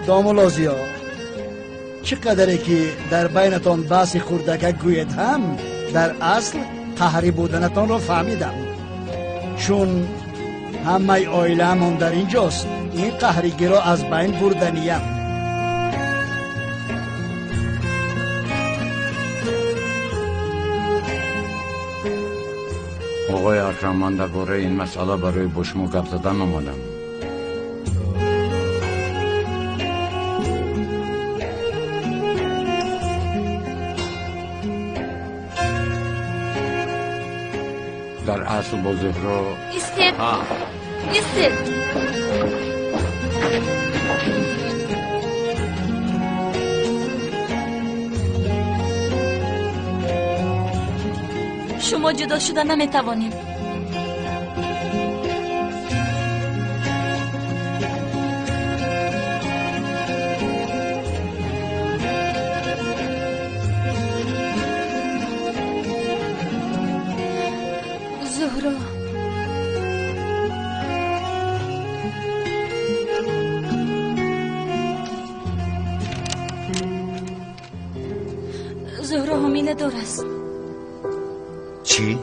دامولازیا چقدره که در بینتان بحث خوردکه گوید هم در اصل قهری بودنتان رو فهمیدم، چون همه آیله همون در اینجاست. این قهرگی رو از بین بردنیم. آقای اکرم، من درباره این مسئله برای با شما گپ زدن آمدم. در اصل با زهرا ایستید ایستید. شما جدا شدن نمیتوانید. زهرا زهرا حامله دار است. چی؟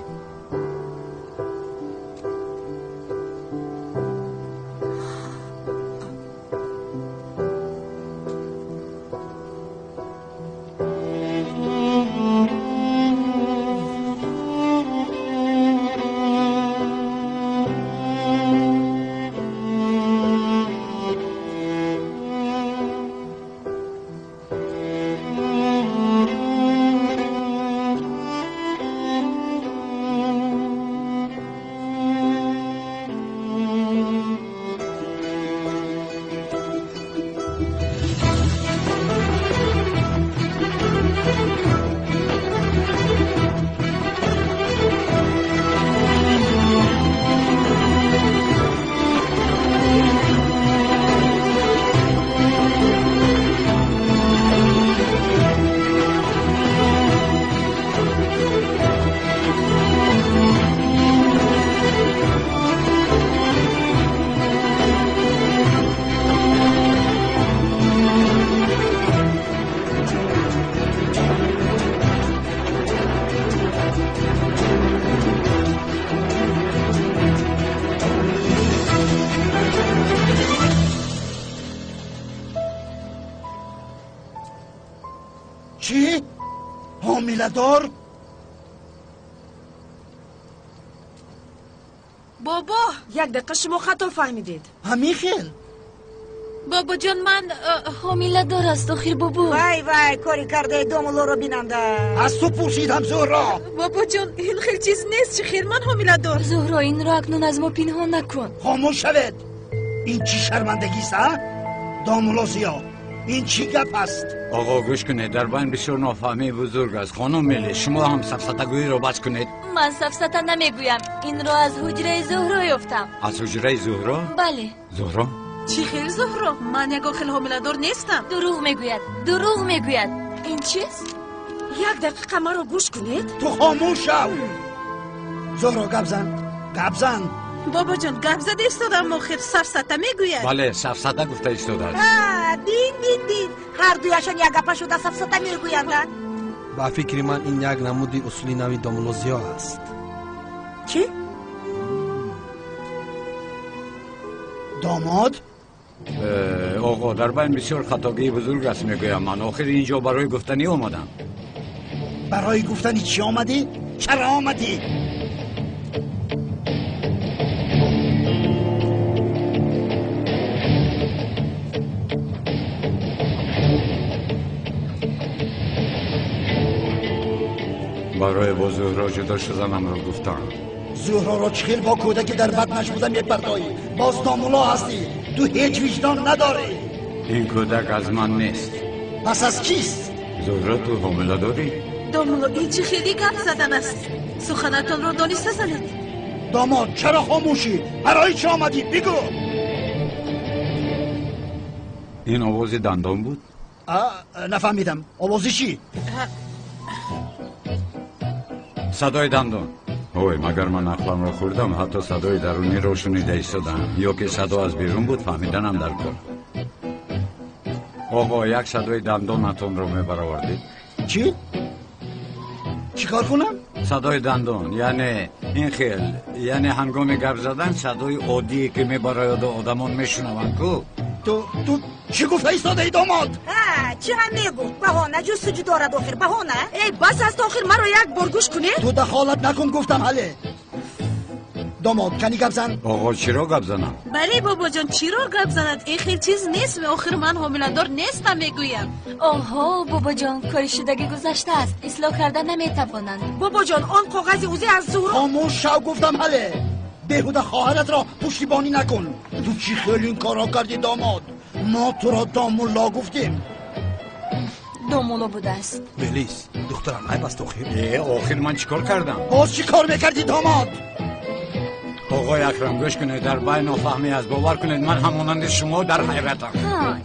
چی؟ حامله دار؟ بابا یک دقیقه شما خطا فهمیدید. همین خیل بابا جان من حامله دار است آخر بابا. وای وای کاری کرده دومولو رو بیننده. از تو پرسیدم زهرا. بابا جان این خیلی چیز نیست. چه خیر من حامله دار. زهرا این را اکنون از ما پنهان نکن. خاموش شوید. این چی شرمندگی است؟ دامولازیا این چی گپ است؟ آقا گوش کنید، در بین بسیار نافهمی بزرگ است. خانم میلی شما هم سفسطه‌گویی رو بس کنید. من سفسطه نمیگویم، این را از حجره زهرا یافتم. از حجره زهرا؟ بله. زهرا؟ چی خیر زهرا؟ من یک آخر حامله دار نیستم. دروغ میگوید. این چیست؟ یک دقیقه ما رو گوش کنید. تو خاموش شو. زهرا گپ زن. بابا جان گپ زده ایستادم آخر سفسطه میگوید. بله سفسطه گفته ایستاده است. دین هر دویشان یک گپ شده سفسطه میگویندن. با فکر من این یک نمودی اصولی نوی دامولازیا است. چی؟ داماد؟ آقا در بین بسیار خطاگی بزرگ است میگویم. من آخر اینجا برای گفتنی آمدم. برای گفتنی چی آمدی؟ چرا آمدی؟ برای با زهرا جدا شدنم رو گفتم. زهرا را چخیل با کودکی در بدنش بودم میپردایی. باز دامولا هستی. تو هیچ وجدان نداری. این کودک از من نیست. پس از کیست؟ زهرا تو حامله داری؟ دامولو این چه خیلی گپ زدن است. سخنتان رو دانسته زند. داماد چرا خاموشی؟ برای چه آمدی؟ بگو. این آواز دندان بود؟ نفهمیدم. آوازی چی؟ صدای دندان. اوه مگر من عقلم را خوردم؟ حتی صدای درونی رو شنیده ایستادم. یا که صدا از بیرون بود فهمیدنم در کار. آقا یک صدای دندانتون رو میبرآوردید. چی؟ چیکار کنم؟ صدای دندان یعنی این خیل، یعنی هنگام گپ زدن صدای عادی که میبراید آدمان میشنوند کو. تو چی گفت ایستاده ای داماد؟ چی هم میگفت؟ بهانه جستجو دارد آخر بهانه؟ ای بس است آخر مرا یک بار گوش کنی؟ تو دخالت نکن گفتم حله. داماد کنی گپ زن؟ آقا چرا گپ زنم؟ بله بابا جان چرا گپ زند؟ این خیر چیز نیست. آخر من حامله‌دار نیستم میگویم. آها بابا جان کاری شدگی گذشته است، اصلاح کردن نمیتوانند. بابا جان آن کاغذ اوزی از زهرا. خاموش شو گفتم حله. بهوده خواهرت را پشتیبانی نکن. تو چی خیلی این کارا کردی داماد؟ ما تو را دامولا گفتیم. دومولو بوده است. ملیس دخترم عیب است آخر. آخر من چیکار کردم؟ باز چی کار میکردی داماد؟ آقای اکرم گوش کنید، در بین نافهمی از باور کنید من همانند شما در حیرتم.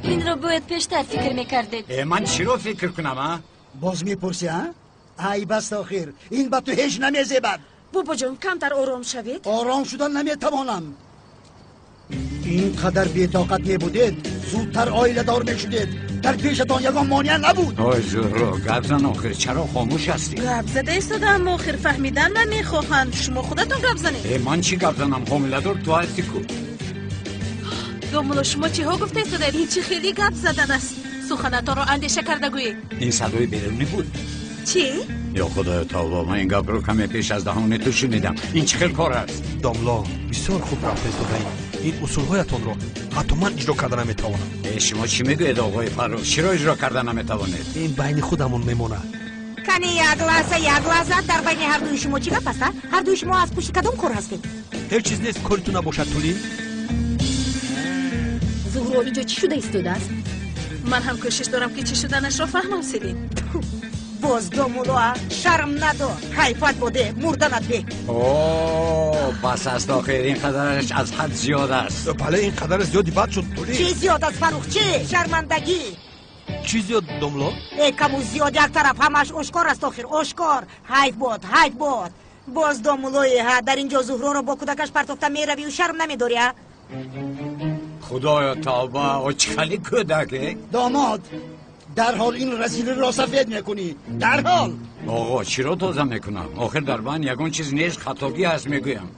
این رو باید پیشتر فکر میکردید. من چی رو فکر کنم ها؟ باز میپرسی ها؟ ای بست آخر این با تو هیچ نمیزیبد. بابا جان کمتر آرام شوید. آرام شدن نمیتوانم. این قدر بی‌طاقت میبودید زودتر آیله دار میشدید. در پیشتان یگان مانع نبود. آی زهرا گپ زن آخر، چرا خاموش هستی؟ گپ زده ایستادم آخر فهمیدن نمیخواهند. شما خودتون گپ زنید. من چی گپ زنم؟ حامله‌دار تو هستی کو. دومولو شما چی ها گفته ایستادید؟ این چی خیلی گپ زدن است. سخنتان رو اندیشه کرده گویید. این صدای بیرونی بود. چی؟ یا خدای توبه، من این گپ رو کمی پیش از دهان تو شنیدم. این چه خیلی کار است؟ داملا بسیار خوب رفت ایستاده. این اصولهایتون رو حتی من اجرا کردن نمیتوانم. شما چی میگوید آقای فروخ؟ چرا اجرا کردن نمیتوانید؟ این بین خودمون میمونه. کنی یک لحظه در بین هر دوی شما چی گپ است؟ هر دوی شما از پشت کدام کار هستید؟ هیچ چیز نیست کاریتون نباشد تولی. زهرا اینجا چی شده ایستاده است؟ من هم کوشش دارم که چی شدنش را فهمم سیلین. باز دومولو شرم ندار. حیفت بوده مردنت به. بس است آخر، این قدرش از حد زیاد است. بله این قدر زیادی بد شد تولی. چی زیاد است فروخ؟ چی؟ شرمندگی. چی زیاد داملا؟ ای کمو زیاد یک طرف همش اشکار است آخر اشکار. حیف بود. باز دومولوی ها در اینجا زهرا رو با کودکش پرتافته میروی و شرم نمیداری ها؟ خدایا توبه، او چه خیلی کودکه؟ داماد در حال این رسیلی را سفید میکنی. در حال آقا چرا تازه میکنم؟ آخر در بین یگان چیز نیست، خطاگی هست میگویم.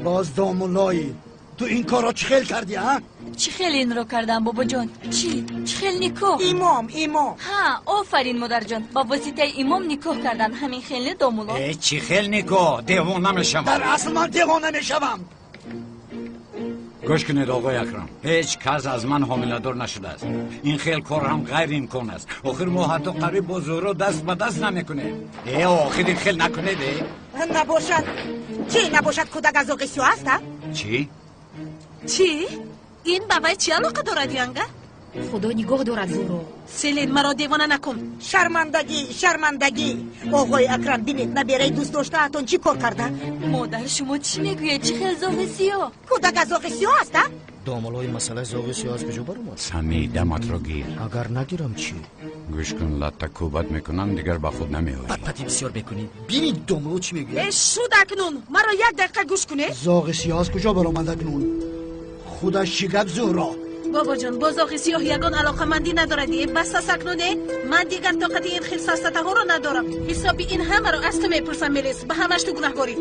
باز دامولایی تو این کارا چه خیل کردی ها؟ چی خیلی این رو کردم بابا جان؟ چی خیلی نیکو؟ امام آفرین مادر جان، با واسطه امام نیکو کردن. همین خیلی دومولو. چی خیلی نیکو؟ دیوانه میشم. در اصل من دیوانه میشم. گوش کنید آقای اکرم، هیچ کس از من حامله‌دار نشده است. این خیل کار هم غیر امکان است. آخر ما حتی قریب با زهرا دست به دست نمیکنیم. آخر این خیل نکنید. نباشد چی نباشد کودک از اوقسیو است؟ چی؟ این بابای چی علاقه دارد یانگه؟ خدا نگاه دارد زهرا. سیلین مرا دیوانه نکن. شرمندگی. آقای اکرم بینید نبیره دوست داشته اتون چی کار کرده؟ مادر شما چی میگوید؟ چی خیلی زاغ سیاه؟ کودک از اوقسیو است؟ دامالای مسئله زاغ سیاه از کجا برآمد؟ سمی دمت رو گیر. اگر نگیرم چی؟ گوش کن، لطه کوبت میکنم دیگر با خود نمیایی. پتی بسیار بکنی. ببینید دامالو چی میگه؟ شد اکنون مرا یک دقیقه گوش کنه. زاغ سیاه از کجا برآمد اکنون؟ خودش چی گپ زهرا؟ بابا جان با زاغ سیاه یگان علاقه مندی ندارد. بس اکنونه من دیگر طاقت این خیل ساسته ها رو ندارم. حسابی این همه رو از تو میپرسم میلیس. به همش تو گناهگاری.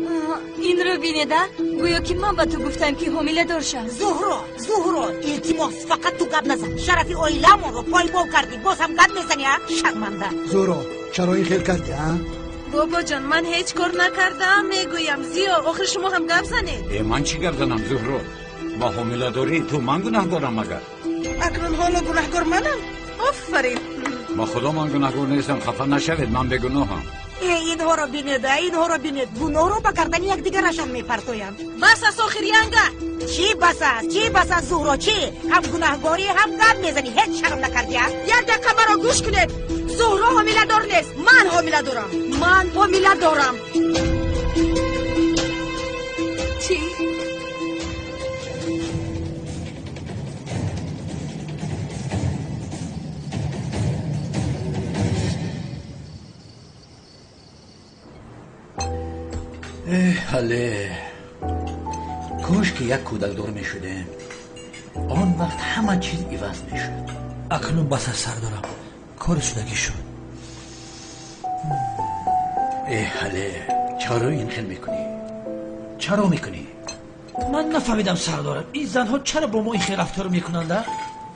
این رو بینیده؟ گویا که من با تو گفتم که حامله دار شم. زهرا التماس فقط تو گپ نزن. شرفی اویلامون رو پای بو کردی. باز هم گپ میزنی ها؟ شرمنده. زهرا چرا این خیل کردی ها؟ بابا جان من هیچ کار نکردم. میگویم زیا آخر شما هم گپ زنید. من چی گپ زنم زهرا؟ با حامله‌داری تو من گناهگارم مگر؟ اکنون حالا گناهگار منم؟ آفرین. با خدا من گناهگار نیستم، خفه نشوید، من بگناهم. اینها رو بینید گناه رو با کردن یک دیگرشان میپرتویند. بس از آخریانگه. چی بس از زهرا چی؟ هم گناهگاری هم گپ میزنی. هیچ شرم نکردی؟ یک دقیقه مرا گوش کنید. زهرا حامله دار نیست. من حامله دارم. چی؟ حاله کاش که یک کودک دار می شده آن وقت همه چیز عوض می شد. اکنون بس از سردارم کار شدگی شد. هله چرا این خیل میکنی؟ چرا میکنی؟ من نفهمیدم سردارم این زنها چرا با ما این خیل رفتار میکنند؟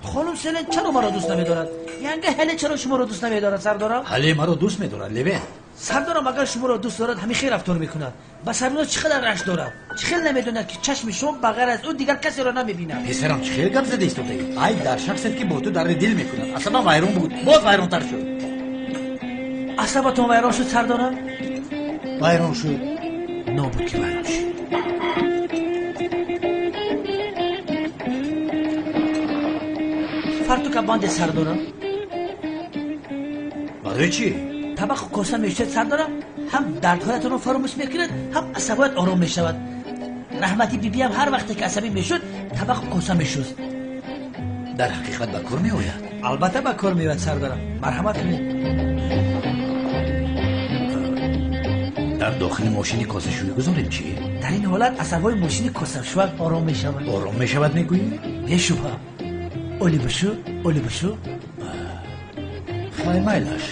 خانم سلن چرا مرا دوست نمیدارد؟ یعنی هله چرا شما رو دوست نمیدارد سردارم؟ هله مرا دوست میدارد لبن. سردارم اگر شما رو دوست دارد همین خیل رفتار میکند. بس هر چقدر رشت دارد؟ چخیل نمیدوند که چشم شما بغیر از او دیگر کسی را نمیبیند؟ پسرم چخیل گپ زده است تو؟ ای در شخصی که با تو در دل میکند. اصلا ویرون بود. باز ویرون تر شد. عصبتون ویران شد سردارم؟ ویرون شد. نابود که ویران شد. فرتو که باند سردارم؟ برای چی؟ طبق کوسه میشد سردارم هم دردهایتون رو فراموش میکرد هم عصبیت آرام میشود. رحمتی بیبی هم هر وقتی که عصبی میشد طبق کوسه میشد. در حقیقت به کار میآید. البته به کار میآید سردارم. مرحمت کنید. در داخل ماشین کاسه شویی گذاریم چی؟ در این حالت عصبای ماشین کاسه شویی آرام میشود. آرام میشود میگویی؟ بی شبهه. اولی بشو اولی بشو. خیلی مایلش.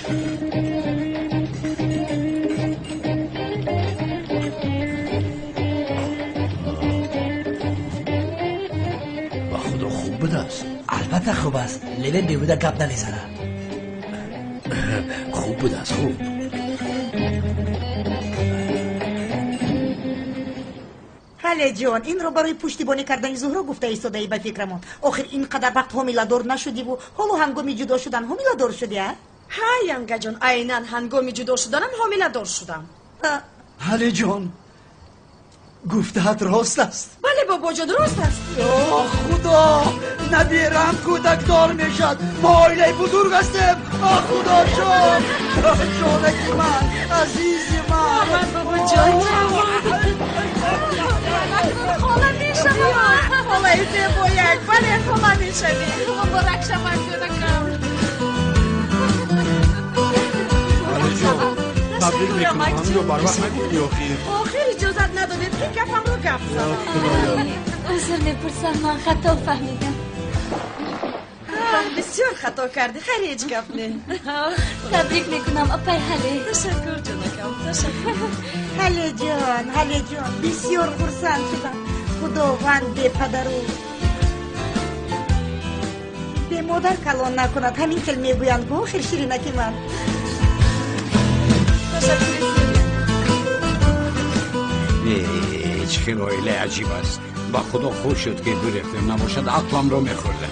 با خدا خوب بوده است. البته خوب است. لیوه بیوده گپ نمیزنه. خوب بوده است خوب. هله جان این رو برای پشتیبانی کردن زهرا گفته ایستاده ای به فکرمون. آخر اینقدر وقت حامله‌دار نشدی و حالا هنگامی جدا شدن حامله‌دار شدی ها؟ های ینگه جان عیناً هنگامی جدا شدنم حامله‌دار شدم. هله جان گفته‌ات راست است. بله بابا جان راست است. یا خدا نبیرم کودک دار میشد. ما عائله بزرگ هستیم. خدا شد جانکی من عزیزی من. بابا جان خاله میشم. خاله زیبایک بله خاله میشوی. مبارک شود جونکم. تبریک میکنم همین رو بر وقت نگفتی آخر اجازت ندادید که گفم رو گفت زدم. عذر میپرسم من خطا فهمیدم. بسیار خطا کردی خیلی هیچ گفت نه. تبریک میکنم اپای هله. تشکر جونکم تشکر. هله جان بسیار خرسند شدم. خداوند به پدر و به مادر کلان نکند. همین کلمه گویند گو آخر شیرینکی من. هیچ خیلی عائله عجیب است. با خدا خوش شد که گرفتم نباشد عقلم رو میخوردم.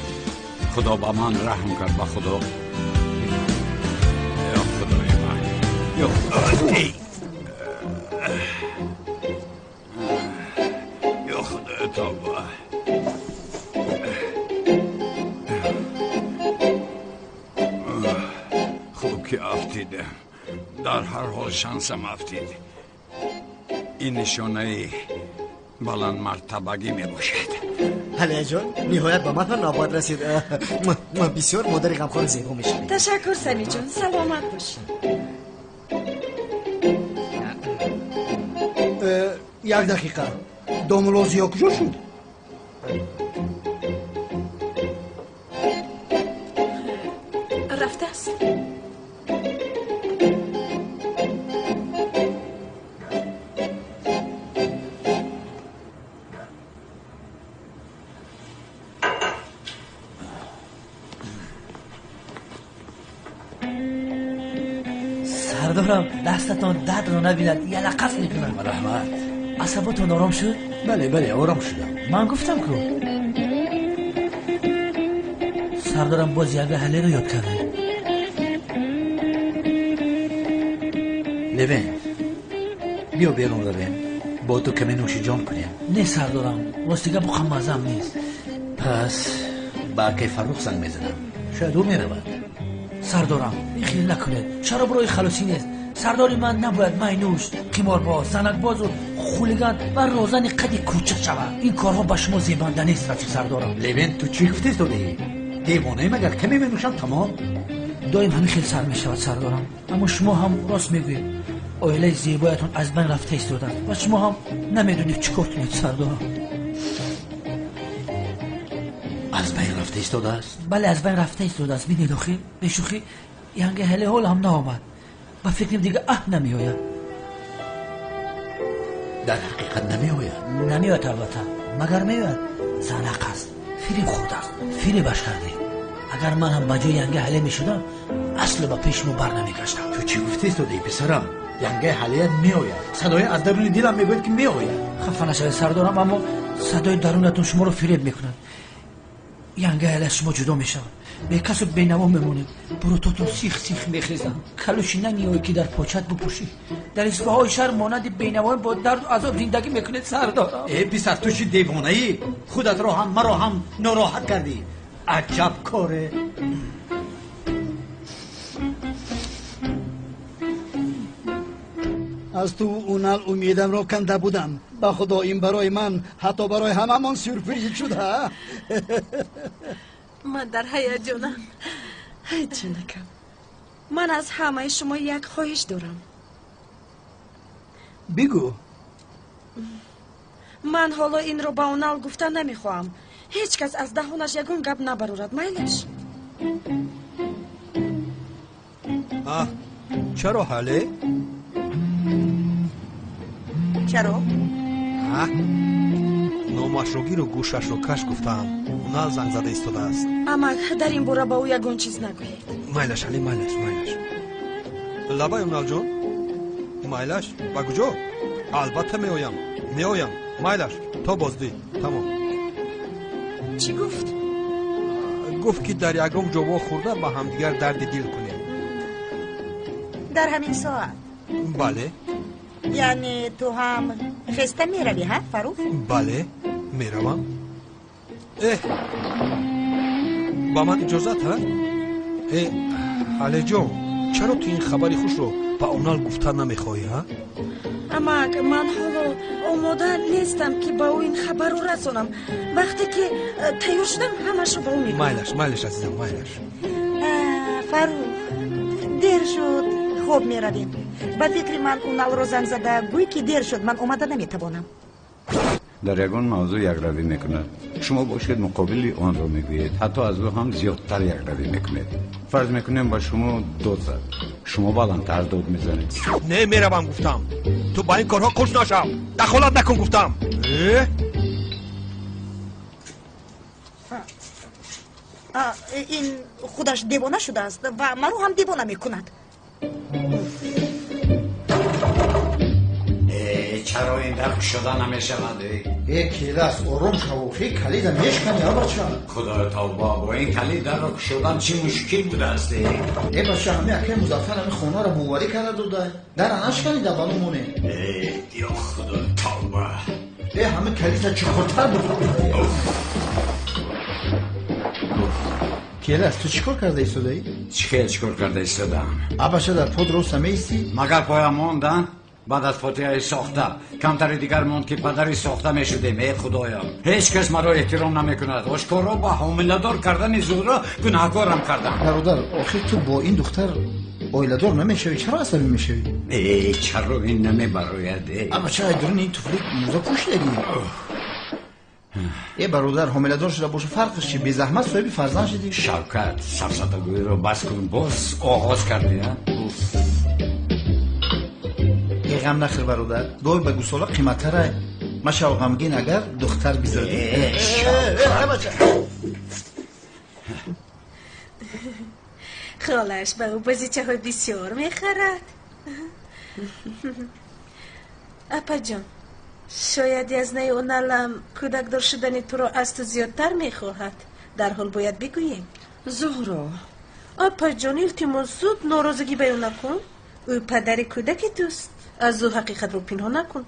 خدا با من رحم کرد با خدا. یا خدای من یا خدا یا خدا توبه. خوب که افتیده. در هر حال شانسم افتید. این نشانه بلند مرتبگی می باشد. هله جان نهایت با من ناباد رسید. بسیار مادر غمخوار زیبا میشه. تشکر سمی جان سلامت باشی. یک دقیقه دامولوزیا کجا شد؟ رفته است. سردارم دستتان درد رو نبیند یه لقف میکنم. رحمت. عصباتون آرام شد؟ بله آرام شدم. من گفتم که سردارم باز یه هله رو یاد کرده. لبن بیا بیرون رویم با تو کمی نوش جان کنیم. نه سردارم واسه بخم مزم نیست. پس با که فروخ زنگ میزنم شاید او میرود. سردارم این خیلی نکنه. چرا برای خلاصی نیست؟ سرداری من نباید مینوش قمارباز زنک باز و خولیگان و روزن قدی کوچه شود. این کارها به شما زیبنده نیست رفیق سردارم. لبن تو چی گفتی تو دیوانه مگر کمی منوشم تمام. دایم همین خیلی سر میشود سردارم. اما شما هم راست میگوید عائله زیبایتون از بین رفته ایستادن و شما هم نمیدونید چیکار کنید سردارم. از بین رفته ایستاده است؟ بله از بین رفته ایستاده است. بینید آخی به شوخی ینگ هله حال هم نآمد. با فکرم دیگه نمی آید. در حقیقت نمی آید؟ نمی آید البته، مگر می آید زنق است، فریب خورده است، فریبش کرده. اگر من هم بجای ینگ هله می شدم اصل با پیشمو بر نمی گشتم. تو چی گفته ایستاده ای پسرم؟ ینگ هله می آید، صدای از درون دلم می گوید که می آید. خفه نشوید سردارم، اما صدای درونتون شما رو فریب میکنند. ینگ هله از شما جدا میشم، به کس و بینوا میمونه. برو تو سیخ سیخ میخیزم، کلوشی نمیایی که در پاچت بپوشی. در اسبه های شهر مانند بینوا با درد و عذاب زندگی میکنید سردارم. ای پسر تو چی دیوانه ای؟ خودت رو هم مرا هم ناراحت کردی. عجب کاره. از تو اونال امیدم رو کنده بودم. با خدا این برای من حتی برای هممون سورپریز شده. من در هیجانم. هیچی نکن. من از همه شما یک خواهش دارم. بگو. من حالا این رو با اونال گفته نمیخواهم. هیچ کس از دهانش یگون گپ نبرورد. میلش؟ چرا حاله؟ چرا؟ نامشروگی رو گوشش رو کش گفتم. اونال زنگ زده ایستاده است. اما در این باره با او یگون چیز نگویید. میلش حالی میلش. لبای اونال جون؟ میلش با کجا؟ البته میایم میلش تا بازدی تمام. چی گفت؟ گفت که در یکم جوا خورده با همدیگر درد دل کنیم. در همین ساعت؟ بله. یعنی تو هم خسته میروی ها فروخ؟ بله میروم. با من اجازت ها؟ حاله جون چرا تو این خبری خوش رو با اونال گفتن نمیخوایی ها؟ اما من حالا آماده نیستم که با او این خبر رو رسونم. وقتی که تیار شدم همش رو با او میگم. میلش عزیزم میلش. فروخ دیر شد. خوب میرویم. با فکر من اونال رو زنگ زده گوی که دیر شد من اومده نمیتوانم. در یگان موضوع یک روی میکند. شما باشید مقابلی آن رو میگویید، حتی از او هم زیادتر یک روی میکنید. فرض میکنیم با شما داد زد، شما بلندتر داد میزنید. نه میروم گفتم. تو با این کارها خوش نشو. دخالت نکن گفتم. این خودش دیوانه شده است و مرو هم دیوانه میکند. چرا این درک شده نمیشود؟ کلاس آروم شو. فکر کلیدم میشکنی بچه. خدا توبه، با این کلید درک شدن چی مشکل بوده است؟ بچه همه اکه مزفر همه خونه رو مواری کرده دوده. در نشکنی در بالو مونه. یا خدا توبه. همه کلیدم چه خورتر بکنه. کلاس تو چیکار کرده ایستاده ای؟ چیکار کرده ایستادم؟ بچه در پا درست میستی؟ مگر پایم ماندن؟ بعد از فاتحه ساخته کمتر دیگر ماند که پدری ساخته می شدیم. ای خدایا هیچ کس مرا احترام نمی کند. آشکارا با حامله‌دار کردن زهرا گناهکارم کردم. برادر آخه تو با این دختر اویله‌دار نمیشوی؟ چرا عصبی میشوی؟ چرا این نمی براید؟ اما چرا درون این توفلیک موزه پوش داری؟ برادر حامله‌دار شده باشه فرقش چی؟ بی زحمت صاحب فرزند شدی. شوکت سفسطه‌گویی رو بس کن. باز آغاز کردی ها؟ غم نخیر برادر. گوی به گوسالا قیمت‌تره. ما شو غمگین اگر دختر بیزادی. خالش به او بازیچه های بسیار میخرد. اپا جان شاید از نی اونالم کودک دار شدن تو را از تو زیادتر میخواهد. در حال باید بگوییم. زهرا اپا جان التماس زود ناراضگی بیان نکن. او پدر کودک توست. از او حقیقت رو پنهان نکن.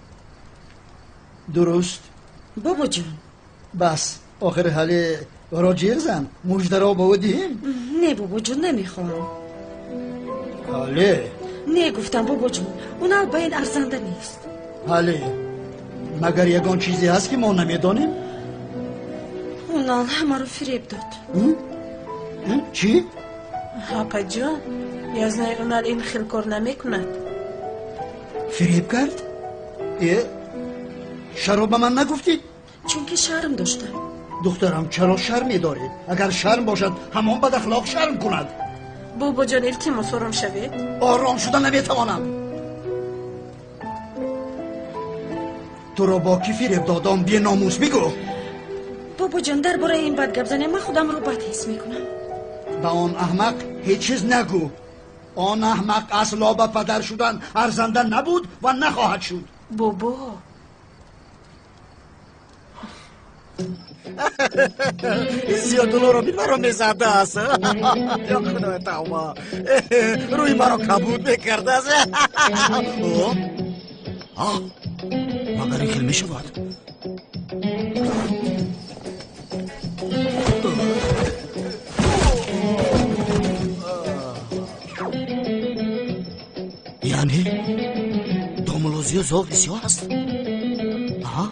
درست بابا جان. بس آخر حالی راجیر زن مجده را با او دیم. نه بابا جان نمیخوام. حالی نه گفتم بابا جان اونال با این ارزنده نیست. حالی مگر یگان چیزی هست که ما نمیدانیم؟ اونال همه رو فریب داد. چی؟ اپا جان یازنای اونال این خیل کار نمی کند. فریب کرد؟ شراب من نگفتی؟ چون که شرم داشتم. دخترم چرا شرمی دارید؟ اگر شرم باشد همان بد اخلاق شرم کند. بابا جان التماس آرام شوید. آرام شدن نمیتوانم. تو را با کی فریب دادم بی ناموس بگو. بابا جان درباره این بد گپ زنی من خودم رو بد حس میکنم. به آن احمق هیچ چیز نگو. آن احمق اصلا به پدر شدن ارزنده نبود و نخواهد شد. بابا زیاد رو بی مرا میزده است. یا خدای تاما روی مرا کبود میکرده است. مگر این خیلی میشود. یعنی دوملوزی و زوق بسیار است. آها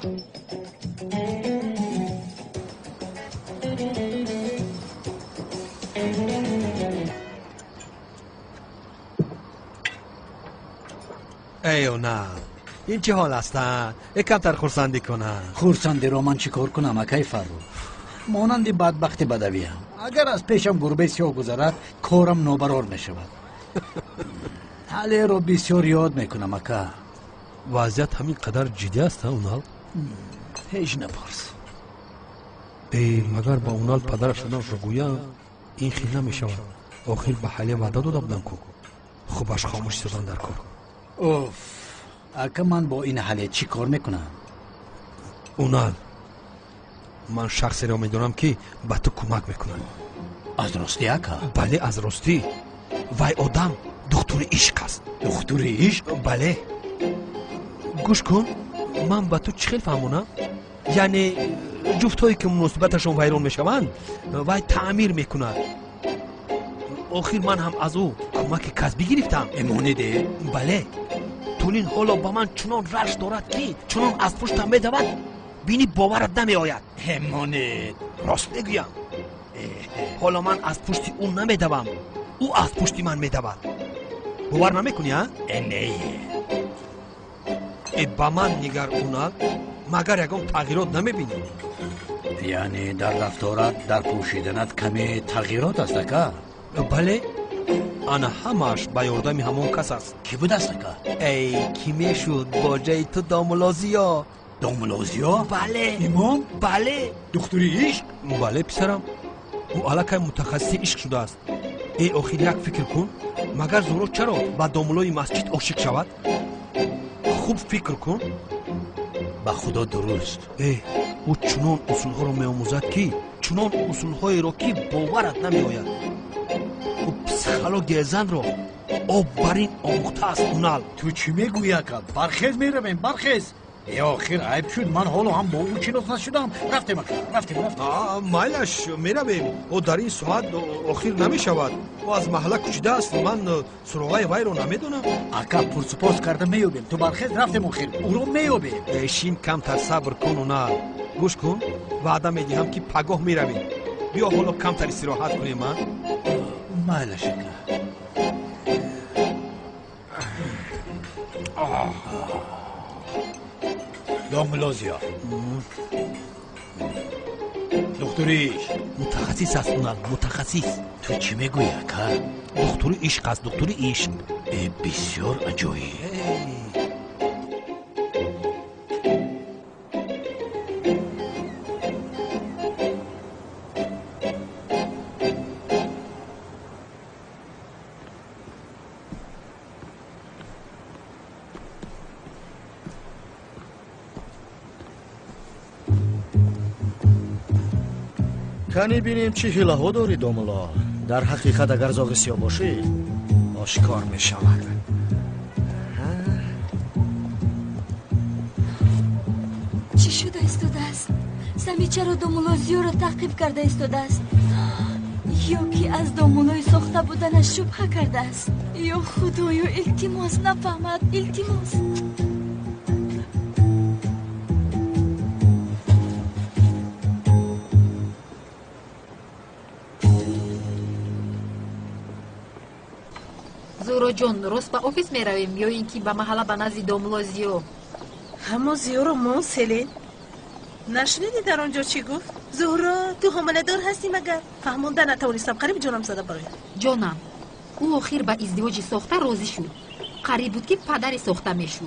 ایو نه این چه حال هستن؟ کمتر خورسندی کنن. خورسندی رو من چی کار کنم اکای فرو؟ مانندی بدبخت بدویم. اگر از پیشم گربه سیاه گذرد کارم نابرار می شود. حالی رو بسیار یاد میکنم اکا. وضعیت همین قدر جدی است اونال؟ هیچ نپرس. مگر با اونال پدر شدن رو گویم این خیلی نمیشود. آخر به حالی وعده داده بودم کو خوبش خاموش شدن در کار. اوف اکا من با این حالی چی کار میکنم؟ اونال من شخصی را میدونم که به تو کمک میکنم. از راستی اکا؟ بله از راستی. وای آدم دکتر عشق است. دکتر عشق؟ بله. گوش کن من به تو چی خیلی فهمونم؟ یعنی جفتایی که مناسبتشون ویران میشوند وای تعمیر میکنند. آخر من هم از او کمک کسبی گرفتم. امانیده؟ بله. طولین حالا با من چنان رشت دارد که چنان از پشتم میدود بینی باورت نمی آید. امانید راست میگویم. حالا من از پشت اون نمیدوم او از پشت من میدود. باور نمیکنی ها؟ نه با من نگر اونال مگر یکم تغییرات نمیبینی؟ یعنی در رفتارت در پوشیدنت کمی تغییرات است اکا؟ بله انا همش به یاردم همون کس است. کی بود است اکا؟ ای کی میشد با جای تو داملازیا؟ داملازیا؟ بله. امام؟ بله. دکتر عشق؟ بله پسرم او علاقه متخصص عشق شده است. ای آخر یک فکر کن مگر زورو چرا با داملای مسجد عاشق شود؟ خوب فکر کن. با خدا درست. او چنان اصولها رو می آموزد که چنان اصولهایی رو که باورت نمی آید. او پسیخولوژی زن رو آب برین آموخته است اونال. تو چی میگویی اکا؟ برخیز میرویم برخیز. ای آخر عیب شد من حالا هم با او چنوس نشدم. رفتیم اکا. مایلش میرویم. او در این ساعت آخر نمی شود. او از محله کشیده است. من سراغای وی رو نمیدونم. اکا پرسپاس کرده میوبیم. تو برخیز رفتیم آخر او رو میوبیم. شیم کمتر صبر کن اونال. گوش کن وعده میدیم که پگاه میرویم. بیا حالا کمتر استراحت کنیم. مایلش اکا. داملازیا دکتر عشق متخصص است اونال متخصص. تو چی میگویی اکا؟ دکتر عشق است دکتر عشق. بسیار عجایب. کنی بینیم چی حیله ها داری دوملا. در حقیقت اگر زاغ سیاه باشی آشکار می شود. چی شده ایستاده است؟ سمی چرا دومولازیو را تعقیب کرده ایستاده است؟ یا که از دومولای ساخته بودنش شبهه کرده است؟ یا خدایا التماس نفهمد التماس. زورو جون درست به آفیس می رویم یا اینکه به محله به نزد داملازیو؟ همو زیو رو ما سلین نشنیدی در آنجا چی گفت؟ زهرا تو حامله دار هستی مگر؟ فهمونده نتوانستم قریب جانم زده برایم. جانم او آخر به ازدواج ساخته راضی شد. قریب بود که پدر ساخته میشد.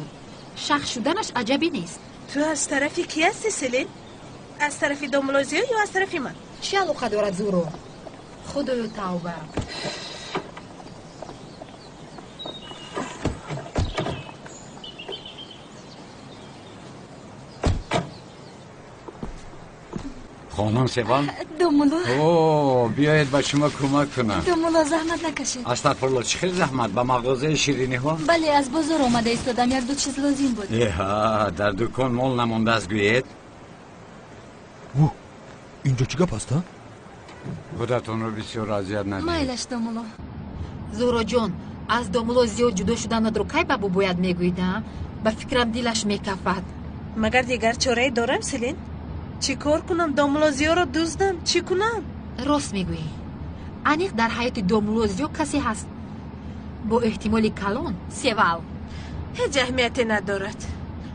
شخ شدنش عجبی نیست. تو از طرفی کی هستی سلین؟ از طرفی دامولوزیا یا از طرفی من؟ چه علاقه دارد زهرا؟ خدایا توبه. خانم سیوال دومولو اوه بیاید با شما کمک کنم. دومولو زحمت نکشید. استغفرالله چه خیلی زحمت به مغازه شیرینی ها. بله از بازار آمده ایستادم یک دو چیز لازم بود. در دکان مال نمونده از گوید. اینجا چی گپ هست؟ خودتون رو بسیار اذیت ندید. مایلش دومولو. زهرا جان از دومولو زیاد جدا شدن رو کی بابا باید میگویدم؟ به فکرم دلش میکفد. مگر دیگر چاره دارم سلین؟ چی کار کنم؟ دامولوزیا رو دوزدم چی کنم؟ راست میگویی. انیق در حیات دامولوزیا کسی هست با احتمال کلان سیوال. هیچ اهمیتی ندارد.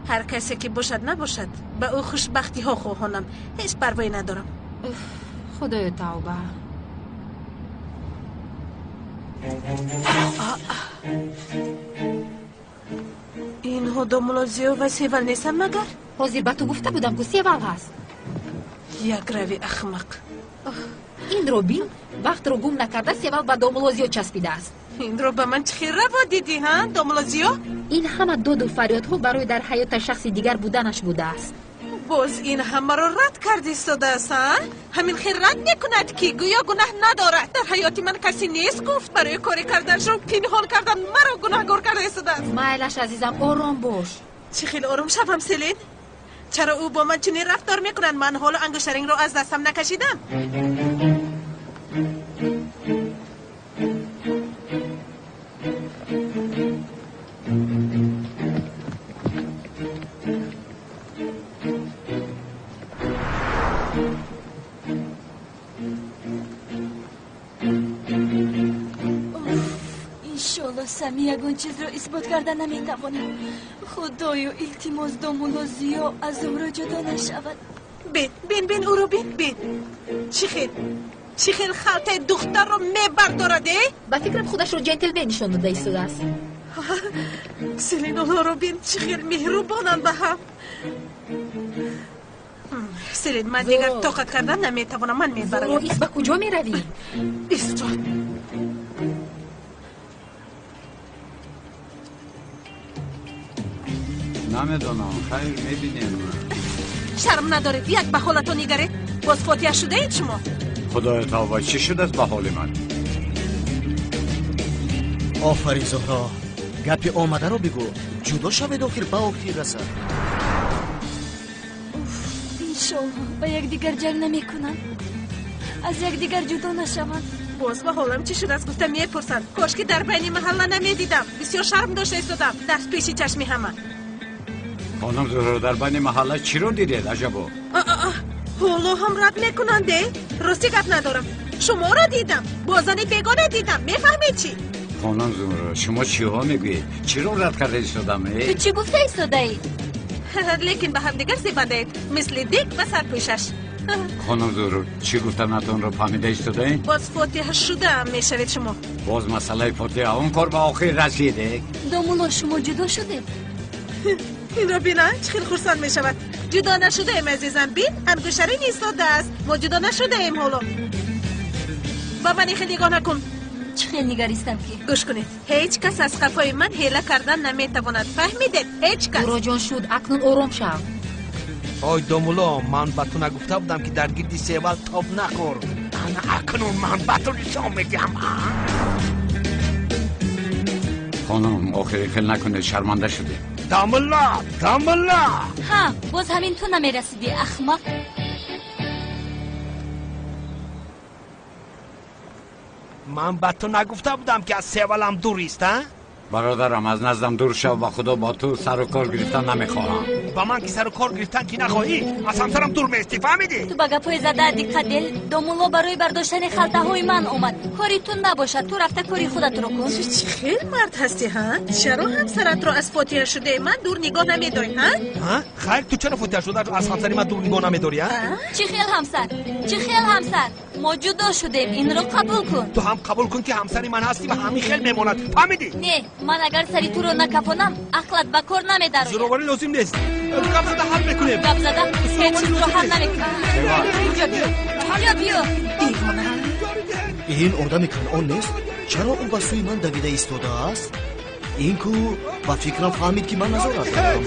هر کسی که باشد نباشد به او خوشبختی ها خواهانم. هیچ پروایی ندارم. خدایا توبه. اینها دامولوزیا و سیوال نیستن مگر؟ حاضر به تو گفته بودم که سیوال هست. یک روی احمق. این رو بین وقت رو گم نکرده سیوال به دامولوزیا چسبیده است. این رو به من چه روا دیدی ها دامولوزیا؟ این همه داد و فریادها برای در حیات شخص دیگر بودنش بوده است. باز این همه را رد کردی استاده است ها؟ همین خیر رد میکند که گویا گناه ندارد. در حیات من کسی نیست گفت برای کاری کردنش رو پنهان کردن مرا گناهگار کرده استاده است. مایلش عزیزم آرام باش. چه خیلی آرام شوم سلین؟ چرا او با من چنین رفتار میکنن؟ من حالا انگشترینگ رو از دستم نکشیدم. انشالله سمی یگون چیز رو اثبات کرده نمیتوانه. خدایا التماس دامولوزیا از زهرا جدا نشود. بین او رو بین. چی خیل خلطه دختر رو میبردارده؟ به فکرم خودش رو جنتلمن نشان داده ایستاده است. سلین اونا رو بین چی خیل مهربانن به هم. سلین من دیگر طاقت کردن نمیتوانم. من میبرم. زهرا ایست به کجا میروی؟ ایستا نمیدونم خیر میبینیم. شرم ندارید یک به حالتو نگرید؟ باز فاتحه شده اید شما؟ خدای توبه چی شده است به حال من؟ آفرین زهرا گپی آمده رو بگو. جدا شوید آخر به آخر رسد. انشالله به یک دیگر جنگ نمیکنن. از یک دیگر جدا نشوند. باز به حالم چی شده است گفتم میپرسند. کاش که در بین محله نمیدیدم. بسیار شرم داشته ایستادم در پیش چشمی همه. خانم زهرا در بین محله چی رو دیدید عجبا؟ حالا هم رد میکننده؟ راستی گپ ندارم. شما را دیدم. بازن بیگانه دیدم. میفهمید چی؟ خانم زهرا شما چی ها میگوید؟ چی رو رد کرده ایستادم؟ تو چی گفته ایستاده اید؟ لیکن به هم دیگر زیبنده اید مثل دیگ و سرپوشش. خانم زهرا چی گفتم اتون رو فهمیده ایستاده؟ باز فاتحه شده هم میشوید شما. باز مسئله فاتحه اون کار به آخر رسیده؟ دومولو شما جدا شده؟ این رو بینن چه خیلی خورسان می شود. جدا نشده ایم عزیزم. بین انگشترین ایستاده است. ما جدا نشده ایم حالا. با من خیلی نگاه نکن. چه خیلی نگریستم که؟ گوش کنید. هیچ کس از خفای من حیله کردن نمیتواند. فهمیدید؟ هیچ کس. زهرا جان شد اکنون آرام شو. آی دومولا من به تو نگفته بودم که در گردی سیوال تاب نخور. انا اکنون من به تو نشان میدم. خانم آخری خیلی نکنه شرمنده شده. داملا ها باز همین تو نمیرسیدی احمق. من به تو نگفته بودم که از سیوالم دوریست ها؟ برادرم از نزدم دور شو، با خدا با تو سر و کار گرفتن نمیخواهم. با من که سر و کار گرفتن که نخواهی از همسرم دور میستی، فهمیدی؟ تو با گپای زده دقت دل. دومولو برای برداشتن خلطه های من اومد. کاریتون نباشد، تو رفته کاری خودت رو کن. چی خیلی مرد هستی ها؟ چرا همسرت رو از فوتیه شده من دور نگاه نمیداری ها؟ خیر تو چرا فوتیه شده رو از همسری من دور نگاه نمیداری ها؟ چی خیل همسر؟ چی خیل همسر؟ ما جدا شدیم، این رو قبول کن. تو هم قبول کن که همسری من هستی و همین خیل میماند، فهمیدی؟ نه، من اگر سری تو رو نکپانم عقلت به کار نمیدارم. زروباری لازم نیست. گپ زده حل میکنیم. گپ زده هیچ چیز رو حل نمیکنم. اینجا بیا. دیوانه. این آدم کنعان نیست؟ چرا اون با سوی من دویده ایستاده است؟ این کو با فکرم فهمید که من نظارت دارم.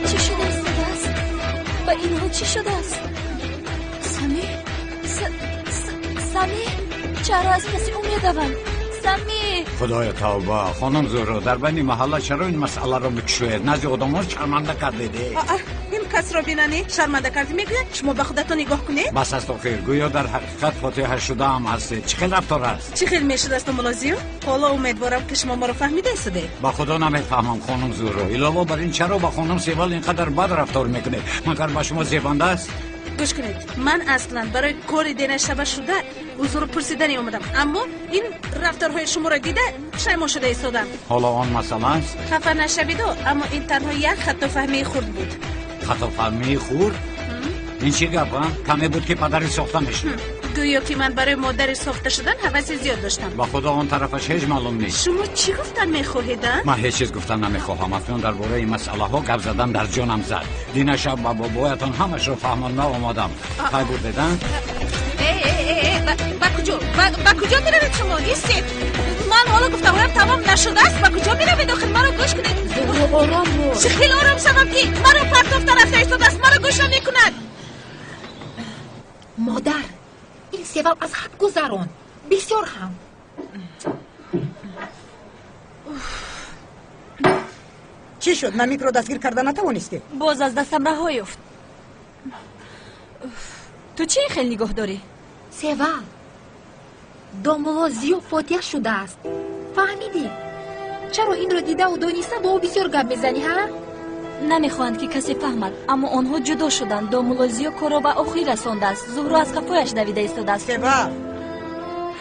چی شده است؟ با اینها چی شده است؟ سمی؟ سمی؟ چرا از کسی امیدوارم؟ سمی؟ خدای توبه، خانم زهرا در بین محله چرا این مسئله رو میکشوید؟ نزد آدم‌ها شرمنده کردید. این کس را بینانی شرمنده کردی میگوید شما به خودتون نگاه کنید. بس است آخر، گویا در حقیقت فاتحه شده هم هستید. چه خیلی رفتار است؟ چی خیلی میشد است ملازیو؟ حالا امیدوارم که شما ما رو فهمیده ایستاده. با خدا نمیفهمم خانم زهرا. علاوه بر این چرا با خانم سیوال اینقدر بد رفتار میکنید؟ مگر با شما زیبنده است؟ گوش کنید، من اصلا برای کاری دینه شبه شده حضور پرسیدنی اومدم، اما این رفتارهای شما را دیده شیما شده ایستادم. حالا آن مسئله است؟ خفه نشوید، اما این تنها یک خطا فهمی خورد بود. خطا فهمی خورد؟ این چی گپ کمی بود که پدری ساخته میشه. گویا که من برای مادر ساخته شدن هوس زیاد داشتم. با خدا آن طرفش هیچ معلوم نیست. شما چی گفتن میخواهید؟ من هیچ چیز گفتن نمیخواهم. اصلا درباره این مسئله ها گپ زدن در جانم زد. دین شب با بابایتان همش رو فهمانده آمادم. خیلی بود دیدن؟ با کجا میروید شما؟ ایستید. من حالا گفتم تمام نشده است. با کجا میروید؟ آخر مرا گوش کنید. آرام باش. چه خیلی آرام شدم که مرا پرتافته رفته ایستاده است. مرا گوش نمیکند. مادر این سیوال از حد گذران بسیار هم. چی شد؟ نمیک رو دستگیر کردن نتوانستی؟ باز از دستم رها یافت. تو چی خیلی نگاه داری؟ سیوال دومولو زیو فاتح شده است، فهمیدی؟ چرا این رو دیده و دانسته با او بسیار گپ میزنی ها؟ نمیخواهند که کسی فهمد، اما آنها جدا شدند. دومولوزیو کارو به آخری رسانده است. زهرا از کفایش دویده ایستاده است.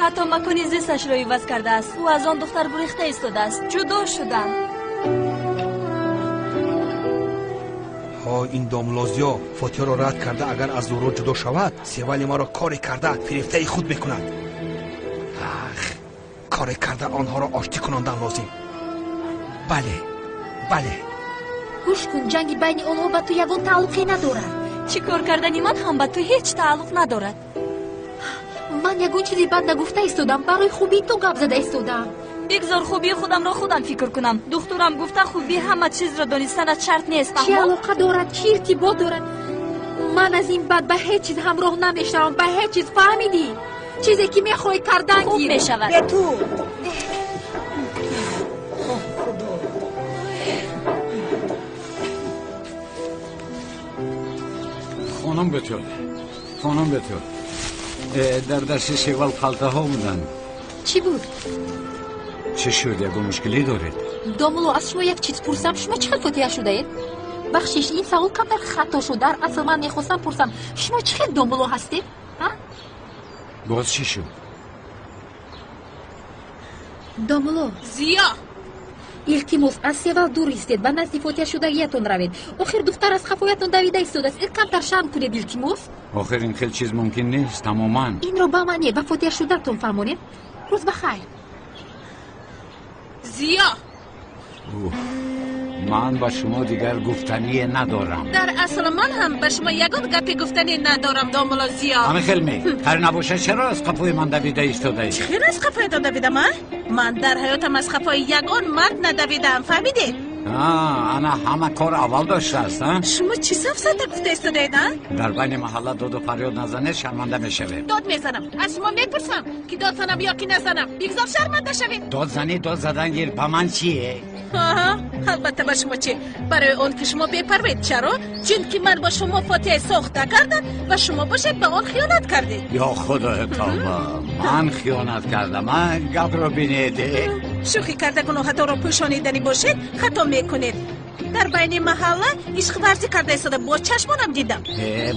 حتی مکانی زیستش را عوض کرده است. او از آن دختر گریخته ایستاده است. جدا شدند. این دومولوزیو فاتحه را رد کرده. اگر از زهرا جدا شود سیوالی ما را کاری کرده فریفته خود میکند. کاری کرده آنها را آشتی کناندن لازم. بله گوش کن، جنگی بین آنها به تو یگان تعلقی ندارد. چی کار کردنی من هم به تو هیچ تعلق ندارد. من یگان چیزی بد نگفته ایستادم، برای خوبی تو گپ زده ایستادم. بگذار خوبی خودم را خودم فکر کنم. دخترم گفته خوبی همه چیز را دانستن شرط نیست. چی علاقه دارد؟ چی ارتباط دارد؟ من از این بعد به هیچ چیز همراه نمیشم. به هیچ چیز، فهمیدی؟ چیزی که میخوای کردن خوب میشود. به تو خانم بتول در دست سیوال خلطه ها بودن. چی بود؟ چه شد؟ یکو مشکلی دارید؟ دومولو از شما یک چیز پرسم، شما چقدر فاتحه شده اید؟ بخشش این سوال کم در خطا شد. در اصل من میخواستم پرسم شما چقدر دومولو هستید؟ باز چی شد؟ دومولو زیا التماس از سیوال دور ایستید و نزد فاتحه شدگیتون روید. آخر دختر از خفایتون دویده ایستاده است. کمتر شرم کنید التماس. آخر این خیلی چیز ممکن نیست تماما. این رو با منی به فاتحه شدتون فرمونید. روز بخیر. زیا من با شما دیگر گفتنی ندارم. در اصل من هم به شما یگان گپی گفتنی ندارم. دومولو زیا همه خیلی هر نباشه چرا از قفای من دویده ایستاده ای؟ خیر از قفای تو دویدم من در حیاتم از قفای یگان مرد ندویدم. فهمیدی؟ انا همه کار اول داشته است. شما چی سفسطه گفته ایستاده ایدن؟ در بین محله داد و فریاد نزنه شرمنده میشوید. داد میزنم. از شما میپرسم که داد زنم یا که نزنم. بگذار شرمنده شوید. داد زدن گیر با من چیه؟ البته با شما چه؟ برای اون که شما بپروید. چرا؟ چون که من با شما فاتحه ساخته کردم و شما باشید به آن خیانت کردید. یا خدا توبه، من خیانت کردم؟ من گپ رو بینیده؟ شوخی کرده گناهتان را پوشانیدنی باشید خطا میکنید. در بین محله عشق ورزی کرده ایستاده، با چشمانم دیدم.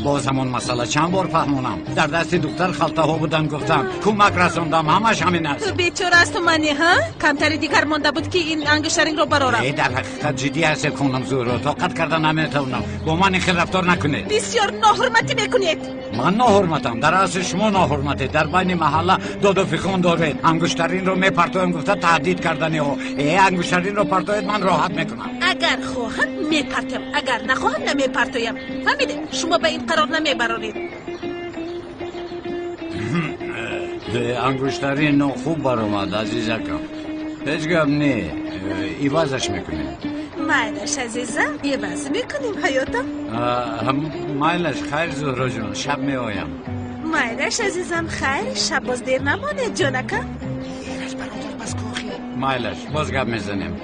باز همون مسئله چند بار فهمونم. در دست دختر خلطه ها بودن، گفتم کمک رسوندم، همش همین است. تو بیچاره است منی ها؟ کمتری دیگر مانده بود که این انگشترین رو برارم. در حقیقت جدی هست کنم زورو، طاقت کرده نمیتونم. با من خیلی رفتار نکنید. بسیار ناحرمتی میکنید. من ناحرمتم؟ در اصل شما ناحرمتی. در بین محله داد و فیخون دارید. انگشترین رو میپرتویم، گفته تهدید کردنی ها. انگشترین رو پرتوید من راحت میکنم. اگر خواهم میپرتم، اگر نخواهم نمیپرتویم. فهمیده؟ شما به این قرار نمیبرارید. انگشترین خوب برآمد عزیزکم. هیچ گپ نی، ایوازش میکنیم. مایلش عزیزم، ایواز میکنیم حیاتم. مایلش خیر زهرا جون، شب میآیم. مایلش عزیزم خیر، شب باز دیر نمانه جونکه. ایرش برادر بس کوخی. مایلش باز گپ میزنیم.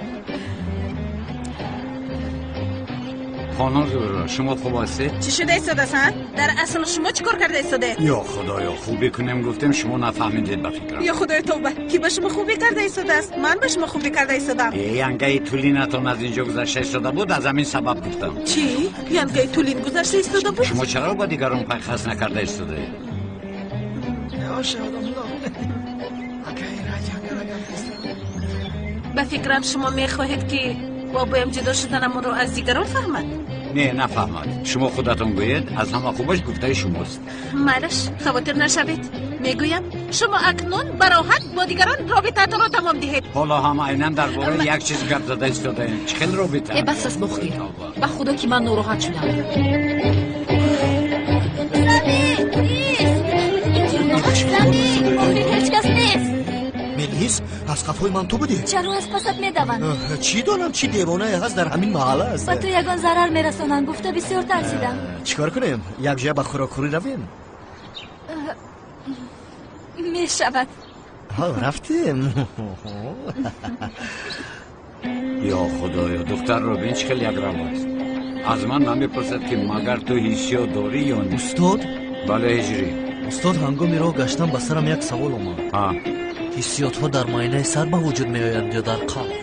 خانم زهرا شما خوب هستید؟ چی شده ایستاده سن؟ در اصل شما چی کار کرده ایستاده؟ یا خدایا خوبی کنیم گفتیم شما نفهمیدید به فکرم. یا خدای توبه، کی به شما خوبی کرده ایستاده است؟ من به شما خوبی کرده ایستادم. ینگه طولینتون از اینجا گذشته ایستاده بود، از همین سبب گفتم. چی؟ ینگه طولین گذشته ایستاده بود؟ شما چرا با دیگران پای خاص نکرده ایستاده؟ به فکرم شما میخواهید که بابایم جدا شدنمون رو از دیگران فهمد. نه نفهمد. شما خودتون گوید از همه خوبش گفته شماست. مالش خاطر نشوید. میگویم شما اکنون براحت با دیگران رابطه‌تان را تمام دهید. حالا هم عیناً درباره یک چیز گپ زده ایستادین. چه خیلی رابطه؟ بس از بخیر. به خدا که من ناراحت شدم. هیچ کس نیست. ملیس از قفای من تو بودی؟ چرا از پست میدوند؟ چی دانم چی دیوانه هست در همین محله است. و تو یگان ضرر میرسونن گفته بسیار ترسیدم. چیکار کنیم؟ یک جای به خوراکوری رویم؟ میشود. رفتیم. یا خدایا دختر رو بین خیلی یک رو است. از من نمیپرسد که مگر تو حسیات داری یا نه؟ استاد؟ بله هجری. استاد هنگامی راه گشتم به سرم یک سوال اومد. حسیات ها در معاینه سر به وجود می آیند یا در قلب؟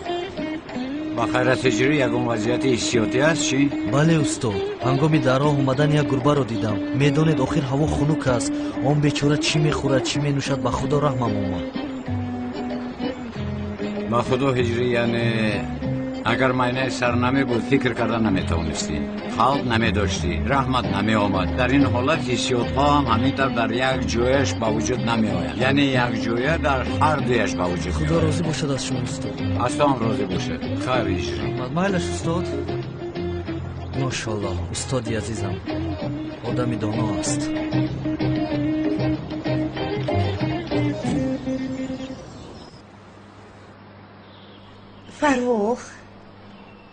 با خیرت هجری یکم وضعیت حسیاتی است چی؟ بله استاد، هنگامی در راه اومدن یک گربه رو دیدم. میدانید آخر هوا خنک است، آن بیچاره چی میخورد چی مینوشد، به خدا رحمم اومد. با خدا هجری یعنی اگر معاینه سر نمی بود فکر کردن نمیتونستی، خلق نمیداشتی، رحمت نمی آمد. در این حالت حسیات ها هم همینطور در یک جایش با وجود نمی آید. یعنی یک جایه در هر دویش با وجود. خدا راضی باشد از شما استاد. از تو هم راضی باشد. خیر هجری. مایلش استاد. ماشاءالله استادی عزیزم آدمی دانا است. فروخ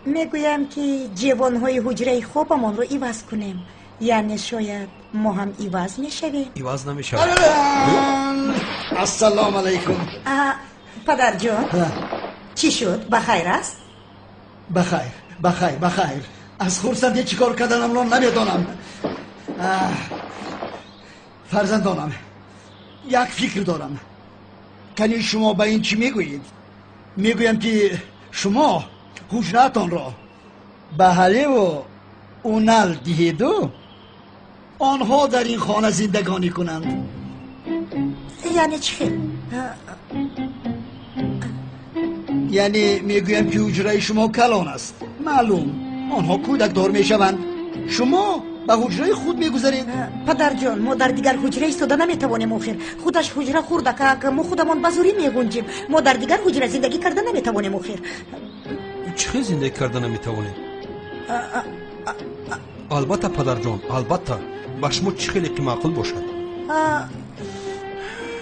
میگویم که جوانهای حجره خوبمان رو ایواز کنیم، یعنی شاید ما هم ایواز میشویم. ایواز نمیشویم. السلام علیکم. پدر جان چی شد؟ بخیر است؟ بخیر. از خورسندی چی کار کردنم رو نمیدانم. فرزندانم یک فکر دارم. کنی شما به این چی میگویید؟ میگویم که شما حجره‌تان را به حلی و اونل دهید و آنها در این خانه زندگانی کنند. یعنی چی؟ یعنی میگویم که حجره شما کلان است. معلوم آنها کودک دار میشوند، شما به حجره خود میگذارید. پدر جان ما در دیگر حجره ایستاده نمیتوانیم. آخر خودش حجره خورده که ما خودمان بزوری میگنجیم. ما در دیگر حجره زندگی کرده نمیتوانیم. آخر چه زندگی کرده نمیتوانیم؟ البته پدر جان، البته با شما چه خیلی که معقول باشد.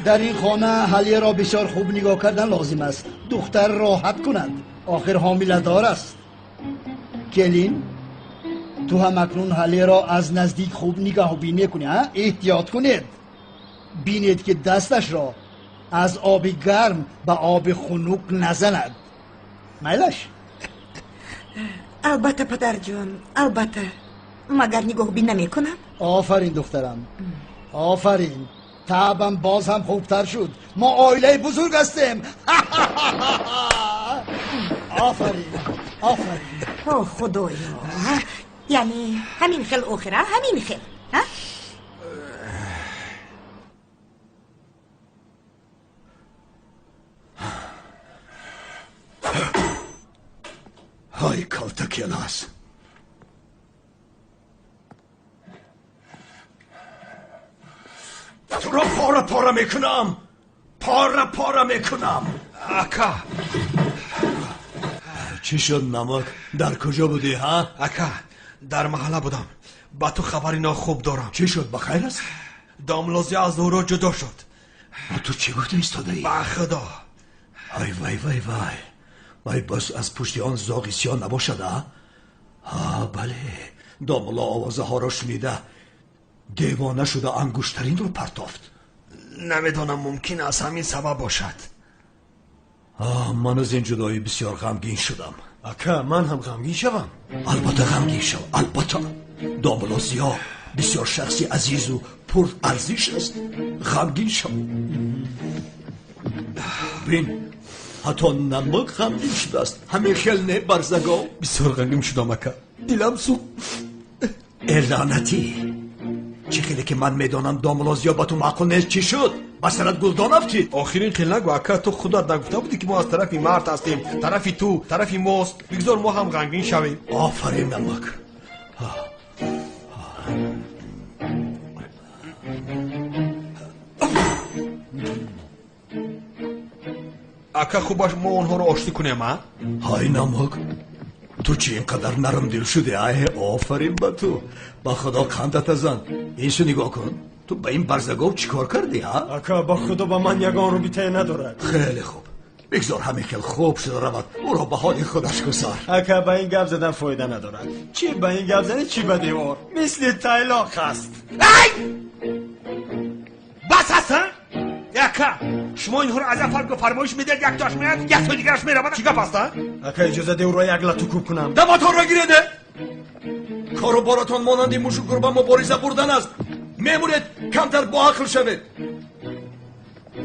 در این خانه حلیه را بسیار خوب نگاه کردن لازم است. دختر راحت کند، آخر حامله دار است. کلین تو هم اکنون حلیه را از نزدیک خوب نگاه بینی کنی. احتیاط کنید، بینید که دستش را از آب گرم به آب خنک نزند. میلش البته پدر جان، البته. مگر نگاه بین نمی کنم؟ آفرین دخترم، آفرین. تعبم باز هم خوبتر شد. ما عائله بزرگ هستیم. آفرین، آفرین. اوه خدایا، یعنی همین خیل آخره، همین خیل. های کالتا کلاس. تو را پاره میکنم، پاره میکنم. اکا چی شد نمک؟ در کجا بودی ها؟ اکا در محله بودم. با تو خبری ناخوب دارم. چی شد بخیر است؟ داملوزی از زهرا جدا شد. با تو چی گفته ایستاده ای؟ با خدا. وای وای وای وای. وای بس از پشت آن زاغیسیان نباشد ها؟ بله، داملا آوازه ها را شنیده دیوانه شده انگشترین رو پرتافت. نمیدانم، ممکن است همین سبب باشد. من از این جدایی بسیار غمگین شدم. اکا من هم غمگین شدم. البته غمگین شو، البته. داملا زیا بسیار شخصی عزیز و پر ارزش است. غمگین شو. بین حتی نمک غمگین شده است. همه خیل نه برزگاه. بسیار غمگین شدم اکا. دیلم سو لعنتی. چی خیلی که من میدانم داملازیا با تو معقول نیست. چی شد؟ بسرت گلدان افتی؟ آخرین خیلی نگو اکا، تو خودت نگفته بودی که ما از طرفی مرد هستیم، طرفی تو، طرفی ماست. بگذار ما هم غمگین شویم. آفرین نمک. اکا خوب باش ما اونها رو آشتی کنیم ها؟ های نمک، تو چی اینقدر نرم دل شده؟ آفرین با تو. با خدا خندت ازن. اینشو نگاه کن. تو با این برزگاه چی کار کردی ها؟ اکا با خدا با من یگان رو بیته ندارد. خیلی خوب، بگذار همین خیلی خوب شده رود. او را به حال خودش گذار. اکا با این گپ زدن فایده ندارد. چی با این گپ زدن چی به دیوار مثل تایلاق هست. بس هستن؟ اکا شما اینها رو از افراد فرمایش میدید، یک تاش میاد یک تو دیگرش میرود. چی گپ هستن؟ اکا اجازه ده او را یک لطو کوب کنم. دماتان را گیرده. کارو باراتان مانندی موشو با مبارزه بردن است. میمونید کمتر با عقل شوید.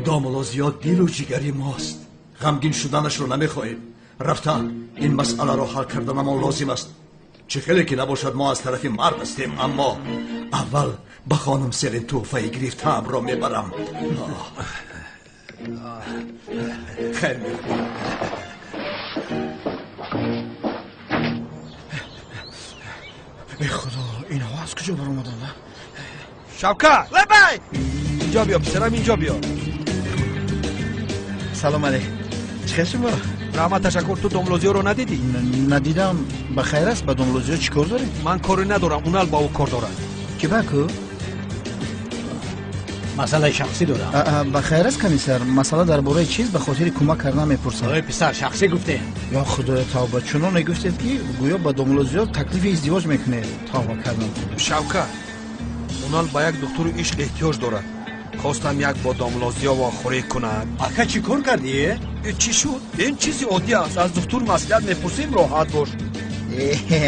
داملا زیاد دیل و جگری ماست. غمگین شدنش رو نمیخواهیم. رفتن این مسئله رو حل کردن ما لازم است. چه خیلی که نباشد ما از طرف مرد هستیم، اما اول به خانم سلین توفه گرفتم را میبرم. خیر میکنم. ای خدا، اینها از کجا بر اومدن؟ شوکت بای اینجا بیا پسرم، اینجا بیا. سلام علیکم. چه شما؟ رحمت تشکر. تو داملوزیو رو ندیدی؟ ندیدم. بخیر است؟ با داملوزیو چی کار داری؟ من کاری ندارم، اونال با او کار دارن. کی باکو؟ مسئله شخصی دارم. بخیر است کمیسر؟ مسئله درباره چیز به خاطر کمک کردن میپرسم. آقای پسر شخصی گفته. یا خدای توبه، چون نگفتید که گویا با داملوزیو تکلیف ازدواج میکنه. توبه کردم. شوکت اونال با یک دکتر عشق احتیاج دارد. خواستم یک با داملازیا و خوری کند. اکا چی کار کردی؟ چی شد؟ این چیزی عادی است. از دکتر مسئله میپرسیم، راحت باش.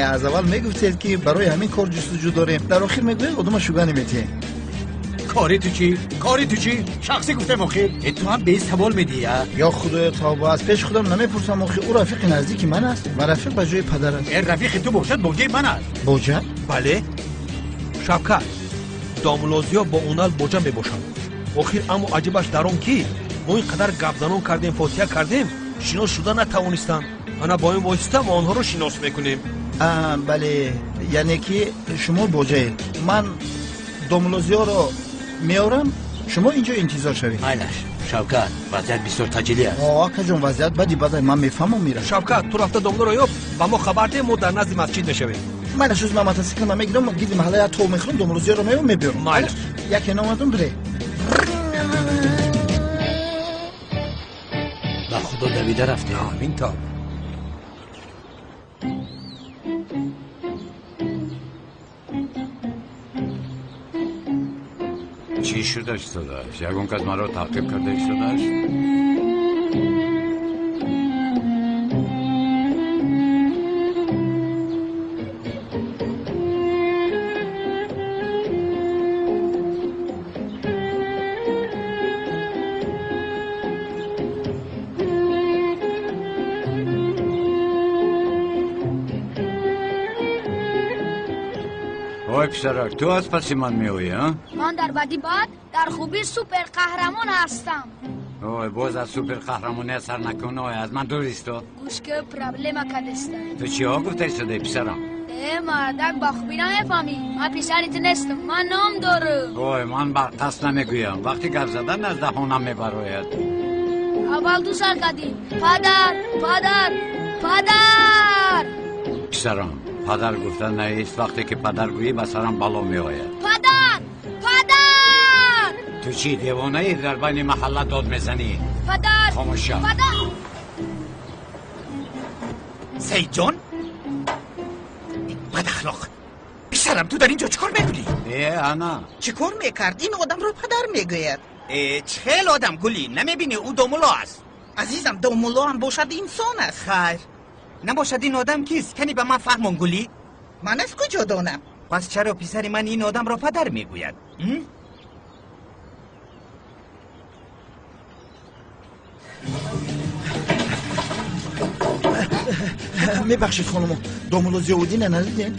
از اول میگفتید که برای همین کار جستجو داریم، در آخر میگوید آدم شوگه نمیتین. کاری تو چی؟ کاری تو چی؟ شخصی گفتم آخه. تو هم به سوال میدی یا خدای توبه، از پیش خودم نمیپرسم آخه. او رفیق نزدیک من است و رفیق به جای پدر است. رفیق تو باشد بوجه من است. بوجه؟ بله. شوکت داملازیا با اونال بوجه میباشند. آخر اما عجبش در اون که ما اینقدر گپ زنان کردیم، فاتحه کردیم، شناس شدن نتوانستن. انا با این واسطه ما آنها رو شناس میکنیم. بله، یعنی که شما بوجه، من داملازیا رو میارم، شما اینجا انتظار شوید. مایلش شوکت، وضعیت بسیار تجلی است. آقا جون وضعیت بدی من میفهمم میرم. شوکت تو رفته داملا رو یاب با ما خبر ده، ما در نزد مسجد میشویم. من از ما متاسکم میگیرم، گید محله تو میخوام داملازیا رو میبرم. مایلش یک نامدون بره. با خدا دویده رفته. این تا چی شدش داداش؟ یکون کس من را تعقیب کرده شدش؟ وای پسرک تو از پس من میویی ها؟ من در بدی بعد در خوبی سوپر قهرمان هستم. وای باز از سوپر قهرمانی اثر نکنه از من دور ایستا. گوش که پرابلما کدسته. تو چی ها گفته ایستاده پسرم؟ مردک با خوبی نمیفهمی. من پسرت نیستم. من نام دارم. وای من بر قصد نمیگویم. وقتی گپ زدن از دهانم میبراید. اول دو سر دادی. پدر پسرم پدر گفتن نیست. وقتی که پدر گویی به سرم بلا میآید. پدر تو چی دیوانه ای در بین محله داد میزنی؟ پدر خاموش شو. سید جان بد اخلاق پسرم تو در اینجا چیکار میکنی؟ انا چیکار میکرد؟ این آدم رو پدر میگوید. چه آدم گلی نمیبینی او دومولا است. عزیزم دومولا هم باشد انسان است. خیر نباشد این آدم کیست؟ کنی به من فهمون گلی؟ من از کجا دانم؟ پس چرا پسر من این آدم را پدر میگوید؟ میبخشید خانم دومولو زیودین ندیدین؟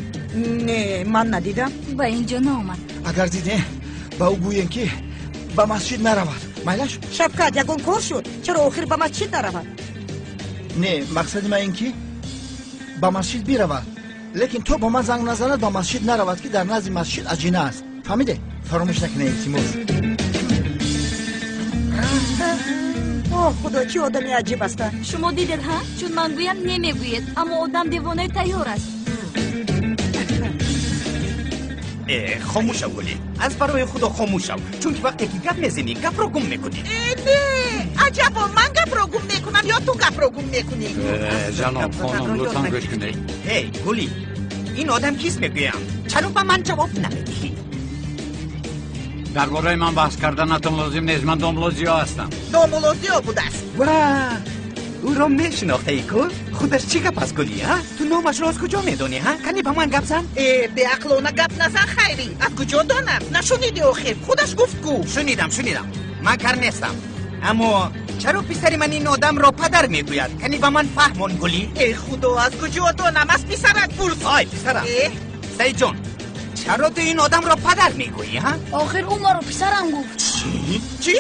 نه من ندیدم. با اینجا نامد. اگر دیدین با او گوین که با مسجد نرود مایلش؟ شبکت یکون کار شد چرا آخر با مسجد نرود؟ نه مقصد من این که با مسجد بیرود لیکن تو با من زنگ نزنه با مسجد نرود که در نزد مسجد اجینه است. فهمیده؟ فراموش نکنه التماس. خدا چی آدمی عجیب است. شما دیدید ها؟ چون من گویم نمیگوید اما آدم دیوانه تیار است. خاموش شو گلی از برای خدا خاموش شو چون که وقتی که گپ میزنی گپ رو گم میکنی. نه عجبا من گپ رو گم میکنم یا تو گپ رو گم میکنی؟ جناب خانم لطفا گوش کنید. هی گلی این آدم کیست میگویم چرا به من جواب نمیدی؟ درباره من بحث کردنتون لازم نیست. من دومولوزیا هستم. دومولوزیا بود است. او را میشناخته ای که خودش چی گپ از گلی ها؟ تو نامش را از کجا میدونی ها؟ کنی به من گپ زن؟ به عقلانه گپ نزن خیری. از کجا دانم؟ نشونیدی آخر خودش گفت گو. شنیدم من کار نیستم. اما چرا پسر من این آدم را پدر میگوید؟ کنی به من فهمون گلی؟ ای خدا از کجا دانم؟ از پسرت پرس. آی پسرم سید جان چرا تو این آدم را پدر میگویی ها؟ آخر او ما رو پسرم گفت. چی؟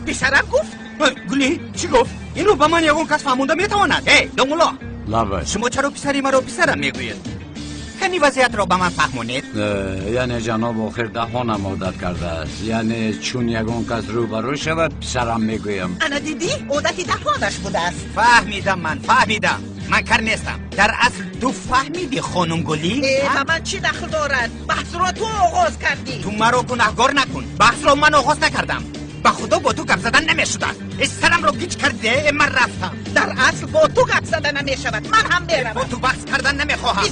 پسرم گفت؟ گلی چی گفت؟ اینو به من یکون کس فهمونده میتواند. دومولا لابد شما چرا پسری مرا پسرم میگویید؟ کنی وضعیت را به من فهمونید؟ یعنی جناب آخر دهانم عادت کرده است. یعنی چون یکون کس روبرو شود پسرم میگویم. انا دیدی؟ عادتی دهانش بوده است. فهمیدم من کار نیستم. در اصل تو فهمیدی خانم گلی؟ به من چی دخل دارد؟ بحث را تو آغاز کردی. تو مرا گناهگار نکن. بحث را من آغاز نکردم. با خدا با تو گپ زدن نمیشود. سرم رو گیج کرده من رفتم. در اصل با تو گپ زدن نمیشود. من هم میروم. با تو بحث کردن نمیخواهم.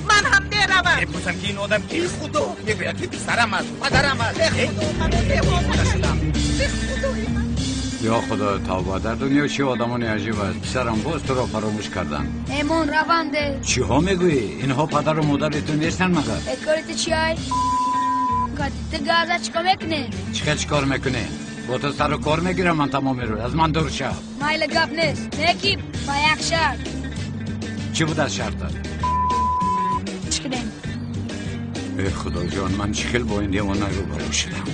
من هم میروم. بپرسم که این آدم کیست؟ خدا میگوید که پسرم است پدرم است. یا خدا توبه در دنیا چه آدمانی عجیب است. پسرم باز تو را فراموش کردن. ایمون رونده چی ها میگویی؟ اینها پدر و مادر تو نیستن مگر؟ اکارت چی های؟ کارت گازه چکا میکنه؟ چیکار میکنه؟ با تو سر و کار میگیرم من تمام رو. از من دور شو. مایل گپ نیست. نکی با یک شرط. چی بود از شرطت؟ چی کنیم؟ ای خدا جان من چیکل با این دیوانه رو برو شدم.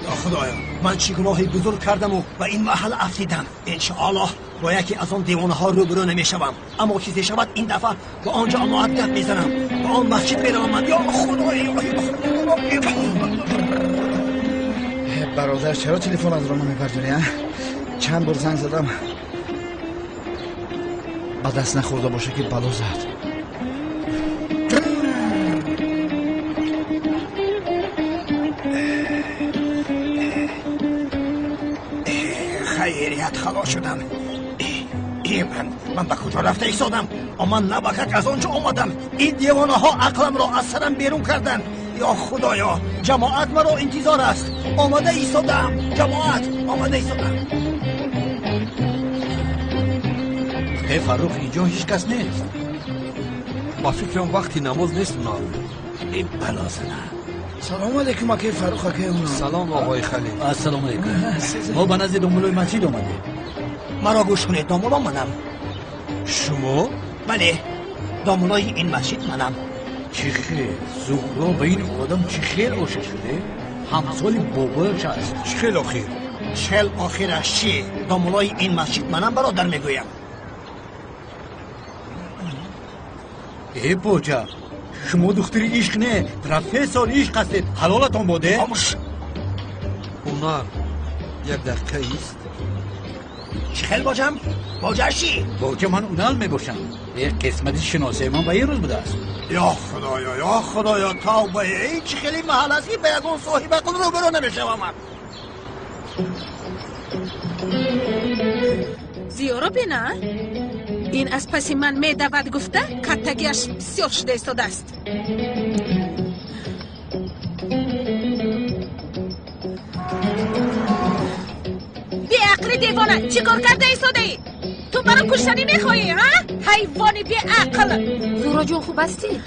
یا خدایا من چی گناهی بزرگ کردم و این محل افتیدم. انشاءالله با یکی از آن دیوانه ها روبرو نمیشوم. اما چیزی شود این دفعه با آنجا آماعت گپ میزنم. با آن مسجد میروم من. یا خدایا برادر چرا تلفن از رو نمیبردونی؟ چند بار زنگ زدم با دست نخورده باشه که بلا زد. خیریت خلاص شدم. من به کجا رفته ایستادم؟ من نبکک از آنجا آمدم. این دیوانه ها عقلم را از سرم بیرون کردن. یا خدایا جماعت مرا انتظار است. آمده ایستادم. جماعت آمده ایستادم. فاروق اینجا هیچ کس نیست. با فکرم وقتی نماز نیست اونا. این بلا زنه. سلام علیکم اکی فاروق اکی اونا. سلام آقای خلیل. السلام علیکم. ما به نزد دنبالوی مسجد آمده. مرا گوش کنید دنبالا منم. شما؟ بله دامولای این مسجد منم. چی خیل زهرا به این آدم چی خیل عاشق شده؟ همسال بابایش هست. چی خیل آخیر؟ چل آخیرش چی؟ دامولای این مسجد منم برادر میگویم. ای پوچا شما دختری عشق نه پروفسور عشق هستید حلالتون بوده؟ خاموش. هنر یک دقیقه ایست. چی خیل باجم؟ باجه چی؟ باجه من اونال میباشم. یک قسمت شناسه من به این روز بوده است. یا خدایا توبه. این چی خیلی محل است که به یکون صاحبه کن رو برو نمیشه من. زیارا بینا این از پسی من میدود گفته کتگیش بسیار شده ایستاده است. بی عقل دیوانه چی کار کرده ایستاده ای؟ تو برای کشتنی میخوایی ها؟ حیوانی بی عقل. زورا جون خوب هستی؟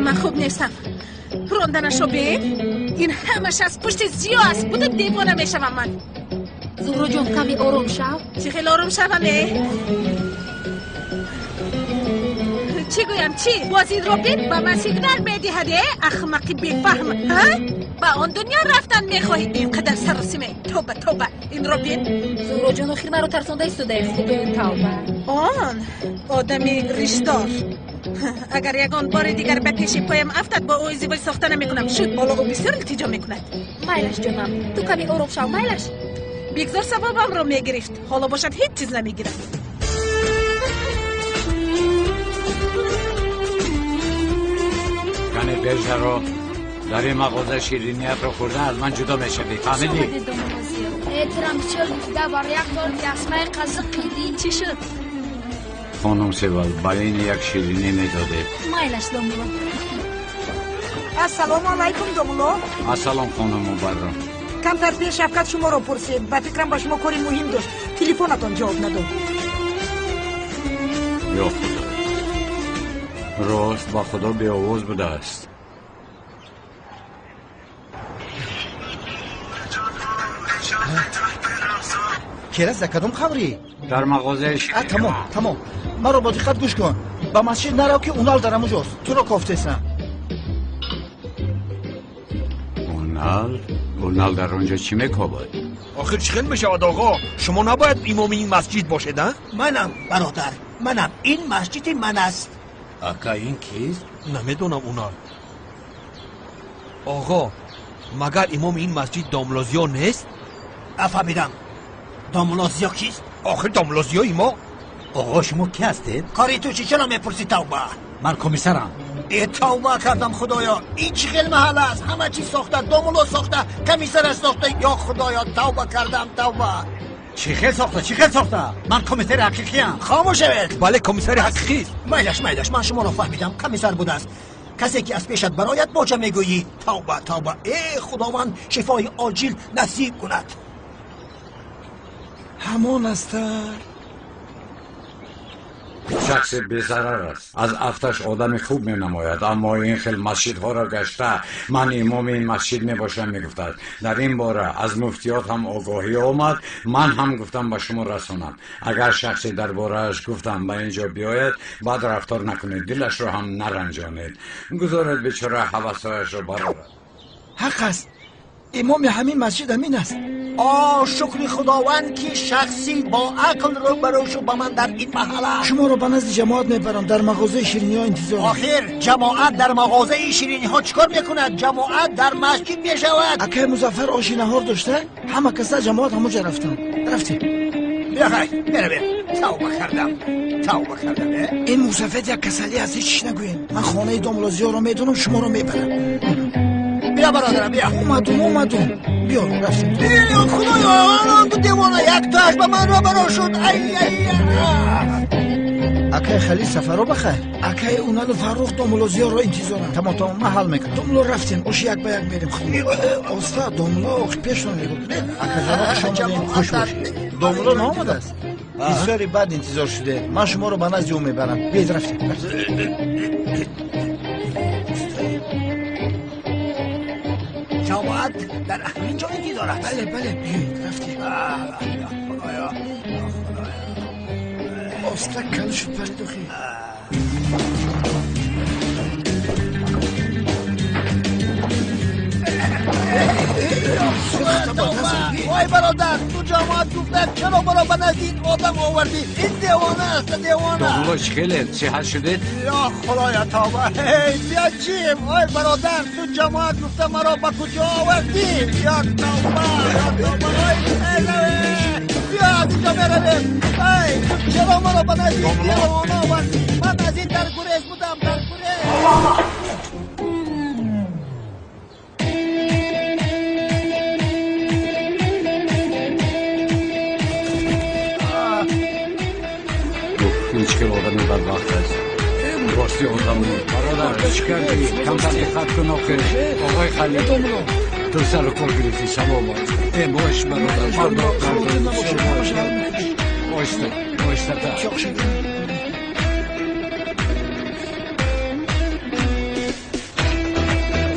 من خوب نیستم. راندنشو بین این همش از پشت زیو است بوده دیوانه میشوم من. زورا جون کمی آروم شو. چی خیلی آروم شومه؟ چی گویم چی؟ بازی رو بین با من سیگنال میدی هده اخمقی بیفهم ها؟ با آن دنیا رفتن میخواهی اینقدر سرسیمه. توبه این رو بین. زورا جون اخیر من رو ترسونده ایستاده. خود این توبه. آن آدمی ریشدار. اگر یگان بار دیگر به پیش پایم افتاد با او ازدواج ساخته نمیکنم. شد حالا او بسیار التجا میکند. مایلش جونم تو کمی آروم شو مایلش. بگذار ثوابم رو میگرفت. حالا باشد هیچ چیز نمیگیرم. کنه برجه رو در این مغازه شیرینیت رو خورده از من جدا میشوی فهمیدی؟ احترام چل گفته بار یک بار دیاسمه قزق قیدی. چی شد؟ خانم سوال برای این یک شیرینی میداده. مایلش دومولو. السلام علیکم دومولو. السلام خانم مبرم. کم تربیه شفقت شما رو پرسید. با فکرم با شما کاری مهم داشت. تلفنتون جواب نداد. یا خدا راست با خدا بی آواز بوده است. کیرز کدوم خبری؟ در مغازهش تمام من رو با دقت گوش کن. با مسجد نرو که اونال در اموجاست. تو رو کافتیسم. اونال در اونجا چی میکابد؟ آخر چی خیلی بشود آقا؟ شما نباید امام این مسجد باشید ها؟ منم برادر منم. این مسجد من است. اکا این کیست؟ نمیدونم اونال. آقا مگر امام این مسجد داملازیا نیست؟ افهمیدم. داملازیا کیست؟ آخر داملازیا ما؟ آقا شما کی هستید؟ کاری تو چرا میپرسی توبه؟ من کمیسرم. ای توبه کردم خدایا. این چی خیلی محل است. همه چی ساخته. دامولو ساخته. کمیسر ساخته. یا خدایا توبه کردم توبه. چی خیلی ساخته؟ من کمیسر حقیقی ام. خاموش شوید. بله کمیسر حقیقی است. مایلش من شما رو فهمیدم. کمیسر بوده است. کسی که از پیشت برایت باجه میگویی توبه. ای خداوند شفای عاجل نصیب کند. همون است. شخص بی‌ضرر است. از افتش آدم خوب می نماید، اما این خیلی مسجدها را گشته من امام این مسجد می باشم می گفتد. در این باره از مفتیات هم آگاهی آمد. من هم گفتم به شما رسونم. اگر شخصی در بارهش گفتم به اینجا بیاید بعد رفتار نکنید، دلش رو هم نرنجانید، گذارید بیچاره هوسایش رو برارد. حق است. امام همین مسجد همین است. شکر خداوند که شخصی با عقل رو بروشو با من در این محله. شما رو به نزد جماعت میبرم. در مغازه شیرینی ها انتظار. آخر جماعت در مغازه شیرینی ها چیکار میکند؟ جماعت در مسجد میشود. اگه مظفر آشی نهار داشته همه کسا جماعت همونجا رفتیم. بیا خیلی بیا توبه کردم. این مصفت یک کسلی از هیچ نگوین. من خانه داملازیا رو میدونم. شما رو میبرم. بیا برادرم بیا. اومدم بیا رفتیم. بیا خدایا دیوانه یک تاش به من را برا شد. اکه خیلی سفر رو بخیر. اکه اونالو فروخ داملازیا رو انتظارم. تمام من حل میکنم. داملو رفتیم اوشی یک به یک میریم. استاد داملو پیشون میگفت اکه جناب شما خوش باشید. داملو نامده است. بسیاری بعد انتظار شده. من شما رو به نزد او میبرم. بیاید رفتیم. جماعت در همین جایی که دارد. بله بیایید رفتیم. خدایا اصلا کل شد پرید و خیلی. وای برادر تو جماعت گفتن چرا مرا به نزدیک آدم آوردی؟ این دیوانه است دیوانه. دوملو چخیله چی هست شده؟ یا خدایا توبه. بیا چیم؟ وای برادر تو جماعت گفتن مرا به کجا آوردی؟ یا توبه بیا از اینجا برویم. تو چرا مرا به نزدیک دیوانه آوردی؟ من از این در گریز بودم در گریز. هیچ که آدمی بدبخت است راستی آدمی برادر چی کردی؟ کم تحقیقت کن آخر آقای خلیل تو سر کار گرفتی سلام ای باش برادر باشته تا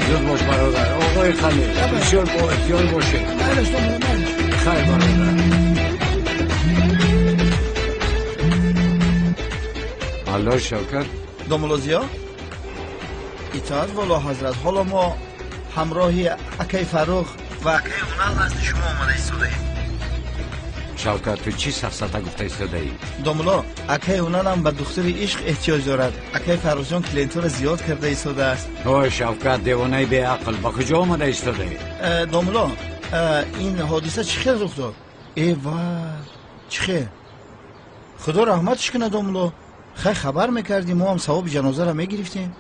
زود باش برادر آقای خلیل بسیار با احتیاط باشه خیر برادر الله شوکت دوملوزیا اطاعت والا حضرت حالا ما همراهی اکی فروخ و اکی اونال نزد شما آمده ایستاده شوکت تو چی سفسطه گفته ایستاده ای؟ دوملا اکی اونال هم به دختر عشق احتیاج دارد اکی فروخ جان کلینتور زیاد کرده ایستاده است اوه شوکت دیوانه به عقل با کجا آمده ایستاده ای؟ دوملا این حادثه چی خیل رخ داد؟ ای وای چی خیل خدا رحمتش کنه دوملا خیلی خبر میکردیم ما هم ثواب جنازه را میگرفتیم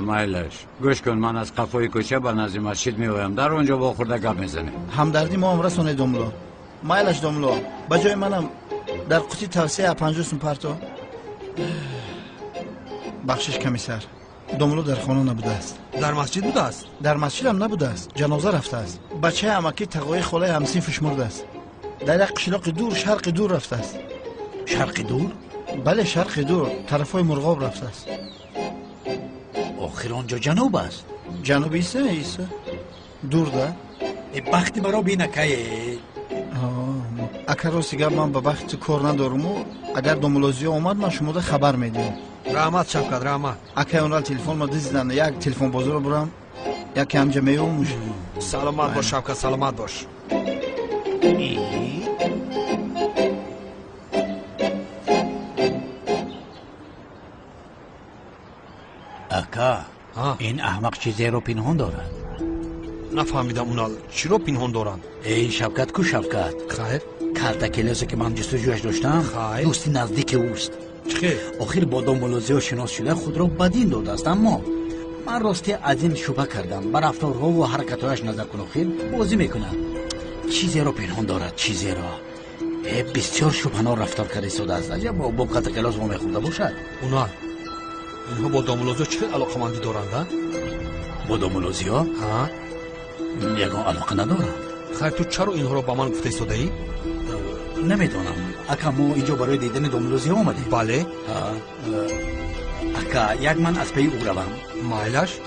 مایلش گوش کن من از قفای کوچه به نزد مسجد میایم در اونجا با خورده گپ میزنیم همدردی ما هم رسونه دوملا مایلش دوملا به جای منم در قوطی توصیه 50 سوم پرتو بخشش کمیسر دوملا در خانه نبوده است در مسجد بوده است در مسجد هم نبوده است جنازه رفته است بچه امکی تقوی خاله همسینفش مرده است در یک قشلاق دور شرق دور رفته است شرق دور بله شرق دور طرفای مرغاب رفته است آخر آنجا جنوب است جنوب ایسه دور ده بختی برا بینکه اگر راستی گفت من به بخت کار ندارم و اگر دوملوزیا اومد من شما ده خبر میدیم رحمت شفقت رحمت اگر اونال تلفن ما دیدن یک تلفن بازار رو برم یک همجا میومش سلامت باش شفقت سلامت باش اکا این احمق چیزی رو پنهان دارد نفهمیدم اونال چی رو پنهان دارند ای شفقت کو شفقت خیر کارت کلاسی که من جستجویش داشتم دوستی نزدیک اوست خیر آخر با دوملوزیا شناس شده خود را بدین داده است اما من راستی از این شبه کردم بر رفتارها و حرکتهایش نظر کن آخر بازی میکنم چیزی رو پنهان دارد چیزی را بسیار شبهنا رفتار کرده سوده است عجب با کارت کلاس ما میخورده باشد اونال اینها با دوملوزیا چه علاقمندی دارند با دوملوزیا یگان علاقه ندارم خیر تو چرا اینها رو با من گفته ایستاده ای نمیدونم اکا ما اینجا برای دیدن دوملوزیا آمدیم بله اکا یک من از پی او روم مایلش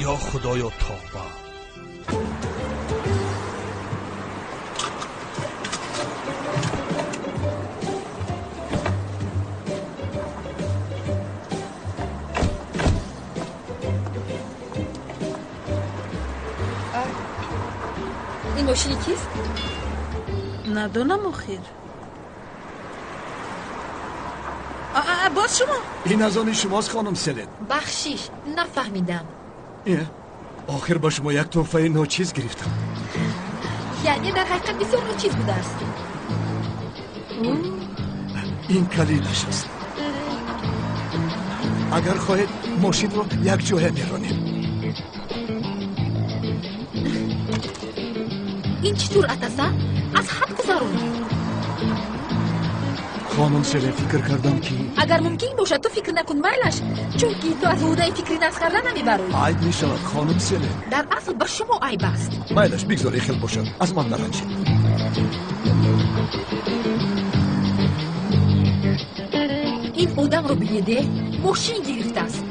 یا خدایا توبه این ماشینی کیست؟ ندانم آخر باز شما این از آن شماست خانم سلن بخشیش نفهمیدم آخر با شما یک تحفه ناچیز گرفتم یعنی در حقیقت بسیار ناچیز بوده است این کلیدش است اگر خواهید ماشین رو یک جای میرانیم این چی جرأت است؟ از حد گذرانی خانم سلن فکر کردم که اگر ممکن باشد تو فکر نکن میلش چون که تو از حوده فکری نز کردن نمیبروی عیب میشود خانم سلن در اصل به شما عیب است میلش بگذاری خیل باشد از من نرنجید این آدم رو بیده ماشین گرفته است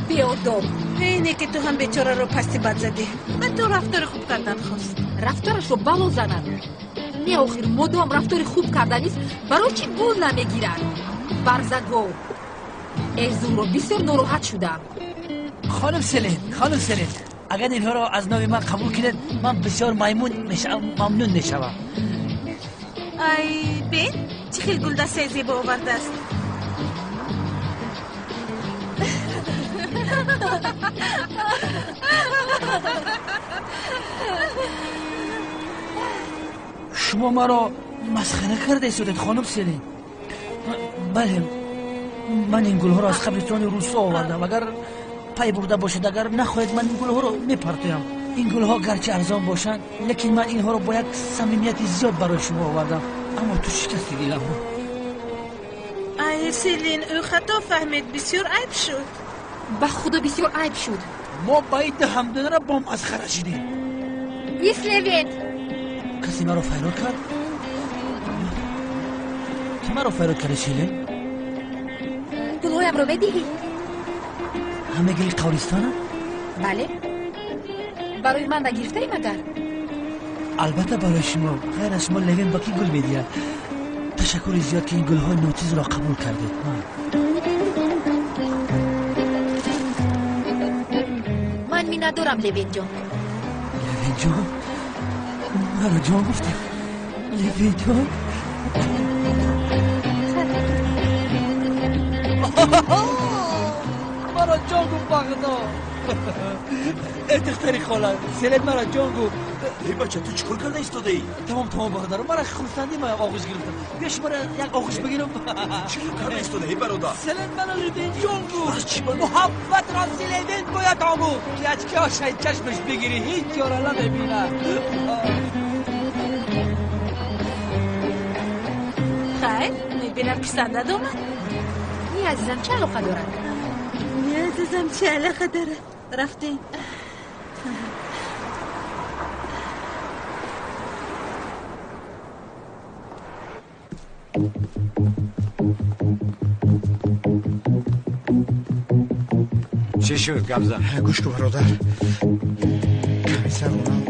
بیاداب اینه که تو هم بیچاره رو پستی بد زدی من تو رفتار خوب کردن خواست رفتارش رو بلا زند نه آخر مدام رفتار خوب کردنیست برای چی گول نمیگیرن؟ برزگو ای زورو بسیار ناراحت شدم. خانم سلین اگر اینها را از نام من قبول کنید من بسیار ممنون میشوم. ای بین چه خیلی گلدسته زیبا آورده است. شما مرا مسخره کرده ایستادید خانم سلین. بله من این گلها را از قبرستان روستا آوردم. اگر پای برده باشد اگر نخواهید من این گلها را میپرتویم. این گلها گرچه ارزان باشند لیکن من اینها را با یک صمیمیت زیاد برای شما آوردم اما تو شکستی دلم. ای سلین او خطا فهمید بسیار عیب شد. به خدا بسیار عیب شد. ما باید همدیگر را با مسخره شدیم. ایسلوید کسی مرا فریاد کرد؟ کی مرا فریاد کرد سلین؟ گلهایم رو بدهی. همه گل قبرستانه؟ بله برای من نگرفته ای مگر؟ البته برای شما. غیر از شما لوین با کی گل میدید؟ تشکر زیاد که این گلهای نوتیز را قبول کردید. من می ندارم لوین جان. لوین جان؟ مرا جان گفتی؟ لوین جان؟ مرا جان گفت بغدا. اتختاری خاله سلین مرا جان گفت. ای بچه تو چیکار کرده ایستاده ای؟ تمام برادر مرا خرسندی من آغوش گرفتم. بیاش مرا یک آغوش بگیرم. چیکار کرده ایستاده ای برادر؟ سلین مرا لوین جان گفت. محبت را سلین باید آموخت که از که آشای چشمش بگیری هیچ یارا نمیبینه. خیر میبینم پسندد آمد. نی عزیزم چه علاقه دارد؟ نی عزیزم چه علاقه دارد؟ رفتیم چی شد گبزن؟ گوش کن برادر کمی سر اونم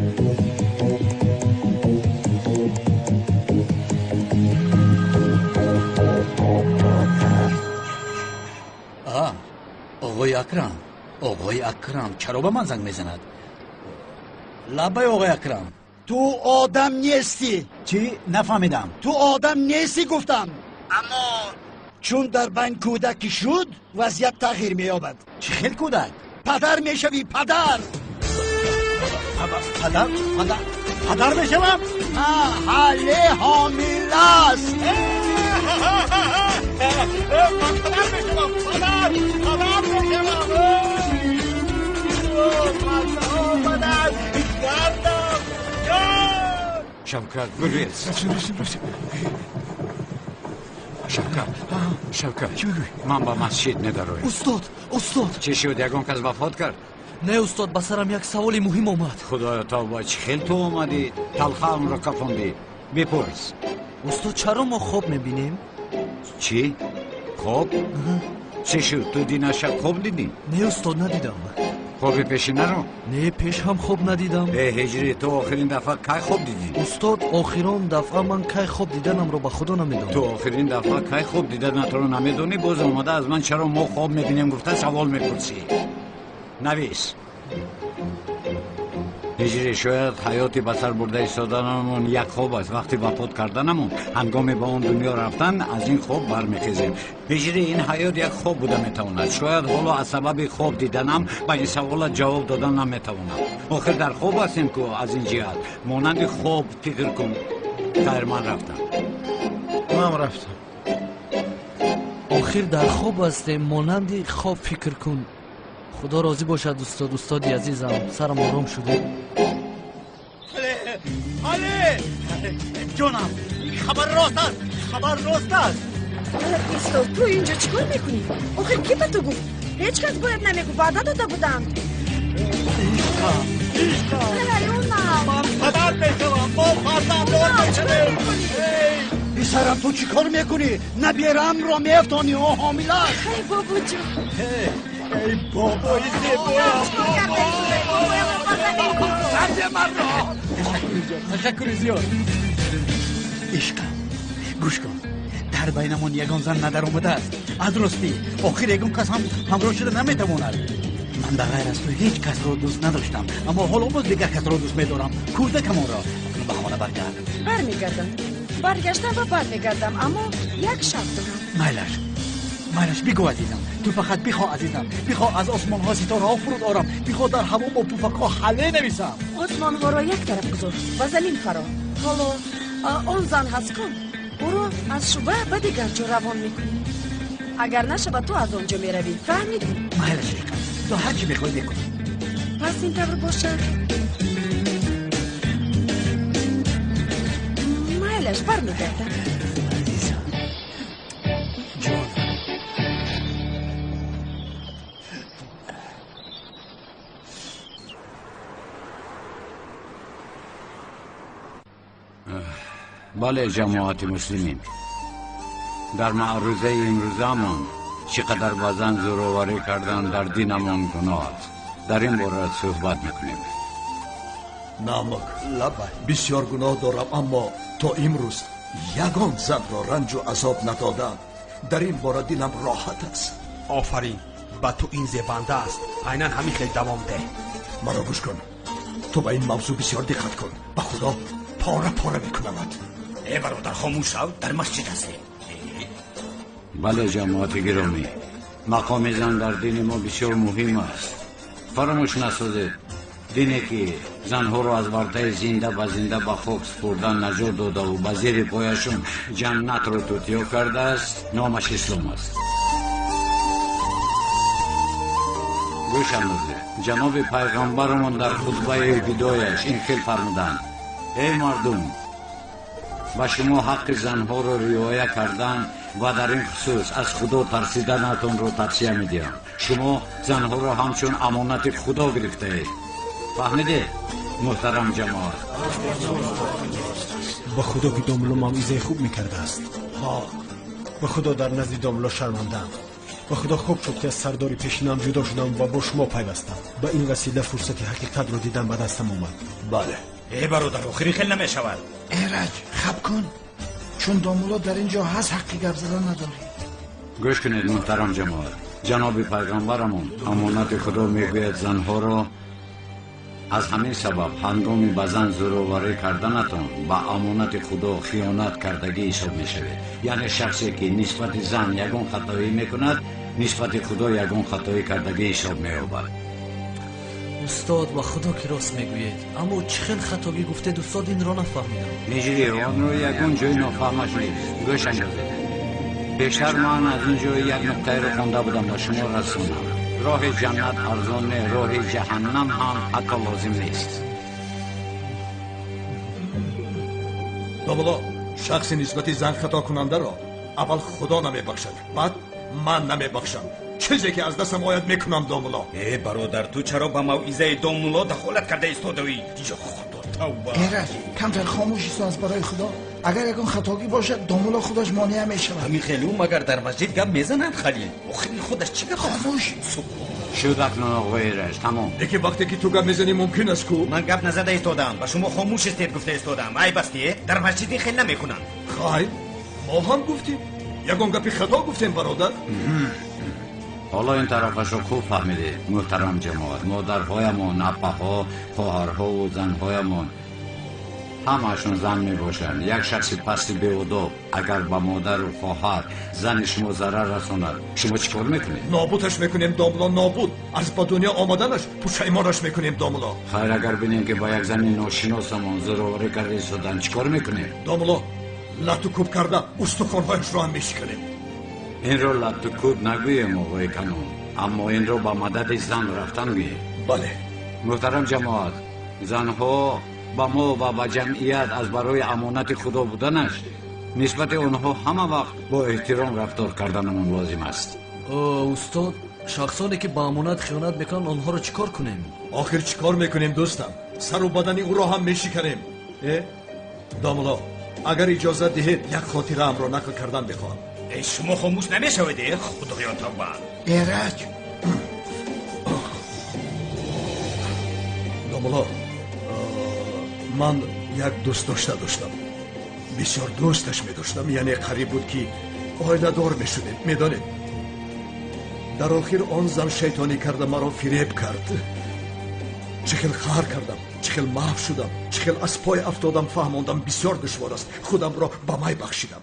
آقای اکرم چرا به من زنگ میزند؟ لبای آقای اکرم تو آدم نیستی. چی؟ نفهمیدم. تو آدم نیستی گفتم. اما چون در بین کودکی شد وضعیت تغییر مییابد. چه خیلی کودک؟ پدر میشوی پدر. پدر میشوم؟ حاله حامله است. شوکت بریز. شوکت من با مسجد ندارویم. استاد چی شد یکم کس وفات کرد؟ نه استاد بسرم یک سوال مهم آمد. خدایا تا با چه خیل تو آمدی تلخم را کفاندی بپرس. استاد چرا ما خواب میبینیم؟ چی؟ خواب؟ چی شد تو دی نشب خواب دیدی؟ نه استاد ندیدم. خواب پیشینه رو؟ نه پیش هم خواب ندیدم. هجری تو آخرین دفعه کی خواب دیدی؟ استاد آخرین دفعه من کی خواب دیدنم رو به خدا نمیدونم. تو آخرین دفعه کی خواب دیدن تو رو نمیدونی؟ باز اومده از من چرا ما خواب میبینیم گفته سوال میپرسی. نویس. هجری شاید حیاتی بسر برده ایستادنمون یک خواب است. وقتی وفات کردنمون هنگامی به اون دنیا رفتن از این خواب برمیخیزیم. هجری این حیات یک خواب بوده میتواند. شاید حالا از سبب خواب دیدنم به این سوال جواب دادن نمیتوانم. آخر در خواب هستیم که از این جهت مانند خواب فکر کن. خیر من رفتم. آخر در خواب هستیم مانند خواب فکر کن. خدا راضی باشد استادی عزیزم سرم آرام شده. علی جانم خبر راست است. استاد تو اینجا چیکار میکنی؟ آخه کی به تو گفت؟ هیچ کس باید نمیگو وعده داده بودم. خبر میشوم با فرزندان میشویم. بیسرم تو چیکار میکنی؟ نبیرم را میفتانی و حامله است. ای بابا جون. ای بابای تشکر زیاد. عشقم گوش کن در بینمون یگان زن ندر اومده است از راستی آخر یگان کس هم همراه شده نمیتواند من به غیر از تو هیچ کس را دوست نداشتم اما حالا باز دیگر کس را دوست میدارم کودکمان را به خانه برگرد برمیگردم برگشتم و برمیگردم اما یک شرط دارم مایلش بگو عزیزم تو فقط بخواه عزیزم بخواه از آسمان ها ستاره ها فرود آرم بخواه در هوا با پوفک ها حله نویسم آسمان ها را یک طرف گذار و زمین فرا حالا آن زن هست کن او را از شبه به دیگر جا روان میکنی اگر نشبه تو از آنجا میروی فهمیدی؟ مایلش ریقم تو هرچی بخوای بکن پس این طور باشد مایلش برمیگردم عزیزم جان بله جماعت مسلمین در معروضه امروزمون چقدر بازن زورآوری کردن در دینمون گناه است در این باره صحبت میکنیم نامک بسیار گناه دارم اما تا امروز یگان زن را رنج و عذاب ندادم در این باره دلم راحت است آفرین با تو این زبنده است عیناً همین خیلی دوام ده مرا گوش کن تو به این موضوع بسیار دقت کن به خدا پاره پاره میکنمت ای برادر خاموش شو در مسجد هستی بله جماعت گرامی مقام زن در دین ما بسیار مهم است فراموش نسازید دینی که زنها را از ورطه زنده به زنده به خاک سپردن نجات داده و به زیر پایشون جنت را توتیا کرده است نامش اسلام است گوش اندازید جناب پیغمبرمان در خطبه ابتدایش این خیل فرمودند ای مردم و شما حق زنها را رعایت کردن و در این خصوص از خدا ترسیدنتان را توصیه می‌دهم شما زنها را همچون امانت خدا گرفته اید فهمیده محترم جماعت با خدا که داملو موعظه خوب میکرده است با خدا در نزد داملو شرمندم با خدا خوب شد که از سرداری پیشینم جدا شدم و با شما پیوستم با این وسیله فرصت حقیقت رو دیدم به دستم اومد بله ای برادر آخری خیلی نمیشود ایرج خب کن چون دامولا در اینجا هست حقی گپ زدن نداری گوش کنید محترم جماعت جناب پیغمبرمون امانت خدا میگوید زنها را از همین سبب هنگامی به زن زورآوری کردنتان به امانت خدا خیانت کردگی حساب میشود یعنی شخصی که نسبت زن یگان خطایی میکند نسبت خدا یگان خطایی کردگی حساب مییابد استاد و خدا که راست میگوید اما چه خیلی خطابی گفتید استاد این را نفهمیدم میجری آن رو یگان جای نفهمش نیست گوش اندازید بیشتر من از اینجا یک نکته رو خونده بودم با شما رسوندم راه جنت ارزانه راه جهنم هم حتی لازم نیست داملا شخص نسبت زن خطا کننده را اول خدا نمیبخشد بعد من نمیبخشم چیزی که از دستم آید میکنم داملا ای برادر تو چرا با موعظه داملا دخالت کرده ایستادوی یا خدا توبه ایرج کمتر خاموش ایستو از برای خدا اگر یکان خطاگی باشد داملا خودش مانع میشود همین خیلی مگر در مسجد گپ میزنند خلیل آخری خودش چی گپ خاموش شد اکنون آقای رش تمام یکی وقتی که تو گپ میزنی ممکن است کو من گپ نزده ایستادم و شما خاموش استید گفته ایستادم ای بستی در مسجد خیلی نمیکنند خیر ما هم گفتیم یگان گپی خطا گفتیم برادر حالا این طرفش رو خوب فهمیده محترم جماعت مادرهایمون اپاها خواهرها و زنهایمون همه‌شون زن میباشند یک شخص پست بی‌ادب اگر به مادر و خواهر زن شما ضرر رساند شما چیکار میکنید نابودش میکنیم داملا نابود از با دنیا آمدنش پشیمانش میکنیم داملا خیر اگر بینیم که با یک زن ناشناسمون زورآوری کرده ایستادن چیکار میکنیم داملا لطو کوب کرده استخوان‌هایش رو هم میشکنیم این رو لطو کوب نگویم آقای کنون اما این رو با مدد زن رفتن گوییم بله محترم جماعت زنها با ما و با جمعیت از برای امانت خدا بودنش نسبت آنها همه وقت با احترام رفتار کردنمون لازم است استاد شخصانی که با امانت خیانت میکنن آنها رو چیکار کنیم آخر چیکار میکنیم دوستم سر و بدن او را هم میشکنیم داملا اگر اجازه دهید یک خاطره ام را نقل کردن بخواهم ای شما خاموش نمیشوید خدایا توبه ایرج داملا من یک دوست داشتم بسیار دوستش می‌داشتم. یعنی قریب بود که عائله دار می‌شدیم. می‌دانید در آخر آن زن شیطانی کرده مرا فریب کرد. چخیل خار کردم، چخیل محو شدم، چخیل از پای افتادم. فهماندم بسیار دشوار است. خودم را به می بخشیدم.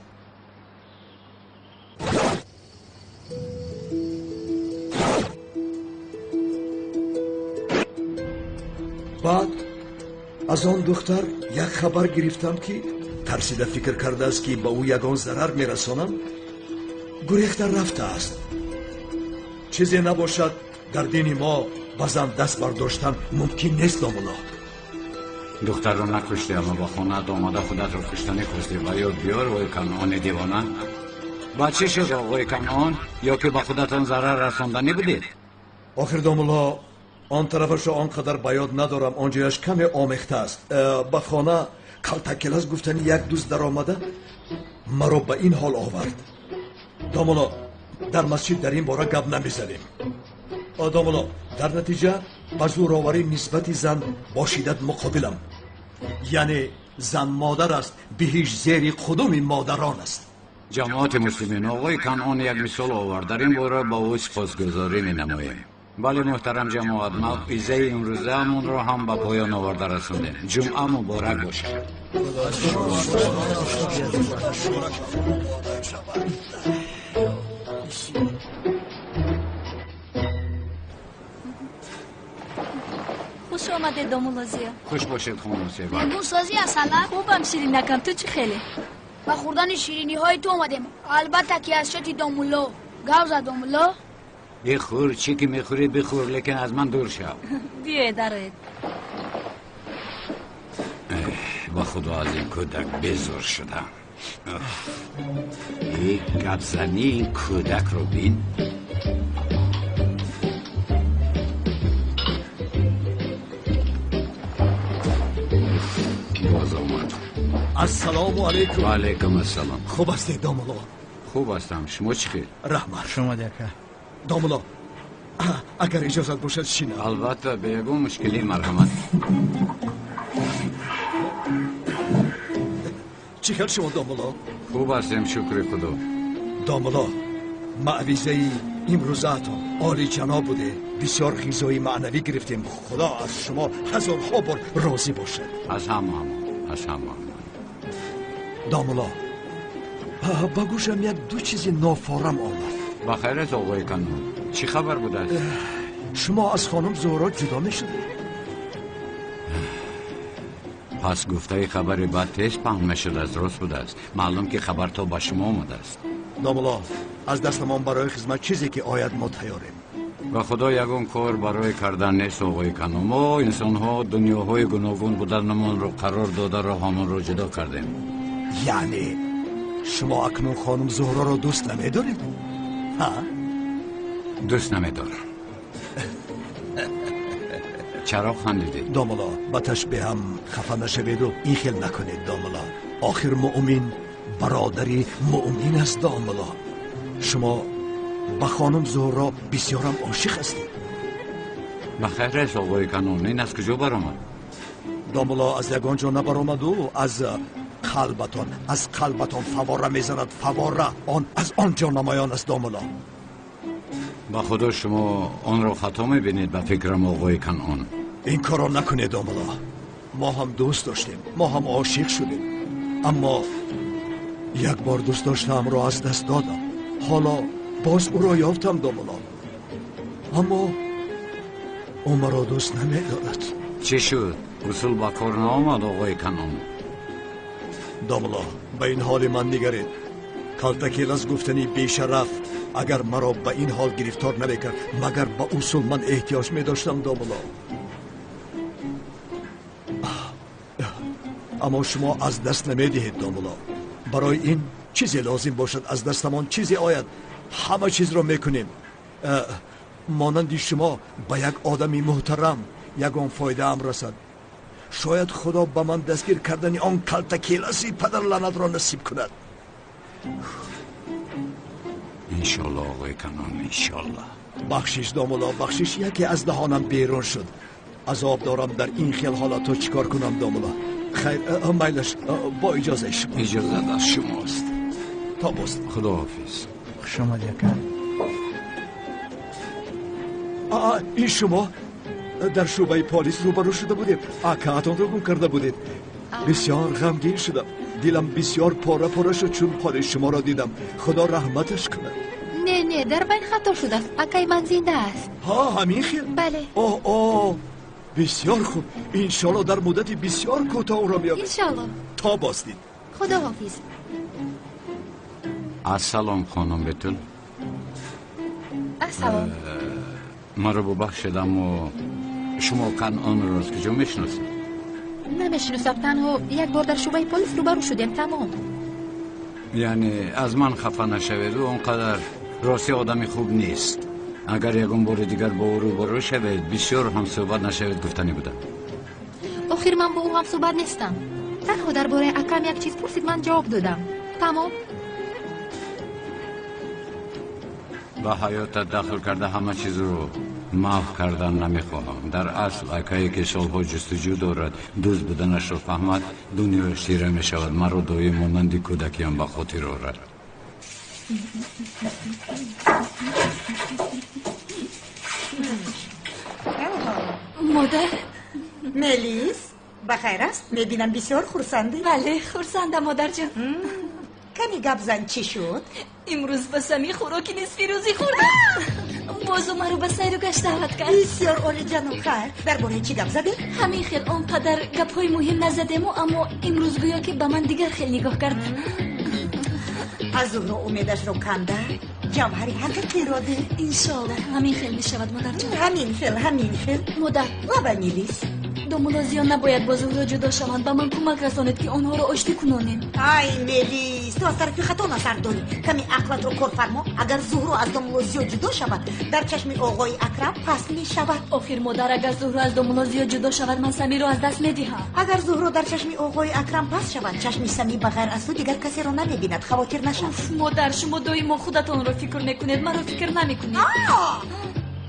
بعد از آن دختر یک خبر گرفتم که ترسیده فکر کرده است که به او یگان ضرر میرسانم. گریخته رفته است. چیزی نباشد در دین ما بازم دست برداشتن ممکن نیست. دامولا دختر رو نکشتی اما با خونت آماده خودت رو کشتنی خواستی و یا بیار آقای کنعان دیوانه. با چی شد آقای کنعان؟ یا که با خودتان ضرر رساندنی بودید؟ آخر دامولا آن طرفش آنقدر بیاد ندارم. آنجایش کمی آمیخته است. به خانه کلتکلز گفتنی یک دوست در آمده مرا به این حال آورد. دامولا در مسجد در این باره گپ نمیزنیم. دامولا در نتیجه به زوراوری نسبت زن با شدت مقابلم. یعنی زن مادر است، به هیچ زیر کدوم مادران است. جماعت مسلمین آقای کنعان یک مثال آورد. در این باره با او سپاسگزاری می نماییم. بله محترم جماعت، موعظه امروزه همون را هم به پایان آورده رسوندیم. جمعه مبارک باشد. خوش آمده دامولازیا. خوش باشید خانم سیبا. لیمون سازی اصلا خوبم شیرین نکم. تو چی خیلی؟ با خوردن شیرینی های تو اومدیم. البته که از شتی دامولو گوزه دامولو. بخور چی که میخوری بخور، لیکن از من دور شو. بیای درایت. با خدا از این کودک بزرگ شدم. یک گپزنی این کودک رو بین. باز آمد. السلام علیکم. و علیکم السلام. خوب هستی دامولا؟ خوب هستم. شما چی خیلی؟ رحمت. شما دیگه دامولا اگر اجازت باشد شینم. البته به یگون مشکلی مرحمت. چی خیل شما دامولا؟ خوب هستیم شکر خدا. دامولا معویزه امروزتان عالی جناب بوده. بسیار غذای معنوی گرفتیم. خدا از شما هزارها بار راضی باشد. از همه دامولا با گوشم یک دو چیز نافارم آمد. بخیر از آقای کنون. چی خبر بوده؟ شما از خانم زهرا جدا می شدید؟ پس گفته خبری بعد تیز پهم شد از راست بوده است. معلوم که خبر تا با شما آمده است. دامولا از دستمان برای خدمت چیزی که آید ما تیاریم. و خدا یگون کار برای کردن نیست آقای کنون. ما انسان ها دنیاهای گوناگون بودنمان رو قرار داده را همون رو جدا کردیم. یعنی شما اکنون خانم زهرا را دوست نمیدارید؟ ها؟ دوست نمیدارم. چرا خندیدید؟ دامولا با تشبیه هم خفه نشوید و این خیل نکنید دامولا. آخر مؤمن برادری مؤمن است دامولا. شما با خانم زهرا بسیارم عاشق هستید. بخیر است آقای کنون. این از کجا برآمد؟ دامولا از یگان جا نبرآمد و از قلبتان فواره میزند. فواره آن از آنجا نمایان است دامولا. با خدا شما آن را خطا میبینید به فکرم آقای کنعان. این کارا نکنید دامولا. ما هم دوست داشتیم، ما هم عاشق شدیم، اما یک بار دوست داشتم را از دست دادم. حالا باز او را یافتم دامولا، اما او مرا دوست نمیدارد. چی شد؟ اصول با کار نامد آقای کنعان. دامولا به این حال من نگرید. کلتکیل از گفتنی بیشرف اگر مرا به این حال گرفتار نمیکرد مگر به اصول من احتیاج می داشتم دامولا. اما شما از دست نمیدهید دامولا. برای این چیزی لازم باشد از دستمان چیزی آید همه چیز را میکنیم. مانند شما به یک آدمی محترم یگان فایده هم رسد. شاید خدا به من دستگیر کردن آن کلتکیلسی پدر لعنت را نصیب کند. انشالله آقای کنعان، انشالله. بخشش دامولا، بخشش. یکی از دهانم بیرون شد. عذاب دارم در این خیل حالا تو چیکار کنم دامولا؟ خیر مایلش با اجازه شما. اجازه از شماست. تا باز. خداحافظ. شما دیگر این شما در شعبه پلیس روبرو شده بودید. اکاتون رو گم کرده بودید. بسیار غمگین شدم. دلم بسیار پاره شد چون حال شما را دیدم. خدا رحمتش کنه. نه در بین خطا شده است. اکای من زنده است. ها همین خیل؟ بله. اوه بسیار خوب. انشالله در مدت بسیار کوتاه او را میابید. انشالله. تا باستید. خداحافظ. السلام خانم بتول. السلام. مرا ببخشیدم و شما کنعان را از کجا میشناسید؟ نمیشناسم، تنها یک بار در شعبه پلیس روبرو شدیم. تمام. یعنی از من خفه نشوید و اونقدر راستی آدمی خوب نیست. اگر یکم بار دیگر با او روبرو شوید بسیار هم صحبت نشوید گفتنی بودم. آخر من با او هم صحبت نیستم. تنها درباره اکرم یک چیز پرسید، من جواب دادم. تمام. با حیات داخل کرده همه چیز رو معاف کردن نمیخواهم. در اصل اکایی که سالها جستجو دارد دوست بودنش رو فهمد دنیاش تیره میشود. مرا دایم مانند کودکیم به خاطر آورد. مادر ملیس بخیر است؟ میبینم بسیار خورسندی. بله خورسندم مادر جان. کمی گپ زن چی شد؟ امروز بسمی خوراکی نصفی روزی خوردم. بازو مرا به سیر و گشت دعوت کرد. بسیار عالی جناب خیر. درباره چی گپ زدی؟ همین خیل اونقدر گپ‌های مهم نزدیم اما امروز گویا که به من دیگر خیلی نگاه کرد. از او امیدش رو کنده جوهری حقیقی را ده. انشالله همین خیل میشود مادر جان. همین خیل مادر و به میلیس دومولازیان نباید با زهرا جدا شوند. به من کمک رسانید که آنها را آشتی کنانیم. ای میلیس تو از طرفی خطا نظر داری. کمی عقلت رو کار فرما. اگر زهرا از دومولازیا جدا شود در چشم آقای اکرم پس می شود. آخر مادر اگر زهرا از دومولازیا جدا شود من سمی را از دست میدهم. اگر زهرا در چشم آقای اکرم پس شود چشم سمی بغیر از تو دیگر کسی را نمیبیند. خواطر نشد. مادر شما دائما خودتان را فکر میکنید، مرا فکر نمیکنید.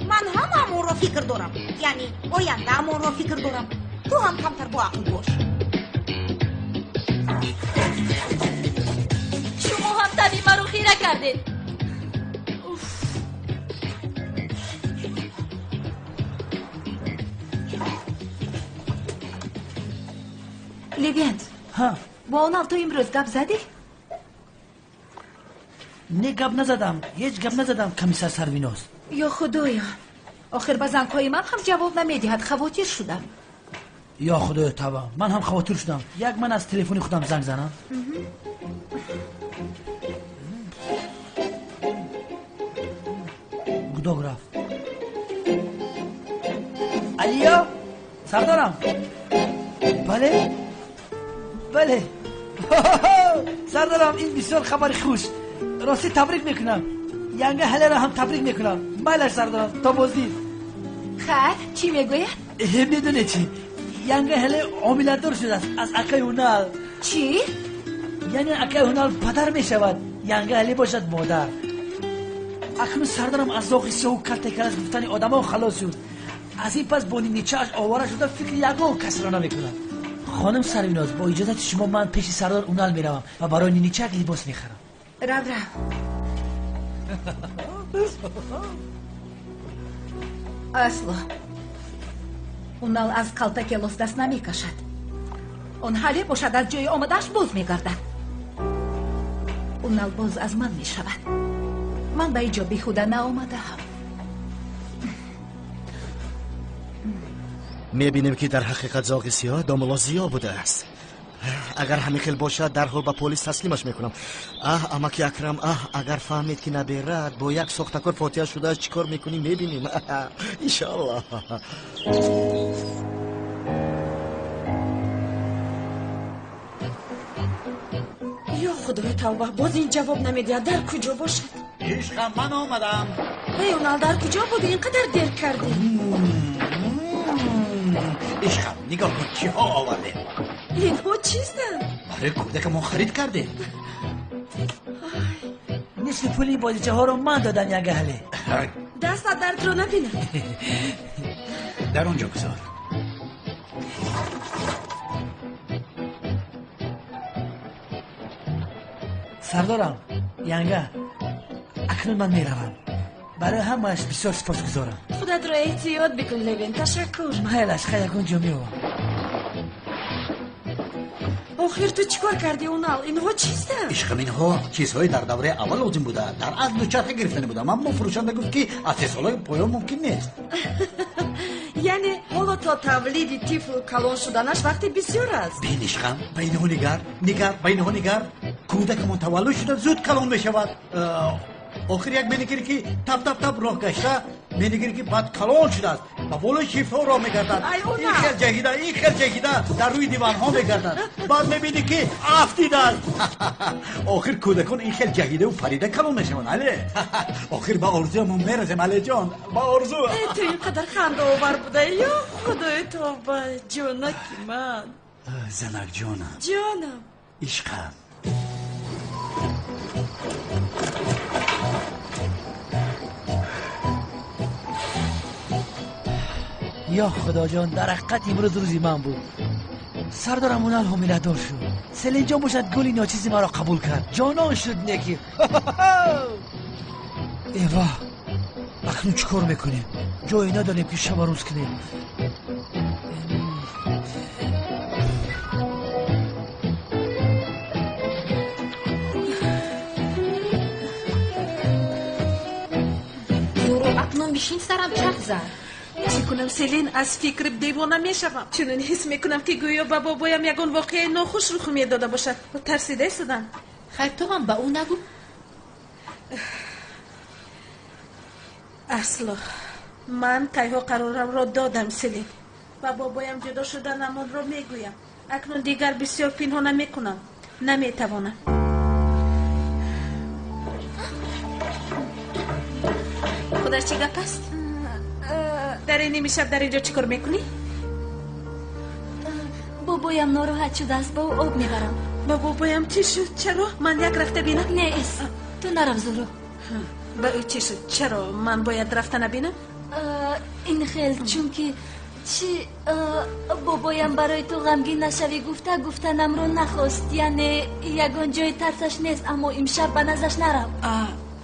من هم همون را فکر دارم. یعنی آینده همون را فکر دارم. تو هم کمتر با عقل باش. شما هم طبیعی مرا خیره کردید. لیویند ها با اون تو امروز گپ زدی؟ نه گپ نزدم. هیچ گپ نزدم کمیسر سرویناز. یا خدایا آخر به زنگ‌های من هم جواب نمیدهد. خواطر شدم. یا خدای تبا من هم خواطر شدم. یک من از تلفن خودم زنگ زنم. گداگ رفت. علیا سردارم. بله سردارم این بسیار خبر خوش. راستی تبریک میکنم. ینگه هله را هم تبریک میکنم. بله سردارم تا بازدید. خیر چی میگوید؟ میدونه چی؟ ینگه هله عاملدار شده است از اکای اونال. چی؟ یعنی اکای اونال پدر میشود، ینگه هله باشد مادر. اکنون سردارم از ذوق سیاه کلته که از گفتن آدم ها خلاص شد. از این پس بانی نیچهش آواره شده فکر یگاه کس را نمیکنم. خانم سرویناز با اجازت شما من پیش سردار اونال میروم و برای نیچه لباس میخرم. رو اصلا اونال از کلته کلاس دست نمیکشد. اون حالی باشد از جای آمدهش باز میگردد. اونال باز از من میشود. من به اینجا بیخوده نآمده هم. میبینیم که در حقیقت زاغ سیاه دومولازیا بوده است. اگر همین خیل باشد درحال به پلیس تسلیمش میکنم. اماکی اکرم اگر فهمید که نبیرد با یک سختکار فاتحه شده چیکار میکنیم میبینیم. انشالله. یا خدای توبه باز این جواب نمیده. در کجا باشد؟ عشقم من آمدم. ای اونال در کجا بودی؟ اینقدر دیر کردی. عشقم نگاه کن چی ها آورده. اینها چیستن؟ برای کودک ما خرید کرده. نصف پولی بازیچه ها رو من دادم ینگه هله. دست درد رو نبینم. در اونجا بذار. سردارم ینگه اکنون من میروم برای همهش بسیار سپاسگزارم خودت رو احتیاط بکن لوین تشکر مایلش خیلی کن جو میوم آخر تو چیکار کردی اونال اینها چیسته؟ عشقم اینها چیزهای در دوره اول لازم بوده در اصل دوچرخه گرفتنی بوده اما فروشنده گفت که از 3 سالهای پایان ممکن نیست یعنی حالا تا تولید طفل کلان شدنش وقتی بسیار است بین عشقم بین ها نگر بین ها نگر کودکمان تولد شده زود کلان میشود آخر یک مینگیری که تب راه گشته مینگیری که بعد کلان شده است و بالای شیفه راه میگردد این خیل جهیده در روی دیوان ها میگردد بعد میبینی که افتیده است آخر کودکان این خیل جهیده و پریده کلان میشوند علی آخر با آرزو ما میرسیم علی جان با آرزو تو اینقدر خنده آور بوده یا خدای توبه جانک من زنک جانم عشقم یا خدا جان در حقیقت امروز روزی من بود سردارم اونال حامله دار شد سلین جان باشد گلی ناچیزی مرا قبول کرد جانان شد نکی ایوا اکنون چیکار میکنیم جایی نداریم که شب روز کنیم برو اکنون بشین سرم چرخ زن چی کنم سلین از فکر دیوانه میشوم چون حس میکنم که گویا با بابایم یگان واقعه ناخوش رخ میداده باشد و ترسیده شدم خیر تو هم به اون نگو اصلا من تایها قرارم را دادم سلین و بابایم جدا شدنم آن را میگویم اکنون دیگر بسیار پنهان میکنم نمیتوانم خدا چی گپ است؟ در این نیمه شب در اینجا چیکار میکنی؟ بابایم ناراحت شده است با او آب میبرم با بابایم چی شد؟ چرا؟ من یک رفته بینم؟ نه ایس تو نرو زورو با او چی شد؟ چرا من باید رفته نبینم؟ این خیل چون که چی بابایم برای تو غمگین نشوی گفتنم رو نخواست یعنی یگان جای ترسش نیست اما امشب به نزدش نرو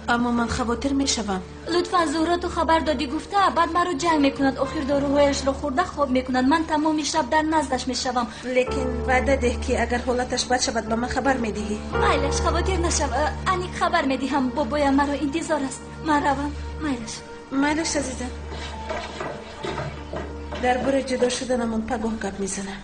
اما من خواطر میشوم لطفا زهرا تو خبر دادی گفته بعد مرا جنگ میکند آخر داروهایش رو خورده خواب میکند من تمام شب در نزدش میشوم لیکن وعده ده که اگر حالتش بد شود به من خبر میدهی مایلش خواطر نشو انیک خبر میدهم بابایم مرا انتظار است من روم مایلش عزیزم درباره جدا شدنمون پگاه گپ میزنم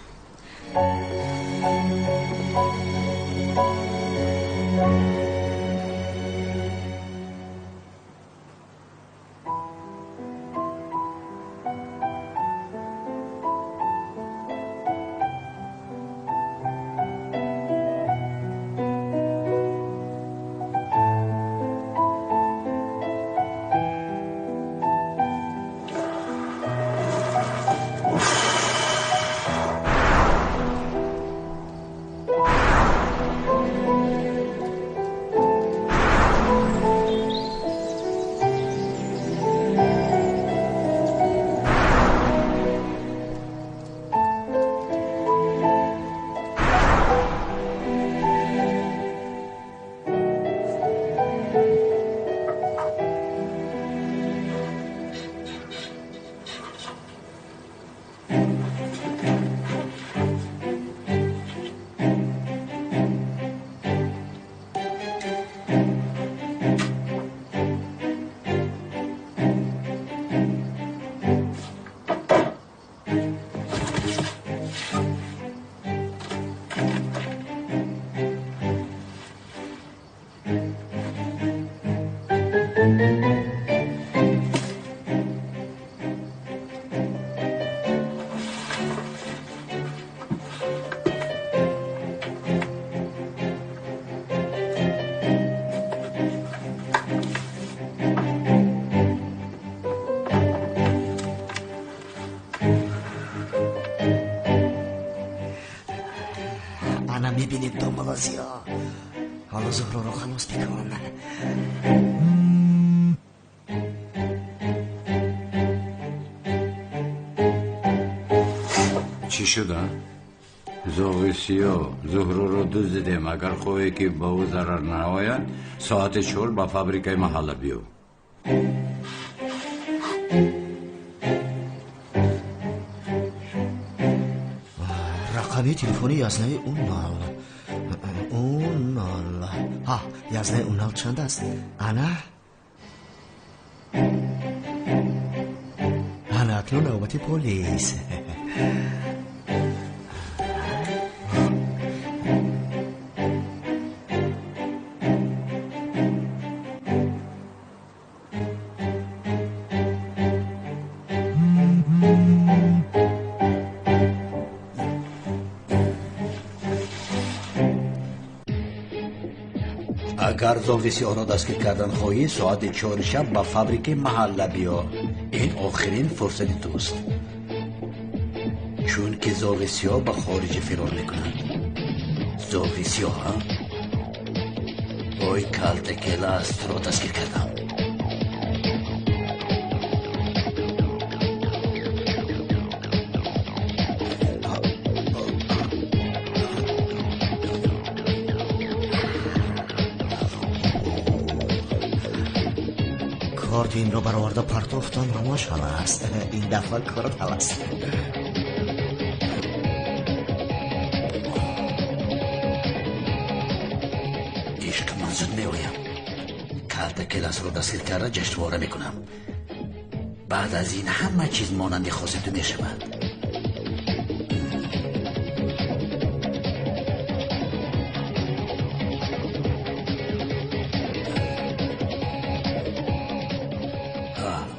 میبینید دنبالازی ها حالا زهرا رو خلاص بکنن چی شده؟ زوغیسیو زهرو رو دزدیدیم. اگر خواهی که به او ضرر نهاید ساعت 4 به فابریکای محله بیو. رقمی تلفنی یازنه اون نال ها یازنه اون نال چند است؟ انا اکنون نوبت پلیس. اگر زوغیسی را دستگیر کردن خواهی ساعت 4 شب به فابریکه محله بیا. این آخرین فرصت توست، چون که زوغیسی ها به خارج فرار میکنند. زوغیسی ها اوی کالتکلاس را دستگیر کردم. کارت این رو برآورده پرتافتن رماش حالا است. این دفعه کارت حالا است. عشق من زود میویم. کارت کلاس رو دستگیر کرده جشنواره میکنم. بعد از این همه چیز مانند خواست تو میشود.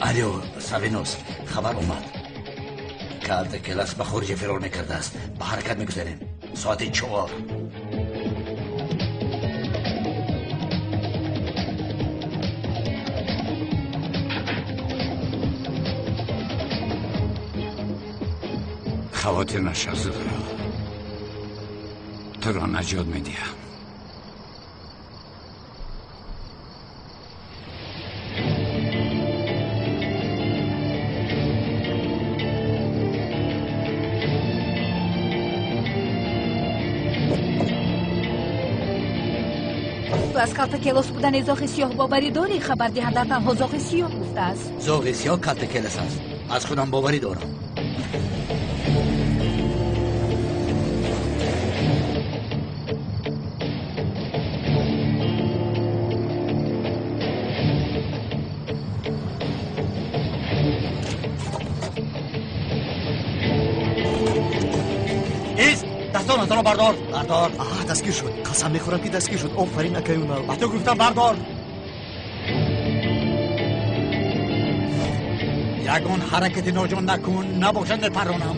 الو ساوینوس، خبر اومد. کارت کلاس به خارج فرار میکرده است. به حرکت میگذاریم. ساعت 4. خواطر نشازه دارم. تو را نجات میدیم. تو از کارت کلاس بودن زاغ سیاه باوری داری؟ خبر دهنده تنها زاغ سیاه گفته است. زاغ سیاه کارت کلاس است. از خودم باوری دارم. دستان رو بردار. دستگیر شد. قسم میخورم که دستگیر شد. آفرین اکیونا. با تو گفتم بردار. یگان حرکت ناجان نکن، نباشد نپرانم.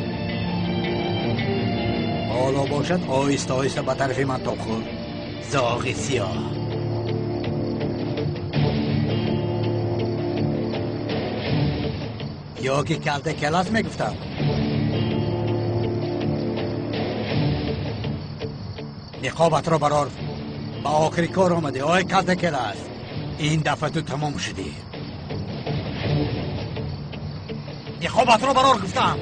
حالا باشد آیسته آیسته به طرف من تاب خور. زاغ سیاه. یا که کلت کلاس میگفتم. نقابت را برار. با آخری کار آمده. آی کلت کلاس، این دفعه تو تمام شدی. نقابت را برار گفتم.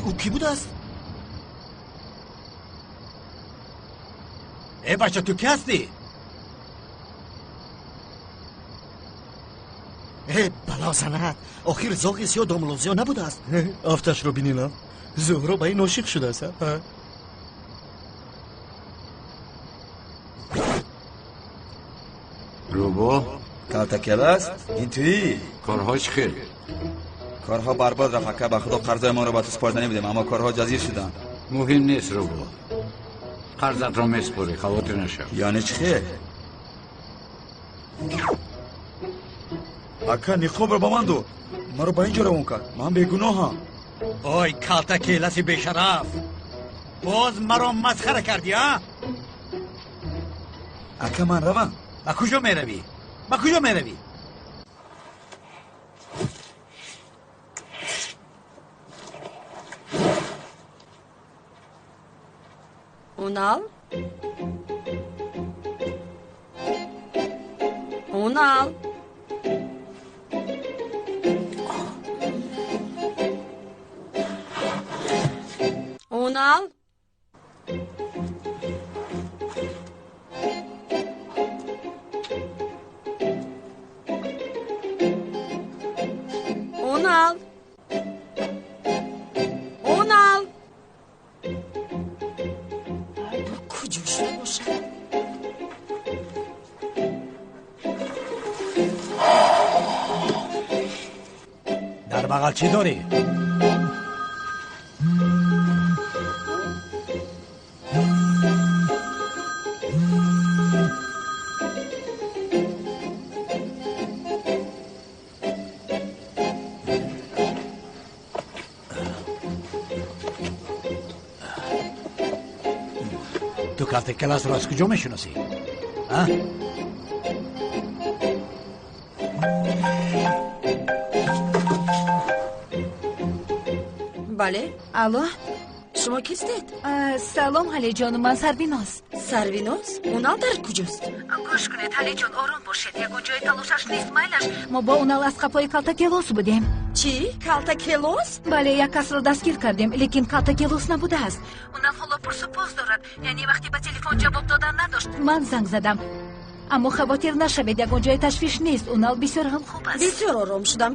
او کی بود است؟ ای بچه تو کی هستی؟ بلا زند. آخر زاغ سیاه داملوزیا نبوده است؟ افتش رو بینینا. زهرا با این عاشق شده است. روبو کارت کلاس این تویی؟ کارها چی خیلی؟ کارها برباد رفت. که به خدا قرضای ما رو با تو سپردنی بودیم، اما کارها جزیر شدن. مهم نیست روبو. قرضت را میسپری، خواطر نشو. یعنی چی خیر؟ اکا نقاب رو با من دو. ما رو با اینجا روان کرد. من بیگناه هم. آی کالتا کلاسی بیشرف، باز مرا مسخره کردی ها؟ اکا من روم. و کجا میروی؟ با کجا میروی؟ اونال اونال اونال اونال اونال کجا شده باشه؟ در بغل چی داری؟ تو کارت کلاس رو از کجا میشناسی؟ بله الو شما کیستید؟ سلام حلی جان من سرویناز. سرویناز؟ اونال در کجاست؟ گوش کنید حلی جان آروم باشید یک جای تلاشش نیست مایلش ما با اونال از قپای کالتا کلاس بودیم. چی؟ کالتا کلاس؟ بله یک کس رو دستگیر کردیم لیکن کالتا کلاس نبوده است. اونال حالا پرسپوز دارد یعنی وقتی به تلفن جواب دادن نداشت من زنگ زدم اما خواطر نشوید یک جای تشویش نیست اونال بسیار هم خوب است.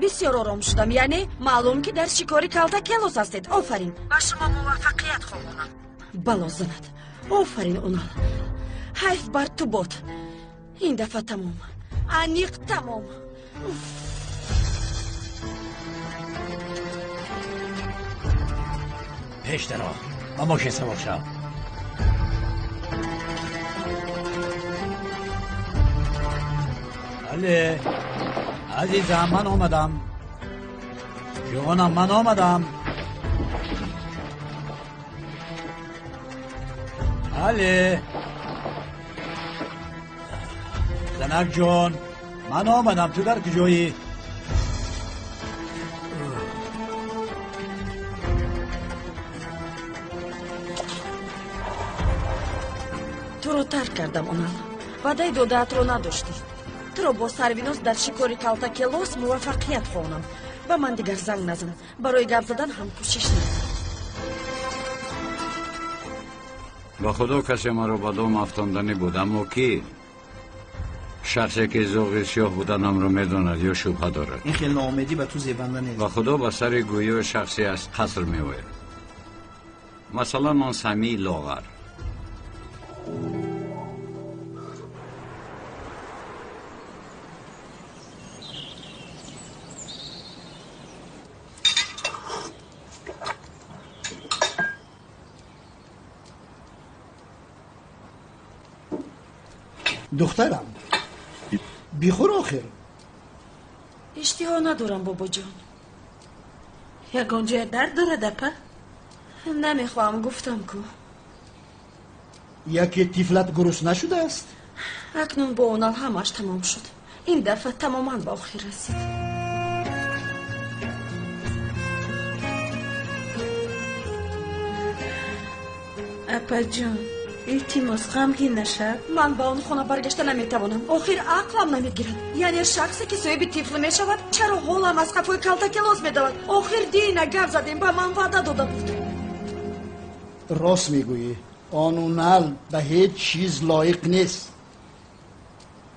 بسیار آرام شدم یعنی معلوم که در شکاری کالتا کلاس هستید. آفرین با شما موفقیت خواهونم. بلا زند آفرین اونال حیف بر تو بود این دفعه تمام انیق تمام. پیش درا با ماشه سوار شو. بله عزیزم من آمدم جوانم من آمدم. بله زنک جون من آمدم تو در کجایی؟ تو رو ترک کردم اونال وعده داده‌ات رو نداشتی. تو رو با سرویناز در شکاری کالتا کلاس موفقیت خواهنم و من دیگر زنگ نزن برای گپ زدن هم کوشش نکن. با خدا کسی ما رو با دوم افتاندنی بود اما کی؟ شخصی که ذوق سیاه بودنم رو میدوند یا شبهه دارد. این خیلی ناامیدی به تو زیبنده نیست. با خدا به سر گویی و شخصی از قصر میوید. مثلا آن سمی لاغر. دخترم بیخور آخر. اشتها ندارم بابا جان. یگان جای درد داره دپه؟ نمیخواهم گفتم کو. یکی تیفلت گروس نشده است؟ اکنون با اونال همش تمام شد. این دفعه تماما به آخر رسید. اپا جان التماس غمگین نشه. من با اون خانه برگشته نمیتوانم. آخر عقلم نمیگیرد. یعنی شخصی که صاحب طفل میشود چرا حالم از قفای کالتا کلاس میدود؟ آخر دینا گپ زدیم به من وعده داده بود. راست میگویی آنونال به هیچ چیز لایق نیست.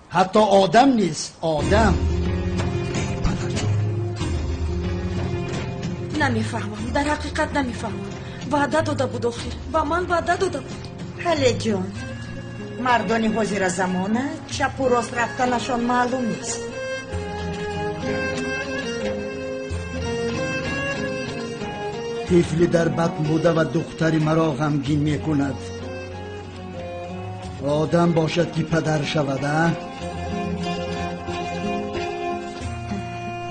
حتی آدم نیست. آدم نمیفهمم. در حقیقت نمیفهمم. وعده داده بود آخر با من وعده داده بود. حالی جون مردانی حاضر زمانه چپ و راست رفتنشان معلوم نیست. طفلی در بطن بوده و دختری مرا غمگین میکند. آدم باشد که پدر شود.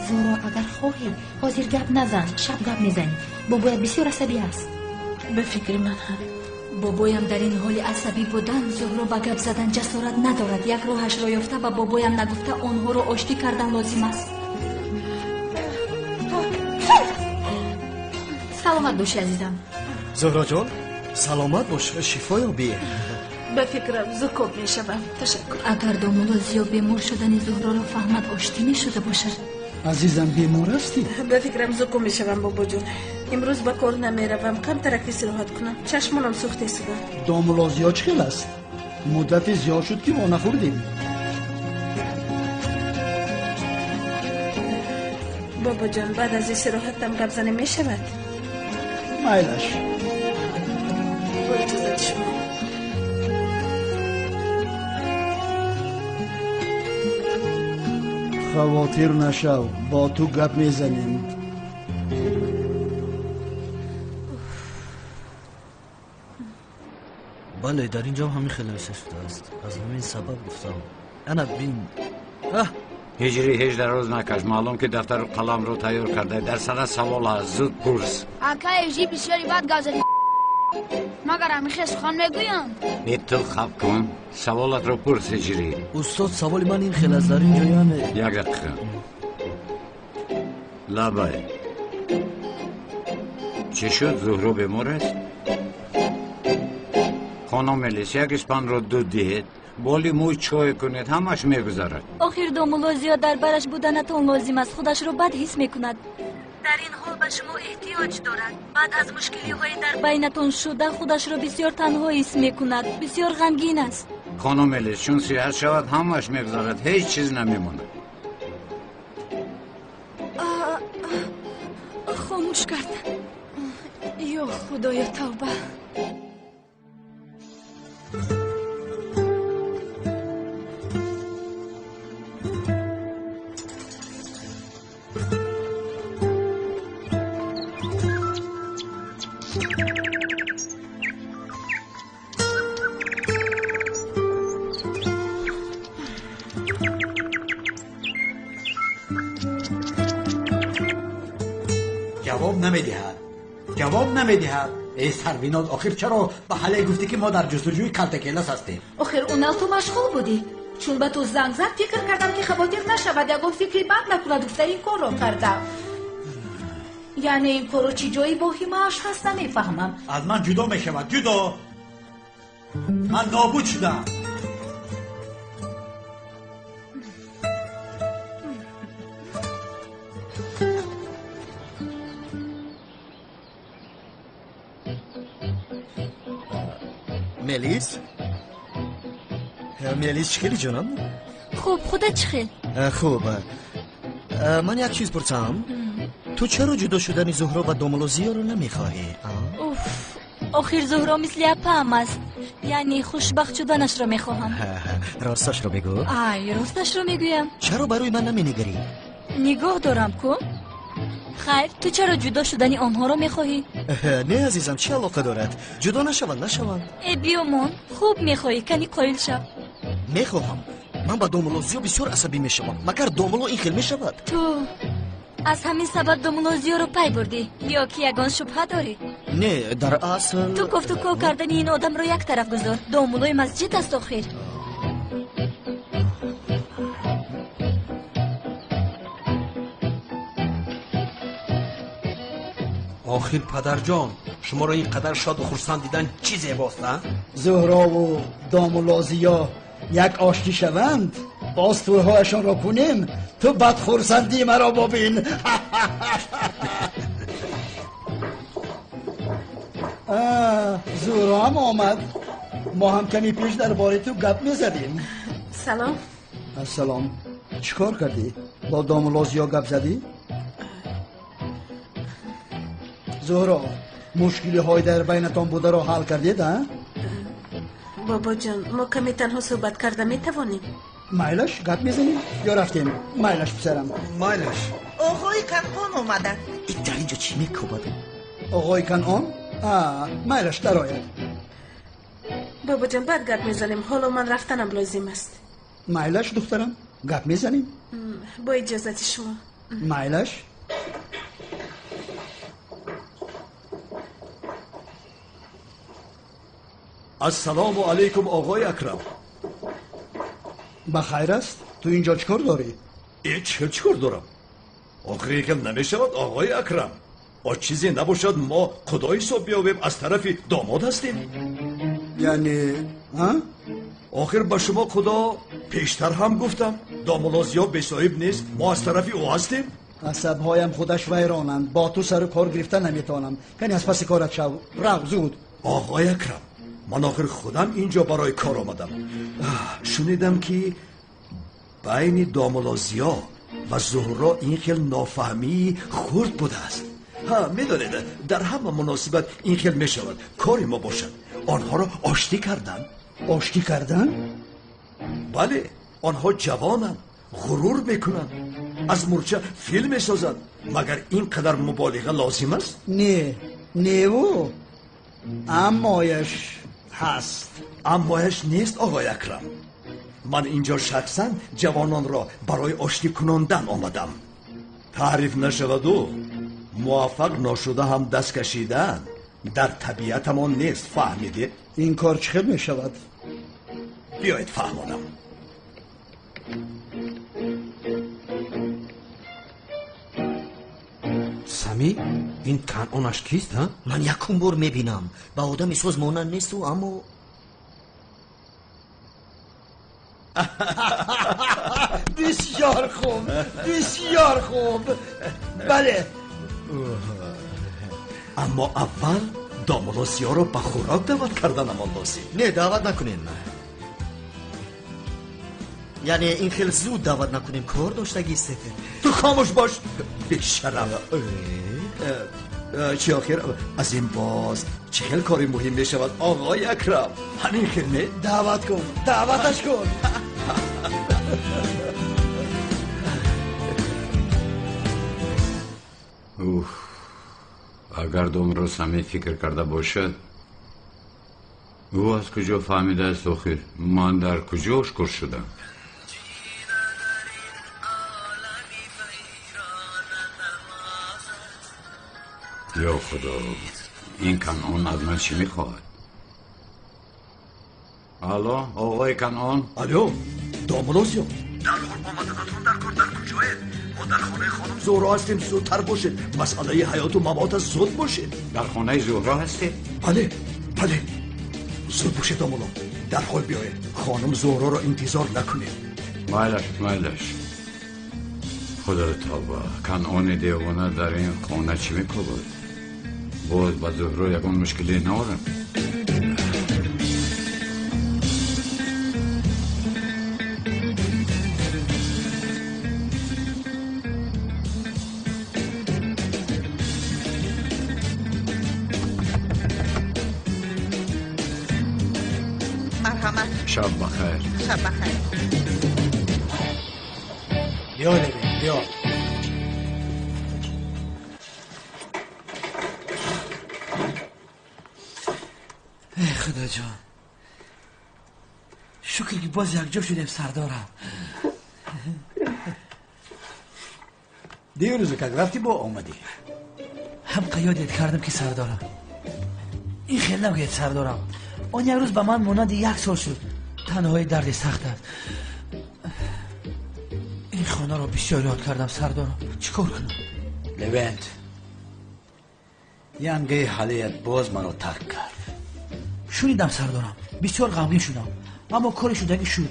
زورا اگر خواهی حاضر گپ نزن. شب گپ میزنی بابایت بسیار عصبی است. به فکر من هم بابایم در این حال عصبی بودن زهرا به گپ زدن جسارت ندارد. یک راهش را یافته و بابایم نگفته آنها را آشتی کردن لازم است. سلامت باشی عزیزم. زهرا جان سلامت باش، شفا یابی. به فکرم زکام می شوم. تشکر. اگر دامولوزیا بیمار شدن زهرا را فهمد آشتی می شده باشد. عزیزم بیمار هستی؟ به فکرم زکام می شوم بابا جون. امروز به کار نمی روم، کم ترک استراحت کنم. چشمانم سوخته شده. دامولوزیا چخیل است؟ مدت زیاد شد که ما نخوردیم. بابا جان بعد از استراحتم گپ زنی می شود؟ مایلش. با اجازت شما. خواطر نشو، با تو گپ میزنیم. بله در اینجا همین خیلی شده است. از همین سبب گفتم. انا بین هجری 18 روز نکش. معلوم که دفتر قلم رو تیار کرده. در سر سوال هست. زود پرس. اکا هجری بسیاری بد گازدی مگر همیشه سخن میگویم. به تو خب کن. سوالت رو پرس هجری. استاد سوال من این خیلی از در اینجا یعنی یک دقیقه. لبای چی شد؟ زهرا بیمار است؟ خانم ملیس یک اسپان رو دود دهید. بالی موی چای کنید همش میگذارد. آخر دامولوزیا در برش بودنتان لازم است. خودش رو بد حس میکند. در این حال به شما احتیاج دارد. بعد از مشکلی های در بینتان شده خودش رو بسیار تنها حس میکند. بسیار غمگین است. خانم ملیس چون صحت شود همش میگذارد. هیچ چیز نمیماند. خاموش کرد. یا خدایا توبه. جواب نمیدهد. ای سربیناز آخر چرا به حاله گفتی که ما در جستجوی کلتکلس هستیم؟ آخر اونال تو مشغول بودی. چون به تو زنگ زد فکر کردم که خواطر نشود یا فکری بد نکند گفته این کار رو کردم. یعنی این کار رو چی جایی با همهاش هست نمیفهمم. از من جدا میشود. جدا من نابود شدم. ملیس؟ ملیس چخیلی جانم؟ خوب خودت چخیل؟ خوب. من یک چیز پرسم. تو چرا جدا شدن زهرا و دامولوزیا رو نمیخواهی؟ آخر زهرا مثل اپا هم است. یعنی خوشبخت شدنش رو میخواهم. راستش رو بگو. راستش رو میگویم. چرا برای من نمینگری؟ نگاه دارم کن. خیر تو چرا جدا شدنی آنها رو میخواهی؟ نه عزیزم چه علاقه دارد؟ جدا نشوند. ای بیومون خوب میخواهی کنی قایل شو. میخواهم. من با دامولوزیا بسیار عصبی میشوم. مگر دامولو این خیل میشود؟ تو از همین سبب دامولوزیا رو پی بردی یا که یگان شبهه داری؟ نه در اصل تو گفتگو کردن این آدم رو یک طرف گذار. دامولوی مسجد است آخر. آخر پدر جان شما را اینقدر شاد و خرسند دیدن چی زیباست نه؟ زهرا و دامولوزیا یک آشتی شوند باز توهایشان را کنیم. تو بد خرسندی مرا ببین. زهرا هم آمد. ما هم کمی پیش درباره تو گپ میزدیم. سلام. السلام. چیکار کردی؟ با دامولوزیا گپ زدی؟ زهرا مشکلی های در بینتان بوده را حل کردید ها؟ بابا جان ما کمی تنها صحبت کرده میتوانیم؟ مایلش گپ میزنیم یا رفتیم؟ مایلش پسرم. مایلش. آقای کنعان اومدن. این در اینجا چی میکوبد؟ آقای کنعان؟ مایلش در آید. بابا جان بعد گپ میزنیم. حالا من رفتنم لازم است. مایلش دخترم گپ میزنیم؟ با اجازت شما. مایلش. السلام علیکم آقای اکرم. بخیر است؟ تو اینجا چکار داری؟ چکار دارم؟ آخری که نمیشود آقای اکرم. چیزی نباشد ما خدای صبح بیاویم از طرف داماد هستیم. یعنی آخر با شما خدا پیشتر هم گفتم دامولازیا به صاحب نیست، ما از طرف او هستیم. عصبهایم خودش ویرانند، با تو سر کار گرفتن نمیتونم. کنی از پس کارت شو، رو زود. آقای اکرم من آخر خودم اینجا برای کار آمدم. شنیدم که بین دامولازیا و زهرا این خیل نافهمی خورد بوده است. میدانید در همه مناسبت این خیل میشود کاری ما باشد. آنها را آشتی کردن. آشتی کردن؟ بله، آنها جوانند، غرور میکنند، از مورچه فیلم میسازند. مگر اینقدر مبالغه لازم است؟ نه و امایش هست. امایش نیست آقای اکرم. من اینجا شخصا جوانان را برای آشتی کناندن آمدم. تعریف نشود و موفق نشده هم دست کشیدن در طبیعتمان نیست، فهمیده؟ این کار چه می شود؟ بیایید فهمانم. سمی این کنعانش کیست ها؟ من یکم بار میبینم با آدمی سوز مانند نیست و اما بسیار خوب، بسیار خوب. بله، اما اول دامولازیا رو به خوراک دعوت کردن اما لازم. نه دعوت نکنین. یعنی این خیلی زود دعوت نکنیم، کار داشتگی سفر. تو خاموش باش بیشرم. چی آخر از این باز چه خیلی کاری مهم می شود آقای اکرم؟ همین خیلی نه؟ دعوت کن، دعوتش کن. اگر دوم سمی فکر کرده باشد او از کجا فهمیده است آخر من در کجا اشکر شدم؟ یا خدا، این کنعان از من چی میخواهد؟ الو آقای کنعان. الو دامولازیا، در حال آمدنتون در کار در کجاه؟ ما در خانه خانم زهرا هستیم، زودتر باشید، مسئله حیات و ممات است، زود باشید. در خانه زهرا هستید؟ بله زود باشید دامولا، در حال بیایید، خانم زهرا را انتظار نکنید. مایلش خدا توبه، کنعان دیوانه در این خانه چی میکند؟ باز با زهرا یکان مشکلی نارم. مرحمت. شب بخیر. شب بخیر. بیا لبین، بیا. ای خدا جان، شکر که باز یک جا شدیم سردارم. دیروز که رفتی با آمدی؟ هم قیادت کردم که سردارم. این خیلی نباید سردارم. آن یک روز به من مانند 1 سال شد. تنهایی درد سخت است. این خانه را بسیار یاد کردم سردارم. چیکار کنم؟ لبنت ینگه حالیت باز منو ترک کرد. شنیدم سردارم، بسیار غمگین شدم، اما کار شدگی شد.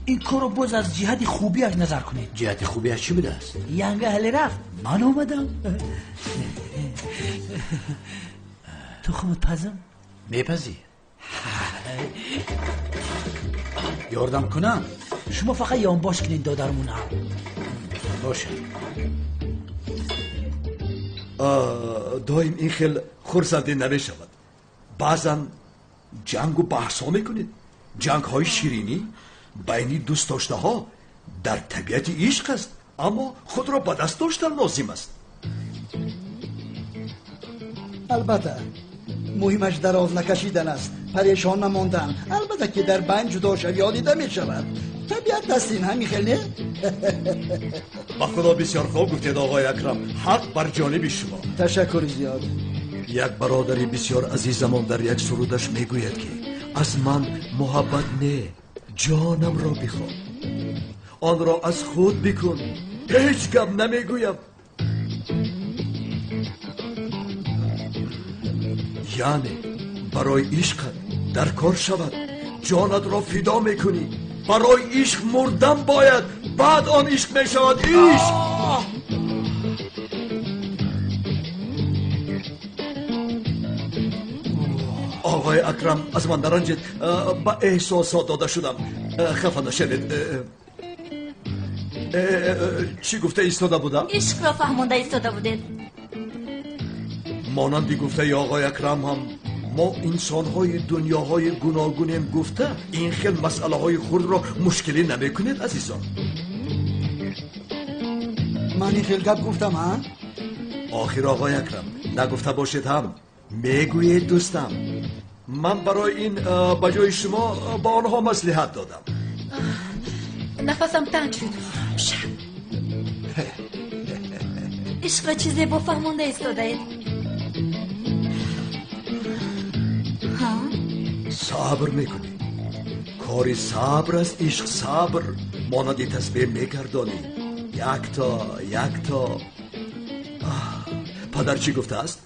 این کار رو باز از جهت خوبیش نظر کنید. جهت خوبیش چی بوده است؟ ینگه حالی رفت، من آمدم. تو خودت پزم؟ میپذی؟ یاردم کنم؟ شما فقط یان باش کنید دادرمون هم باشه. دایم این خیل خورسنده نمی شود. بعضا جنگ و بحث ها میکنید، جنگ های شیرینی بینی دوست داشته ها در طبیعت عشق است، اما خود را به دست داشتن لازم است. البته مهمش دراز نکشیدن است، پریشان نماندن. البته که در بین جدا شوی آدیده می شود. طبیعت دستین همین خیلی نه؟ با خدا بسیار خوب گفتید آقای اکرم، حق بر جانب شما. تشکر زیاد. یک برادری بسیار عزیزمان در یک سرودش میگوید که از من محبت نه، جانم را بخواه. آن را از خود بکن، هیچ گپ نمیگویم. یعنی برای عشقت در کار شود، جانت را فدا میکنی. برای عشق مردن باید، بعد آن عشق میشود عشق. آقای اکرم از من نرنجید، با احساسات داده شدم. خفه نشوید. چی گفته ایستاده بودم؟ عشق را فهمانده ایستاده بودید. مانندی گفته ای آقای اکرم هم ما انسان‌های دنیاهای گوناگونیم گفته این خیل مسئله های خود را مشکلی نمیکنید عزیزان. من این خیل گپ گفتم ها؟ آخر آقای اکرم نگفته باشید هم میگویید دوستم. من برای این بجای شما با آنها مصلحت دادم. نفسم تنگ شد. عشق را چیزی با فهمانده ایستاده اید. صبر میکنی. کاری صبر است عشق صبر. مانندی تسبیح میگردانی یک تا. پدر چی گفته است؟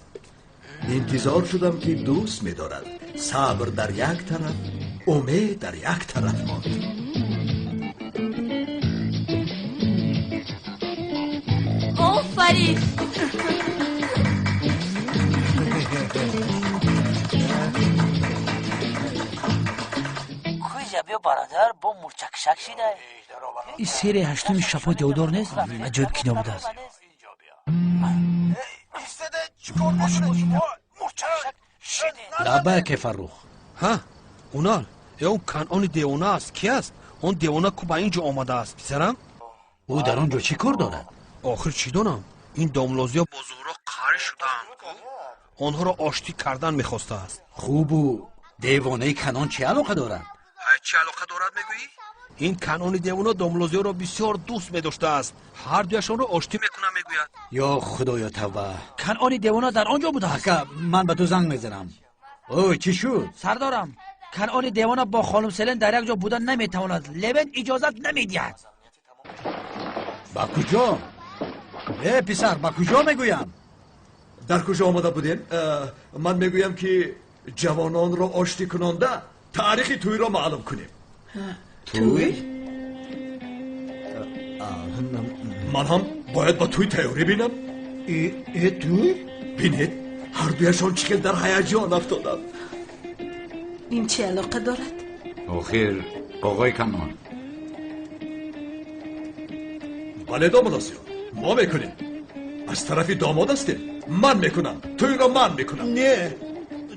انتظار شدم که دوست می‌دارد. صبر در یک طرف، امید در یک طرف ماند. آفرین. خویزه بیا برادر با مرچکشک شیده. این سری هشتم شفا دیودار نیست؟ عجب کینا بوده است. لبه که فروخ. ها اونال اون کنعان دیوانه است. کی است؟ اون دیوانه که با اینجا آمده است پسرم؟ او در آنجا چی کار دارد؟ آخر چی دانم؟ این داملازیا با زورا قهر شدند. آنها را آشتی کردن میخواسته است. خوب و دیوانه کنعان چه علاقه دارد؟ چه علاقه دارد میگویی؟ این کنعان دیوانه داملازیا را بسیار دوست می‌داشته است. هر دویشان را آشتی میکنه میگوید. یا خدایا توبه. کنعان دیوانه در آنجا بوده است. من به تو زنگ میزنم. اوه چی شد؟ سردارم کنعان دیوانه با خانم سلن در یک جا بودن نمیتواند. لبن اجازت نمیدهد. با کجا؟ پسر با کجا میگویم؟ در کجا آمده بودیم؟ من میگویم که جوانان را آشتی کننده تاریخ توی را معلوم کنیم. توی؟ من هم باید با توی تیوری بینم. توی؟ بینید هر دویشان چکل در هیجان افتادند. این چه علاقه دارد؟ آخر آقای کنعان. بله داملازیا ما میکنیم. از طرف داماد هستیم. من میکنم توی را من میکنم. نه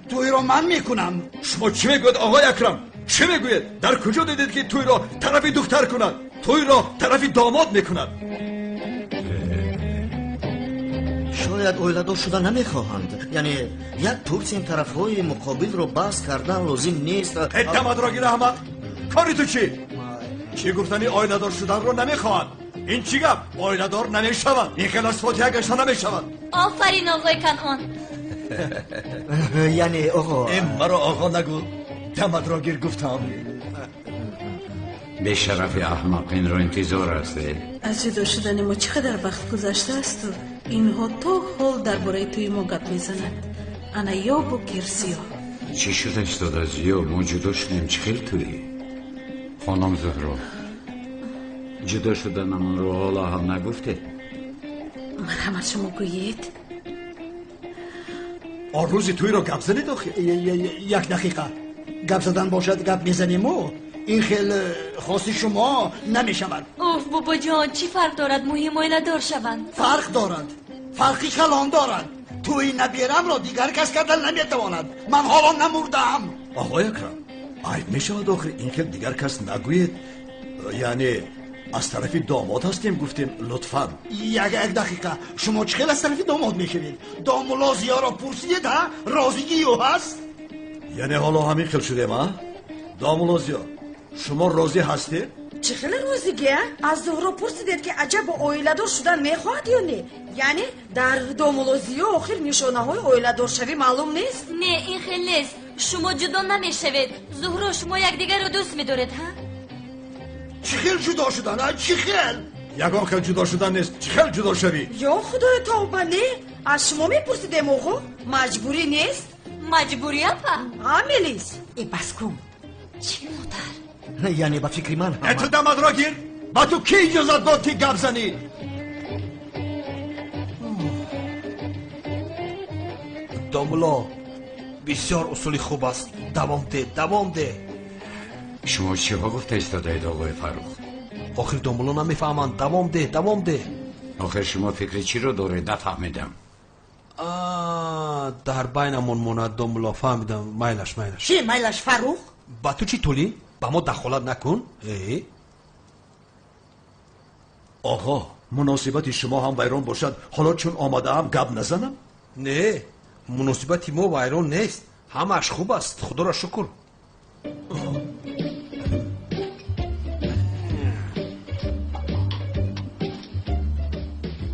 توی را من میکنم. شما چی میگوید آقای اکرم؟ چی میگوید؟ در کجا دیدید که توی را طرف دختر کند؟ توی را طرف داماد میکند. شاید اویلادار شدن نمیخواهند. یعنی یک پرس این طرف های مقابل رو بحث کردن لازم نیست. دمد را گیره احمق. کاری تو چی گفتنی اویلادار شدن رو نمیخواهند؟ این چی گپ؟ اویلادار نمیشوند. این خیلی صوتی گشته نمیشوند. آفرین آقای کنعان. یعنی آقا این مرا آقا نگو. دمد را گیر گفتم. به شرف احمق این رو انتظار است. از جدا شدن ما چقدر وقت گذشته است و اینها تا حال درباره توی ما گپ میزنند. انا یا با گرسیا. چی شده استاد از یا ما جدا شدیم چه خیلی توی؟ خانم زهرا جدا شدنمان رو حالا هم نگفته؟ مرحمت شما گویید. آن روزی توی را گپ زنید آخه؟ یک دقیقه گپ زدن باشد گپ میزنیم و این خیلی خاصی شما نمیشود. اوف بابا جان چی فرق دارد مهم اویلادار شوند؟ فرق دارد. فرقی کلان دارد. توی نبیرم را دیگر کس کردن نمیتواند. من حالا نمردم. آقای اکرم عیب میشود آخر این خیلی دیگر کس نگوید. یعنی از طرف داماد هستیم گفتیم لطفا. یک دقیقه شما چه خیلی از طرف داماد میشوید؟ داملازیا را پرسید ها؟ رازیگی او هست؟ یعنی حالا همین خیل شدیم ها؟ داملازیا شما راضی هستی؟ چه خیلی روزیگه؟ از زهرا پرسیدید که عجب اویلادار شدن میخواهد یا نه؟ یعنی در داملازیا آخر نشانه های اویلادار شوی معلوم نیست؟ نه این خیلی نیست. شما جدا نمیشوید. زهرا شما یکدیگر رو دوست می‌دارید ها؟ چی خیل جدا شدن؟ چی خیل؟ یگان خیل جدا شدن نیست. چی خیل جدا شوی؟ یا خدای توبه، از شما میپرسیدم آقا؟ مجبوری نیست؟ مجبوری اپا؟ عملیست. ای بس کن. چی مادر؟ یعنی با فکری من همه تو دمت را گیر. با تو کی اجازت داد که گپ زنی؟ دامولا بسیار اصولی خوب است. دوام ده. شما چی ها گفته ایستادید آقای فروخ؟ آخر دامولا نمیفهمند. دوام ده. آخر شما فکری چی رو دارید؟ نفهمیدم. در بینمون موند دامولا. فهمیدم. مایلش چی مایلش فروخ؟ با تو چی تولی؟ با ما دخالت نکن. آقا مناسبت شما هم ویران باشد، حالا چون آماده هم گپ نزنم؟ نه، مناسبت ما ویران نیست. همش خوب است. خدا را شکر.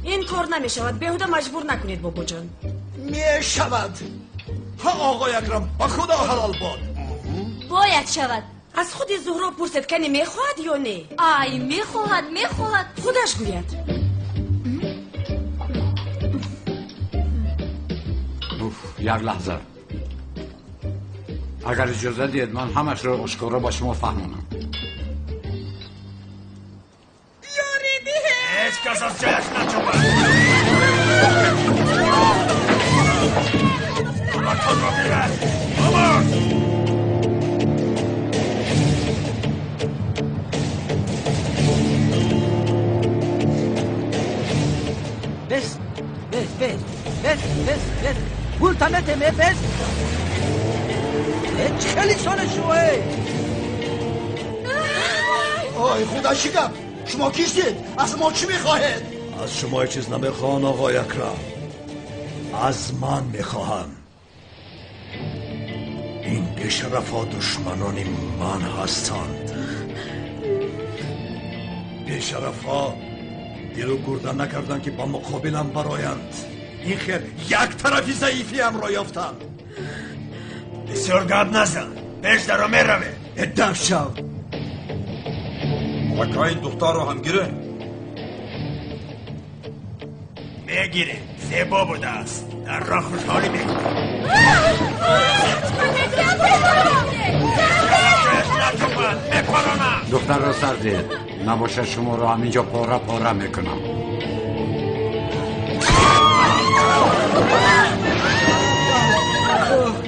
این کار نمیشود. بهوده مجبور نکنید بابا جان. میشود. ها آقای اکرم، با خدا حلال باد. باید شود. از خود زهرا پرسید که نمیخواهد یا نه؟ ای میخواهد. خودش گوید. یک لحظه. اگر اجازه دید من همش رو اشکارا با شما فهمونم. هیچ کس از جایش نچوبد. آمد را بیرد. آمد. بس پولتانه بس. خیلی سال شوه. آی خدا شکم، شما کیستید؟ از ما چی میخواهید؟ از شما چیز نمیخواهن آقای اکرم. از من میخواهن. این بیشرفا دشمنان من هستند. بیشرفا دیرو گردن نکردن که با مقابلم برایند. این خیر یک طرفی ضعیفی هم را یافتن. بسیار گپ نزن. بیش در رو میروه. ادم شو. آقا این دختر رو هم گیره؟ میگیره. زیبا بوده است. در راه خوشحالی میکنه. دختر رو سر دید. نباشه شما رو همینجا پاره میکنم.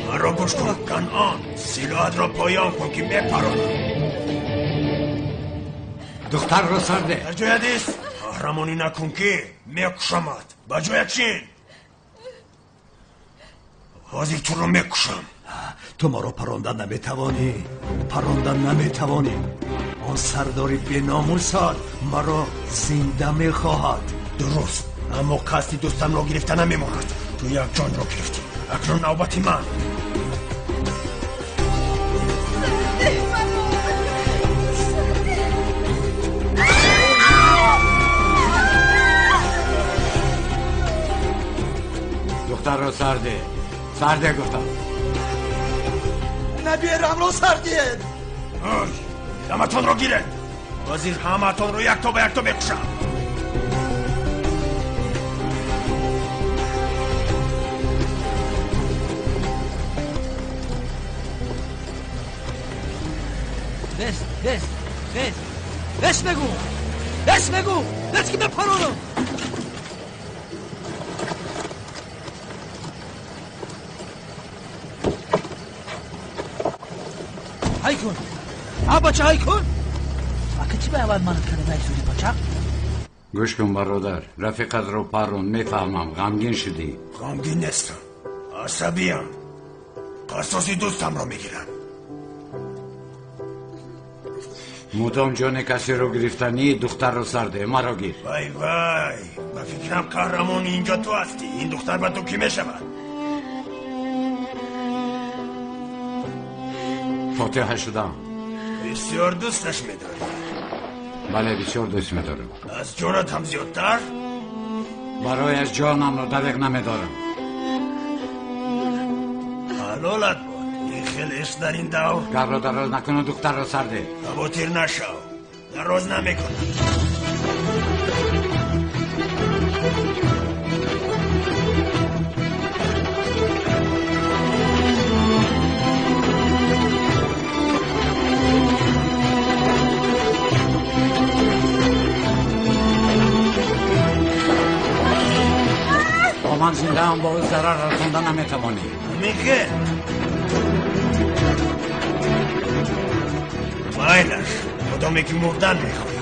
مرا گوش کن کنعان. سلاحت را پایان کن که میپرانم. دختر رو سر ده. در جایت ایست. قهرمانی نکن که میکشمت. با جایت چین. حاضر تو رو میکشم. تو مرا پراندن نمیتوانی. آن سرداری به ناموسات مرا زنده میخواهد. درست، اما قصدی دوستم را گرفته نمیماند. تو یک جان را گرفتی. اکنون نوبت من. دختر رو سرده گفتم. نبیرم رو سردید. دمتون رو گیره. وزیر همتون رو یک تا بکشم. بس بگو بس که بپرونم. های کن بچه های کن. اگه چی به اول من کنه نایسوری بچه؟ گوش کن برادر. رفیقت رو پرون میفهمم. غمگین شدی. غمگین نیستم. عصبیم. قصاصی دوستم رو میگیرم. مدام جان کسی رو گرفتنی. دختر رو سرده. مرا گیر. وای با فکرم قهرمان اینجا تو هستی. این دختر با تو کی میشود؟ فاتحه شدم. بسیار دوستش میداری. بله بسیار دوست میدارم. از جانت هم زیادتر؟ برای از جانم رو دریغ نمیدارم. حلالت بود. این خیلی است در این دور. کار رو دراز نکن و دختر رو سرده. کبوتر نشو، دراز نمیکنم. من زنده هم با او ضرر رسوندن نمیتوانی. میگه بایدش کدومی که مردن میخواد.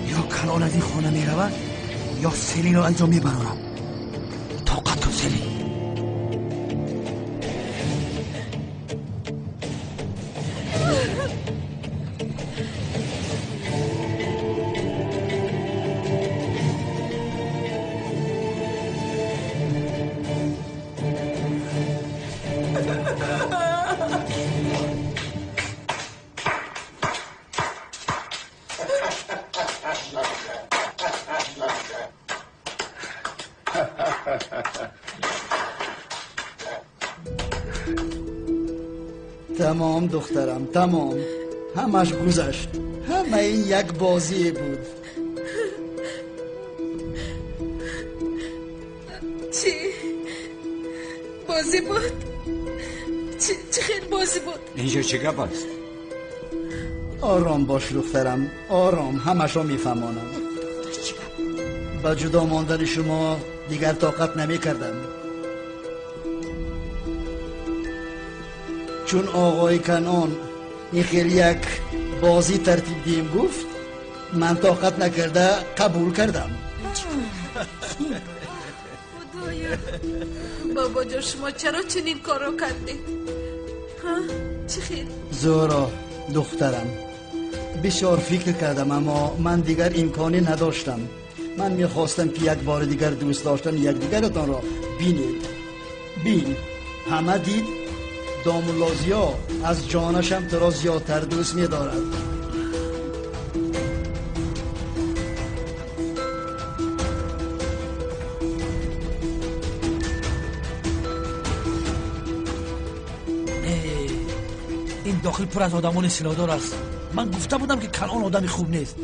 یا کنان از این خانه میرود یا سیلین رو انجام میبرانم. طاقت کن سیلین. تمام دخترم تمام، همش گذشت. همه این یک بازی بود. چی؟ بازی بود؟ چی خیلی بازی بود؟ اینجا چی گپ است؟ آرام باش دخترم، آرام، همش رو میفهمانم. با جدا ماندن شما دیگر طاقت نمی کردم. چون آقای کنان این خیلی یک بازی ترتیب دیم گفت، من طاقت نکرده قبول کردم. خدایا بابا جا شما چرا چنین کارو کردید؟ چی خیلی؟ زورا دخترم، بسیار فکر کردم اما من دیگر امکانی نداشتم. من میخواستم که یک بار دیگر دوست داشتن یک دیگرتان را بینید. بین، همه دید دامولازیا از جانشم تو را زیادتر دوست می‌دارد. این داخل پر از آدمان سلادار است. من گفته بودم که کنان آدمی خوب نیست.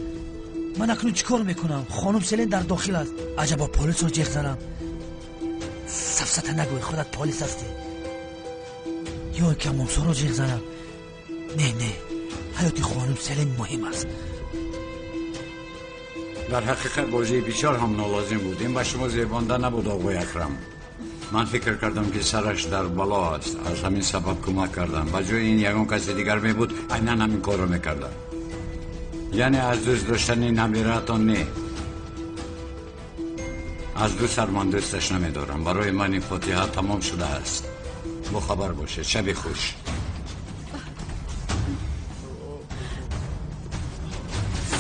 من اکنون چیکار میکنم؟ خانم سلین در داخل است. عجبا پلیس رو جیغ زنم. سفسطه نگوی، خودت پلیس هستی. یا که ممسا رو جیغ زنم. نه حیات خانم سلین مهم است. در حقیقت بازی بیچار هم نالازم بود. این به شما زیبانده نبود آقای اکرم. من فکر کردم که سرش در بلا است، از همین سبب کمک کردم. به جای این یگان کسی دیگر می بود عیناً همین کار رو میکردم. یعنی از دوست داشتنی نمیرتان نه، از دو سر من دوستش نمیدارم. برای من این فاتحه تمام شده است. با خبر باشه. شب خوش.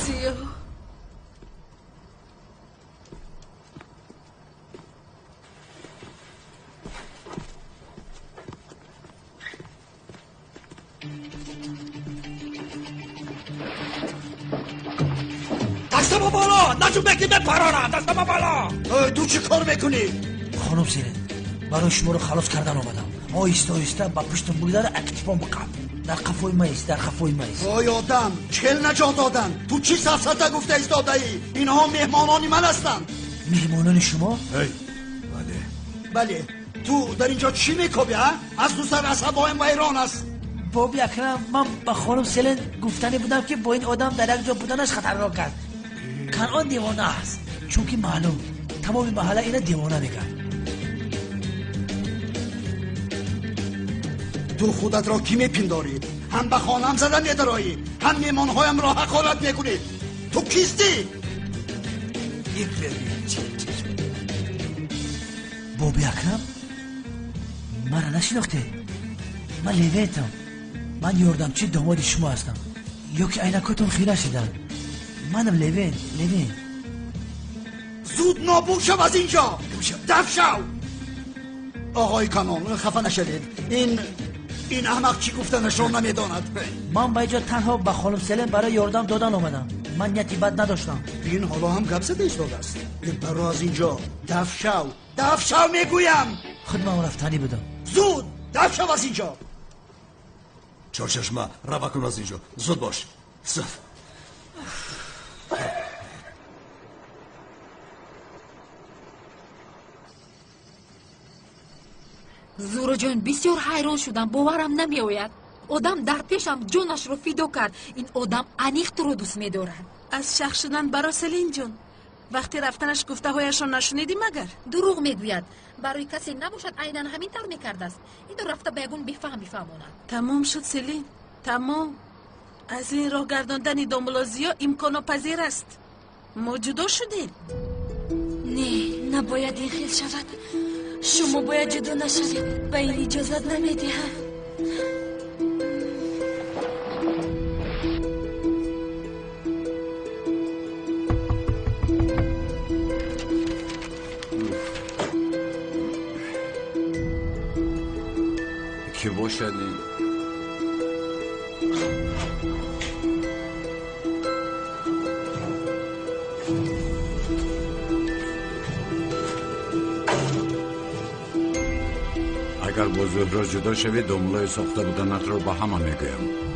سیاه دستم بالا، نجوم بکی بپرانم. دستم بالا. تو چی کار میکنی؟ خانم سلین، برای شما رو خلاص کردن آمدم. آیسته با پشت بریده را اکتفان بکن. در قفای ما ایست، در قفای ما ایست. آی آدم، چل نجات دادن. تو چی سفسطه گفته ایستاده ای؟ اینها مهمانانی من هستند. مهمانان شما؟ بله. تو در اینجا چی میکوبی ها؟ از تو سر عصبایم ویران است. بابی اکرم، من با خانم سلین گفتنی بودم که با این آدم در یک جا بودنش خطرناک است. کنان دیوانه است، چون که معلوم تمام محله اینا دیوانه میگن. تو خودت را کی میپنداری؟ هم به خانم زدن میدرایی، هم میمانهایم را حقارت میکنی. تو کیستی؟ بابی اکرم، من را نشناخته. من لیویتم. من یاردمچی داماد شما هستم. یا که عینکاتون خیره شدن. منم لیوین. زود نابود شو از اینجا. دف شو. آقای کانون، خفه نشدید. این این احمق چی گفتنشون نمیداند. من با اینجا تنها به خانم سلم برای یاردم دادن اومدم. من نیتی بد نداشتم. این حالا هم گپ زده ایستاده است. برو از اینجا. دفع شو میگویم. خود من رفتنی بدم. زود دفع شو از اینجا. چارچشمه روا کن از اینجا. زود باش. صف. زورو جان بسیار حیران شدم. باورم نمی آید. آدم در پیشم جانش رو فدا کرد. این آدم انیق تو رو دوست می دارد. از شخ شدن برا سلین جان وقتی رفتنش گفته هایشان نشنیدی مگر؟ دروغ میگوید. برای کسی نباشد عیناً همین طور میکرده است. این دو رفته بیگون بفهماند. تمام شد سلین، تمام. از این راه گرداندن داملازیا امکان پذیر است. ما جدا شدیم. نه نباید این خیل شود. شما باید جدا نشوید. به این اجازت نمیدهم. کی باشد این؟ اگر با زهرا جدا شوی دنبالای ساخته بودنت رو با همان میگویم.